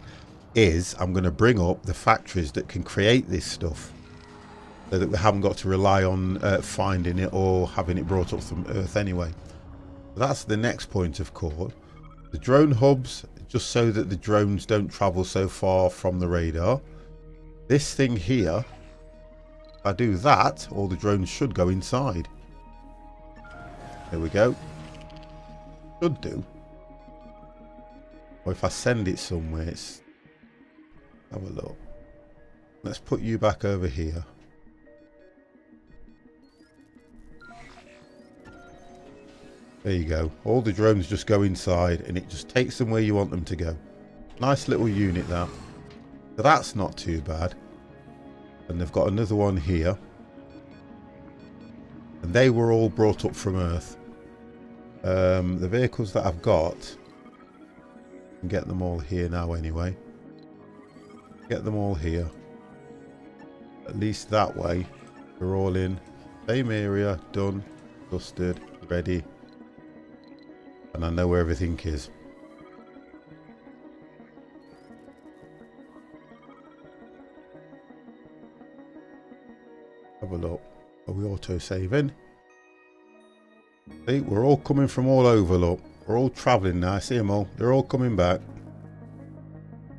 is I'm going to bring up the factories that can create this stuff. So that we haven't got to rely on finding it or having it brought up from Earth anyway. That's the next point of call. The drone hubs, just so that the drones don't travel so far from the radar. This thing here, if I do that, all the drones should go inside. There we go. Should do. Or if I send it somewhere, it's... Have a look. Let's put you back over here. There you go. All the drones just go inside and it just takes them where you want them to go. Nice little unit that. So that's not too bad. And they've got another one here. And they were all brought up from Earth. The vehicles that I've got, I can get them all here now anyway. Get them all here. At least that way, we're all in. Same area, done, dusted, ready. And I know where everything is. Have a look. Are we auto-saving? See, we're all coming from all over, look. We're all travelling now. I see them all. They're all coming back.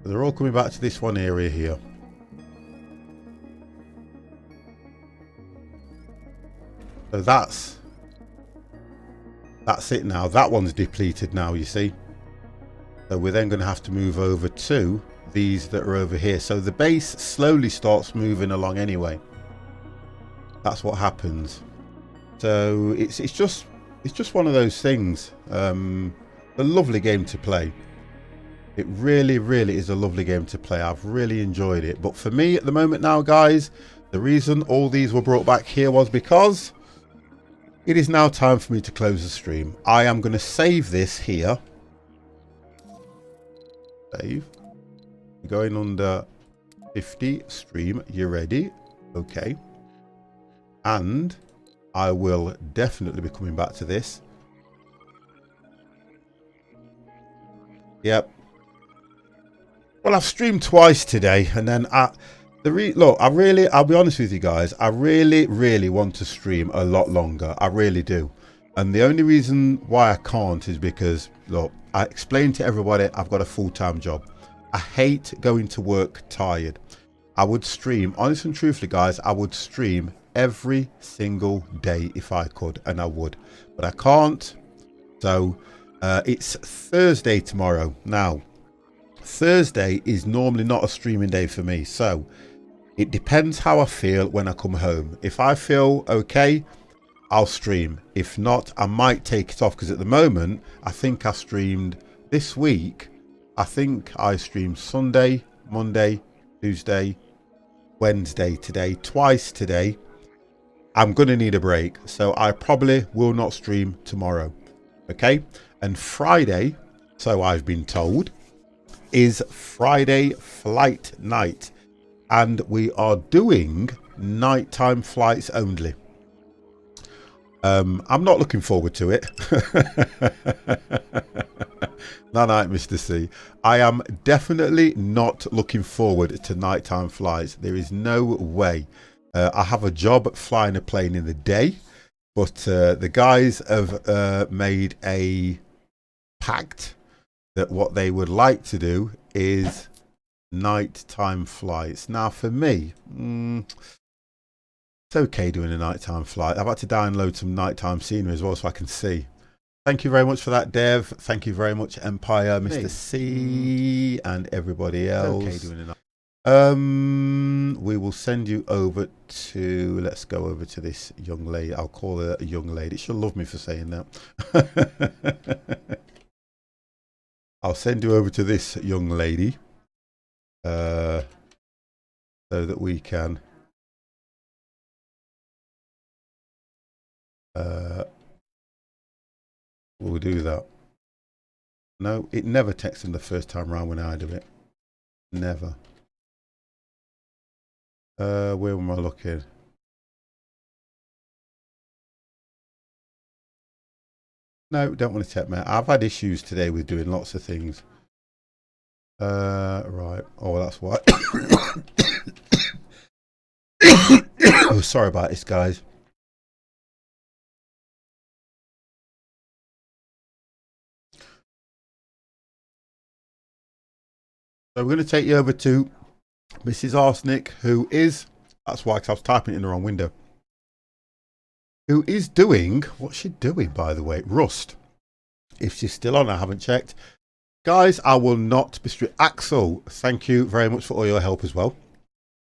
They're all coming back to this one area here. So that's it now. That one's depleted now, you see. So we're then going to have to move over to these that are over here. So the base slowly starts moving along anyway. That's what happens. So it's just one of those things. A lovely game to play. It really, really is a lovely game to play. I've really enjoyed it. But for me at the moment now, guys, the reason all these were brought back here was because it is now time for me to close the stream. I am going to save this here. Save. Going under 50 stream. You ready? Okay. And I will definitely be coming back to this. Yep. Well, I've streamed twice today, and then look, I'll be honest with you guys, I really, really want to stream a lot longer. I really do. And the only reason why I can't is because, look, I explained to everybody I've got a full-time job. I hate going to work tired. I would stream, honestly and truthfully, guys, I would stream every single day if I could, and I would. But I can't. So it's Thursday tomorrow. Now, Thursday is normally not a streaming day for me, so it depends how I feel when I come home. If I feel okay, I'll stream. If not, I might take it off, because at the moment I think I streamed this week. I think I streamed Sunday, Monday, Tuesday, Wednesday today, twice today. I'm gonna need a break, so I probably will not stream tomorrow. Okay, and Friday, so I've been told, is Friday flight night, and we are doing nighttime flights only. I'm not looking forward to it. Night, Mr. C. I am definitely not looking forward to nighttime flights. There is no way. I have a job flying a plane in the day, but the guys have made a pact that what they would like to do is nighttime flights. Now for me, it's okay doing a nighttime flight. I've had to download some nighttime scenery as well so I can see. Thank you very much for that, Dev. Thank you very much, Empire, Mr. C, and everybody else. It's okay doing a we will send you over to, let's go over to this young lady. I'll call her a young lady. She'll love me for saying that. I'll send you over to this young lady so that we can We'll do that. No, it never texts him the first time round when I do it. Never. Where am I looking? No, don't want to text me. I've had issues today with doing lots of things. Right. Oh, that's why. Oh, sorry about this, guys. So we're going to take you over to Mrs. Arsenic, who is, that's why, because I was typing it in the wrong window, who is doing, what's she doing, by the way? Rust. If she's still on, I haven't checked. Guys, I will not be Axel, thank you very much for all your help as well.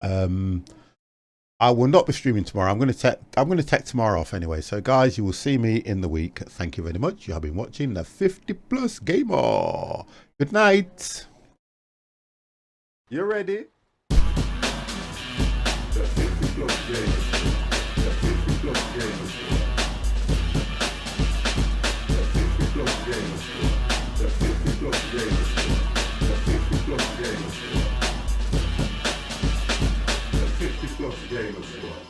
I will not be streaming tomorrow. I'm going to take tomorrow off anyway. So guys, you will see me in the week. Thank you very much. You have been watching the 50 Plus Gamer. Good night. You ready? The 50 Plus Gamer. The 50 Plus Gamer. The 50 Plus Gamer. The 50 Plus Gamer. The 50 Plus Gamer. The 50 Plus Gamer Squad.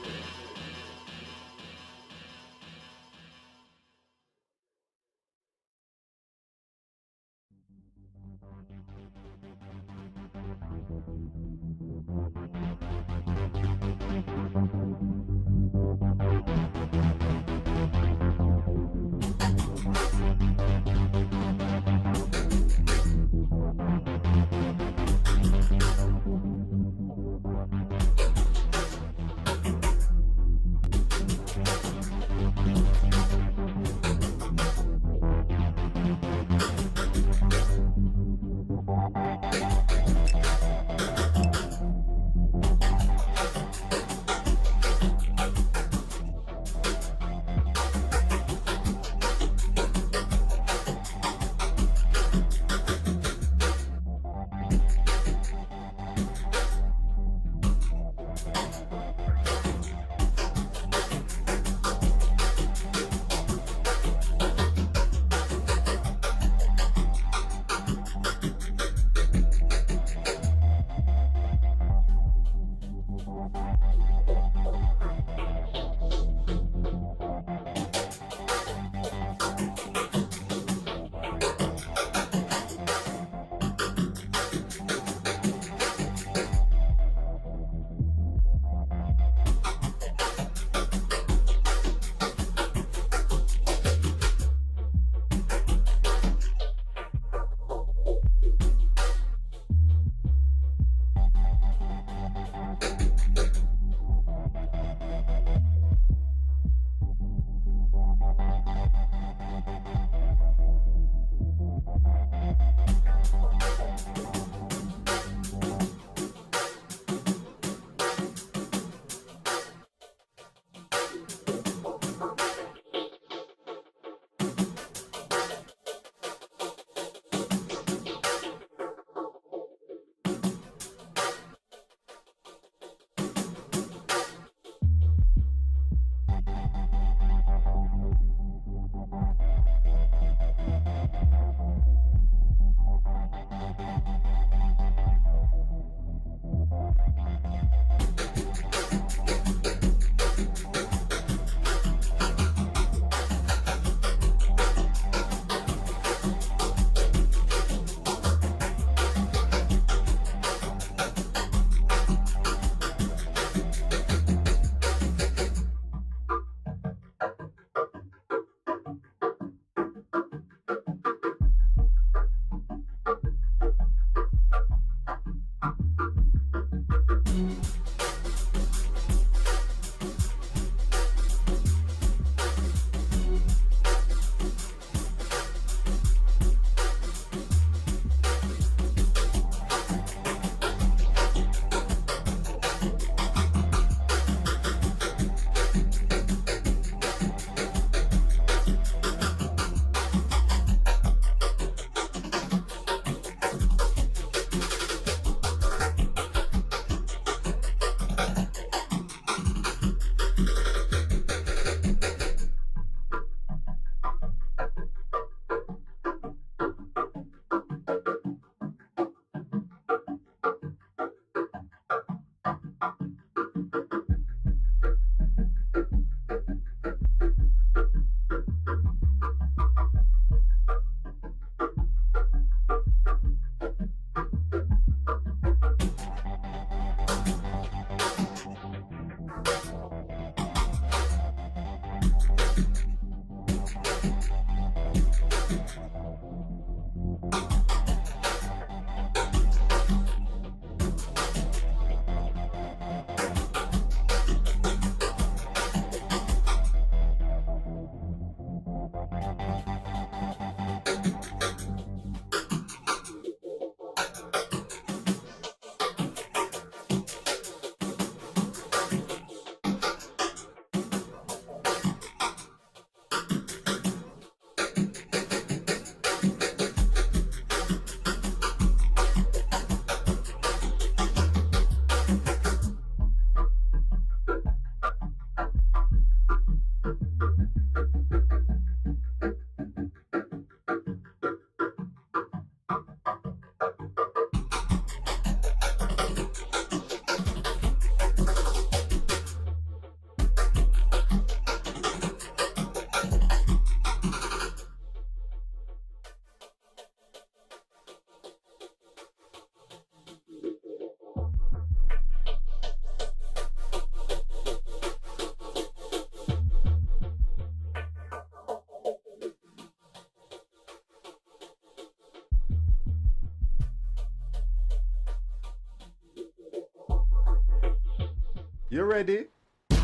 You ready? The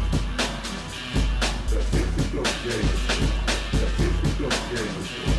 50 plus game. The 50 plus game.